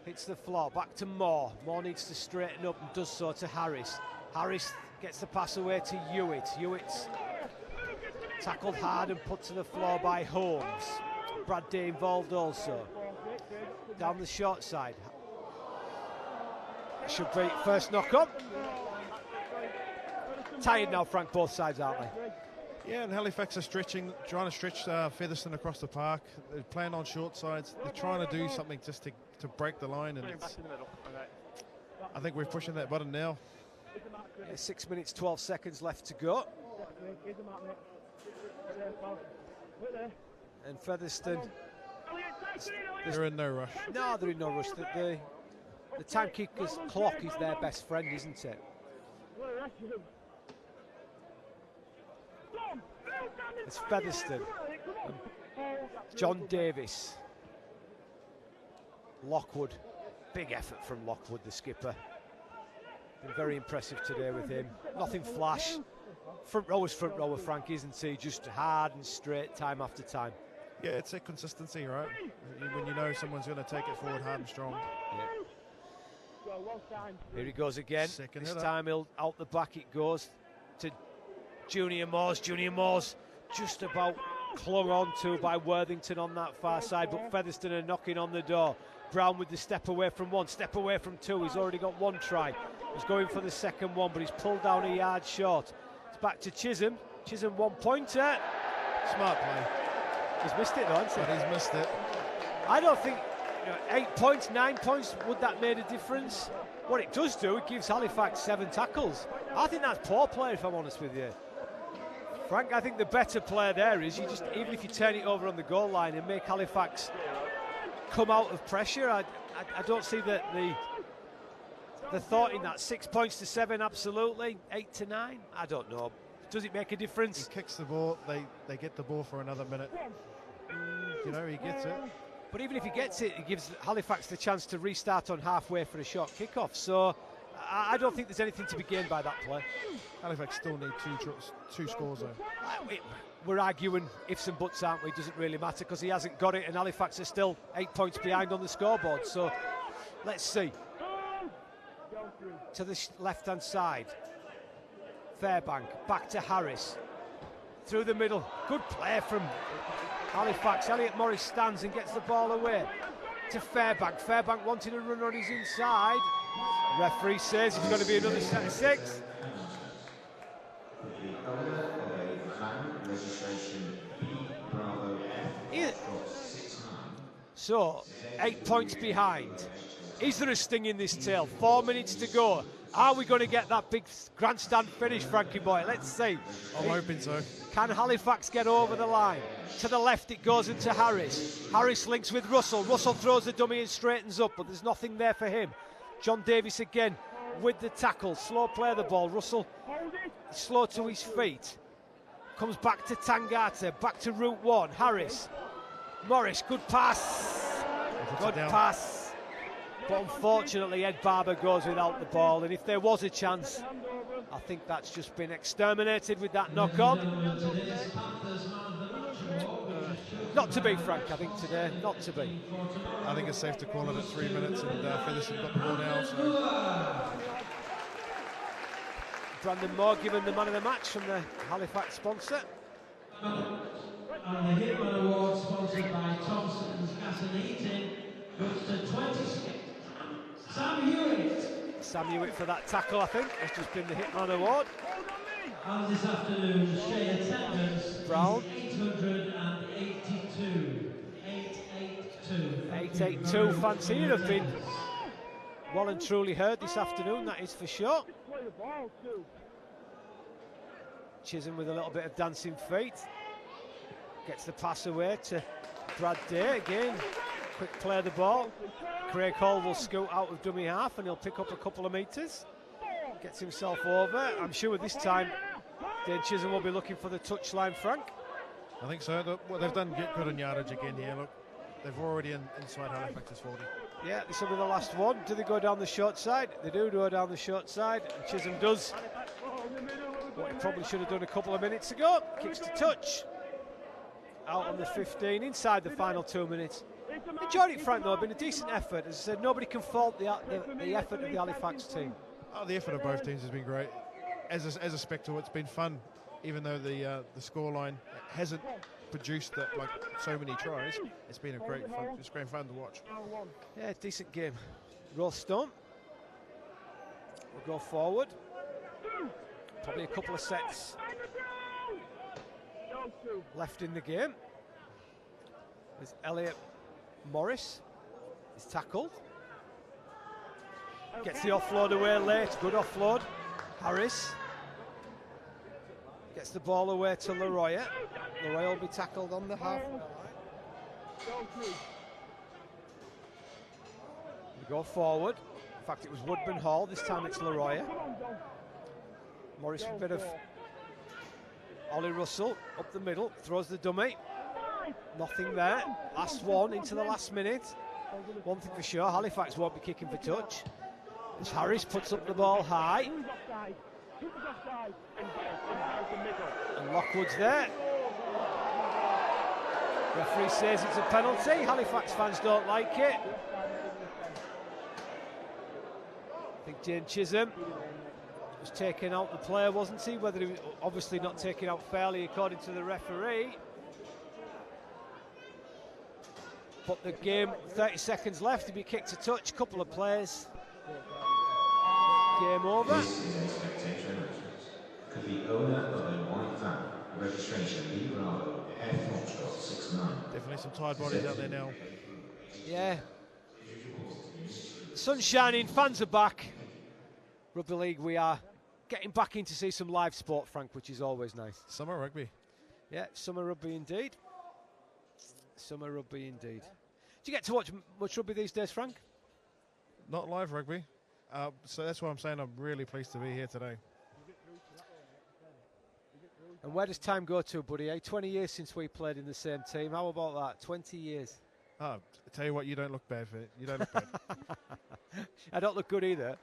[SPEAKER 1] hits the floor. Back to Moore. Moore needs to straighten up and does so to Harris. Harris gets the pass away to Hewitt. Hewitt's tackled hard and put to the floor by Holmes. Brad Day involved also. Down the short side. Should be first knock up. Tired now, Frank, both sides, aren't they?
[SPEAKER 5] Yeah, and Halifax are trying to stretch Featherstone across the park. They're playing on short sides. They're trying to do something just to break the line, and I think we're pushing that button now.
[SPEAKER 1] Yeah, 6 minutes, 12 seconds left to go. And Featherstone,
[SPEAKER 5] they're in no rush.
[SPEAKER 1] No, they're in no rush. The timekeeper's clock is their best friend, isn't it? It's Featherstone. John Davis. Lockwood. Big effort from Lockwood, the skipper. Been very impressive today with him. Nothing flash. Front rower, Frank, isn't he? Just hard and straight time after time.
[SPEAKER 5] Yeah, it's a consistency, right? When you know someone's going to take it forward hard and strong.
[SPEAKER 1] Yeah. Here he goes again. This time he'll out the back it goes to Junior Moores. Junior Moores just about clung on to by Worthington on that far side, but Featherstone are knocking on the door. Brown with the step away from one, step away from two. He's already got one try. He's going for the second one, but he's pulled down a yard short. It's back to Chisholm. Chisholm 1-pointer.
[SPEAKER 5] Smart play.
[SPEAKER 1] He's missed it though, hasn't he?
[SPEAKER 5] But he's missed it.
[SPEAKER 1] I don't think 8 points, 9 points, would that made a difference? What it does do, it gives Halifax 7 tackles. I think that's poor play, if I'm honest with you. Frank, I think the better player there is, even if you turn it over on the goal line and make Halifax come out of pressure, I don't see the thought in that. 6 points to 7, absolutely. 8 to 9, I don't know. Does it make a difference?
[SPEAKER 5] He kicks the ball, they get the ball for another minute. You know, he gets it.
[SPEAKER 1] But even if he gets it, it gives Halifax the chance to restart on halfway for a short kick-off. So I don't think there's anything to be gained by that play.
[SPEAKER 5] Halifax still need two scores though.
[SPEAKER 1] We're arguing ifs and buts, aren't we? Doesn't really matter because he hasn't got it, and Halifax are still 8 points behind on the scoreboard. So let's see. To the left-hand side. Fairbank, back to Harris. Through the middle. Good play from Halifax. Elliot Morris stands and gets the ball away to Fairbank. Fairbank wanting to run on his inside. Referee says it's going to be another set of 6. So, 8 points behind. Is there a sting in this tail? 4 minutes to go. Are we going to get that big grandstand finish, Frankie boy? Let's see.
[SPEAKER 5] I'm hoping so.
[SPEAKER 1] Can Halifax get over the line? To the left it goes into Harris. Harris links with Russell. Russell throws the dummy and straightens up, but there's nothing there for him. John Davis again with the tackle. Slow play the ball. Russell slow to his feet. Comes back to Tangata. Back to Route 1. Harris. Morris, good pass. Good pass. But unfortunately, Ed Barber goes without the ball, and if there was a chance, I think that's just been exterminated with that knock-on. Not to be, Frank, I think today, not to be.
[SPEAKER 5] I think it's safe to call it at 3 minutes, and Featherstone got the ball now. So.
[SPEAKER 1] Brandon Moore given the man of the match from the Halifax sponsor.
[SPEAKER 6] And the Hitman Award, sponsored by Thompson's Gas and Heating, goes to 26. Sam Hewitt.
[SPEAKER 1] Sam Hewitt for that tackle, I think, has just been the Hitman Award.
[SPEAKER 6] And this afternoon, Shay attendance
[SPEAKER 1] Brown.
[SPEAKER 6] 882. 882.
[SPEAKER 1] 882 fans here have been well and truly heard this afternoon, that is for sure. Chisholm with a little bit of dancing feet. Gets the pass away to Brad Day again. Quick play of the ball. Craig Hall will scoot out of dummy half and he'll pick up a couple of metres. Gets himself over. I'm sure this time Dane Chisholm will be looking for the touchline, Frank.
[SPEAKER 5] I think so. Well, they've done good on yardage again here. Look, they've already inside Halifax's 40.
[SPEAKER 1] Yeah, this will be the last one. Do they go down the short side? They do go down the short side, and Chisholm does what he probably should have done a couple of minutes ago. Kicks to touch. out on the 15, inside the final 2 minutes. Enjoyed it, Frank, though. It's been a decent effort. As I said, nobody can fault the effort of the Halifax team.
[SPEAKER 5] Oh, the effort of both teams has been great. As a spectacle, it's been fun, even though the scoreline hasn't produced like so many tries. It's been great fun to watch.
[SPEAKER 1] Yeah, decent game. Rollstone will go forward. Probably a couple of sets left in the game. There's Elliot Morris. He's tackled. Gets the offload away late. Good offload. Harris gets the ball away to Leroy. Leroy will be tackled on the half. We go forward. In fact, it was Woodburn Hall. This time it's Leroy. Morris with a bit of Ollie Russell up the middle. Throws the dummy. Nothing there. Last one into the last minute. One thing for sure, Halifax won't be kicking for touch. As Harris puts up the ball high. And Lockwood's there. Referee says it's a penalty. Halifax fans don't like it. I think Jane Chisholm was taking out the player, wasn't he? Whether he was obviously not taken out fairly according to the referee. But the game, 30 seconds left to be kicked to touch. Couple of players. Game over.
[SPEAKER 7] Could be owner of a white van. Registration B Bravo F Foxtrot 69.
[SPEAKER 5] Definitely some tired bodies out there now.
[SPEAKER 1] Yeah. Sun's shining, fans are back. Rugby League, we are getting back in to see some live sport, Frank, which is always nice.
[SPEAKER 5] Summer rugby.
[SPEAKER 1] Yeah, summer rugby indeed. Summer rugby indeed. Do you get to watch much rugby these days, Frank?
[SPEAKER 5] Not live rugby. So that's why I'm saying I'm really pleased to be here today.
[SPEAKER 1] And where does time go to, buddy? 20 years since we played in the same team. How about that? 20 years.
[SPEAKER 5] Oh, I tell you what, you don't look bad for it. You don't look bad.
[SPEAKER 1] I don't look good either.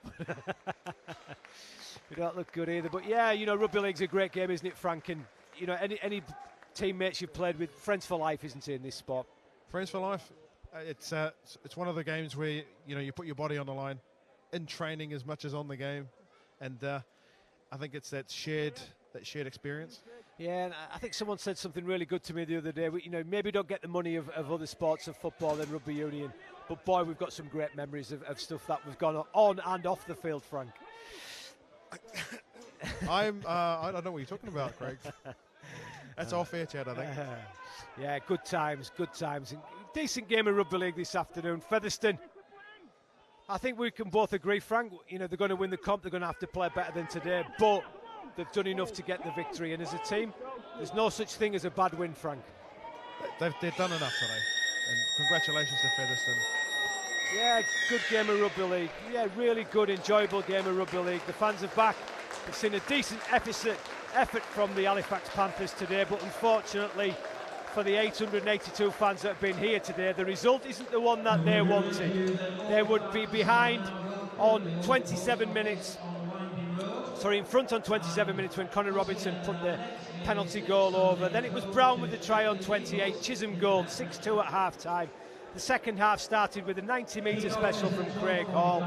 [SPEAKER 1] You don't look good either. But yeah, you know, rugby league's a great game, isn't it, Frank? And you know, any teammates you've played with, friends for life, isn't it, in this sport?
[SPEAKER 5] Friends for life. It's one of the games where you put your body on the line in training as much as on the game, and I think it's that shared experience.
[SPEAKER 1] Yeah, and I think someone said something really good to me the other day. We, maybe don't get the money of other sports of football than rugby union, but boy, we've got some great memories of stuff that we've gone on and off the field, Frank.
[SPEAKER 5] I don't know what you're talking about, Craig. That's all fair chat, I think.
[SPEAKER 1] Yeah, good times. And decent game of rugby league this afternoon. Featherstone, I think we can both agree, Frank, they're going to win the comp, they're going to have to play better than today, but they've done enough to get the victory, and as a team, there's no such thing as a bad win, Frank.
[SPEAKER 5] They've done enough today, and congratulations to Featherstone.
[SPEAKER 1] Yeah, good game of rugby league. Yeah, really good, enjoyable game of rugby league. The fans are back. We've seen a decent effort from the Halifax Panthers today, but unfortunately for the 882 fans that have been here today, the result isn't the one that they wanted. They would be behind on 27 minutes. Sorry, in front on 27 minutes when Connor Robinson put the penalty goal over. Then it was Brown with the try on 28. Chisholm goal, 6-2 at half-time. The second half started with a 90-metre special from Craig Hall.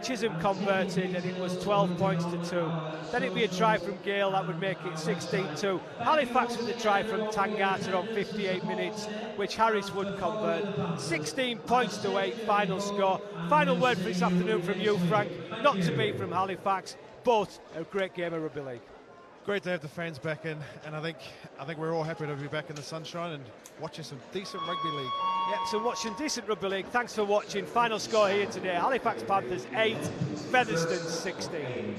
[SPEAKER 1] Chisholm converted and it was 12 points to 2. Then it'd be a try from Gale, that would make it 16-2. Halifax with a try from Tangata on 58 minutes, which Harris would convert. 16 points to 8, final score. Final word for this afternoon from you, Frank. Not to be from Halifax, but a great game of rugby league.
[SPEAKER 5] Great to have the fans back in, and I think we're all happy to be back in the sunshine and watching some decent rugby league.
[SPEAKER 1] Yeah, so watching decent rugby league. Thanks for watching. Final score here today: Halifax Panthers 8, Featherstone 16.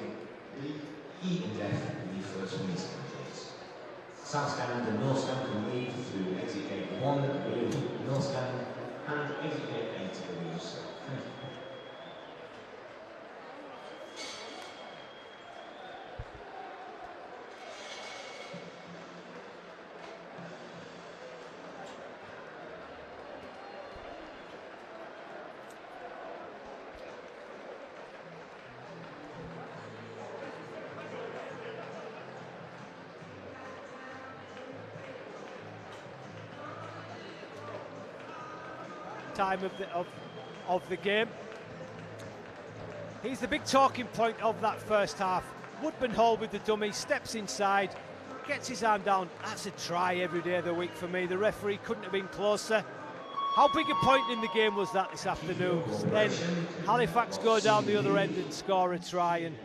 [SPEAKER 7] South Stand and North Stand can lead through exit gate 1, blue, North Stand, and exit gate 8, blue. Thank you.
[SPEAKER 1] time of the game. He's the big talking point of that first half. Woodburn Hall with the dummy, steps inside, gets his arm down. That's a try every day of the week for me. The referee couldn't have been closer. How big a point in the game was that this afternoon? Then Halifax go down the other end and score a try, and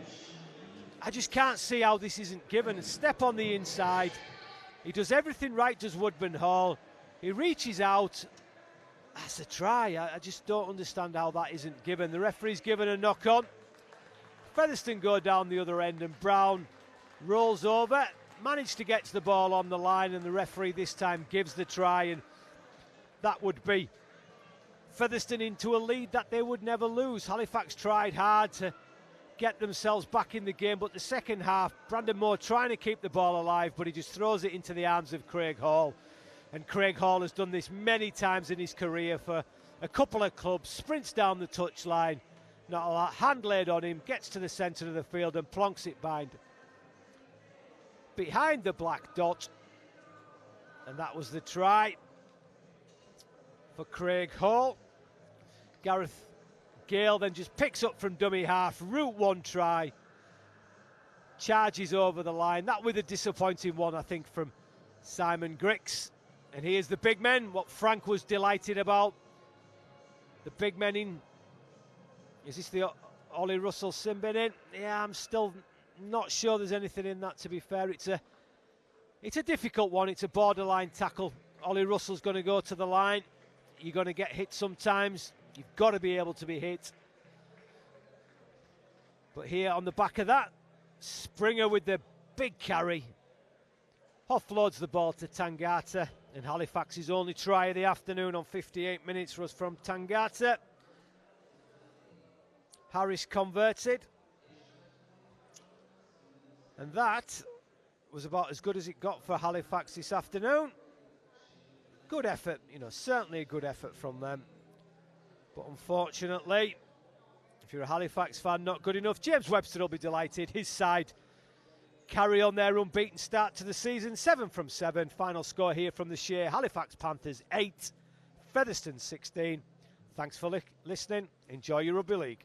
[SPEAKER 1] I just can't see how this isn't given. A step on the inside. He does everything right, does Woodburn Hall. He reaches out. That's a try. I just don't understand how that isn't given. The referee's given a knock on. Featherstone go down the other end, and Brown rolls over, managed to get to the ball on the line, and the referee this time gives the try, and that would be Featherstone into a lead that they would never lose. Halifax tried hard to get themselves back in the game, but the second half, Brandon Moore trying to keep the ball alive, but he just throws it into the arms of Craig Hall. And Craig Hall has done this many times in his career for a couple of clubs, sprints down the touchline, not a lot, hand laid on him, gets to the centre of the field and plonks it behind the black dot. And that was the try for Craig Hall. Gareth Gale then just picks up from dummy half, route one try, charges over the line. That with a disappointing one, I think, from Simon Grix. And here's the big men, what Frank was delighted about. The big men in. Is this the Ollie Russell sin bin in? Yeah, I'm still not sure there's anything in that, to be fair. It's a difficult one. It's a borderline tackle. Ollie Russell's going to go to the line. You're going to get hit sometimes. You've got to be able to be hit. But here on the back of that, Springer with the big carry. Offloads the ball to Tangata. And Halifax's only try of the afternoon on 58 minutes was from Tangata. Harris converted. And that was about as good as it got for Halifax this afternoon. Good effort, certainly a good effort from them. But unfortunately, if you're a Halifax fan, not good enough. James Webster will be delighted. His side carry on their unbeaten start to the season. 7 from 7. Final score here from the Shay. Halifax Panthers 8, Featherstone 16. Thanks for listening. Enjoy your rugby league.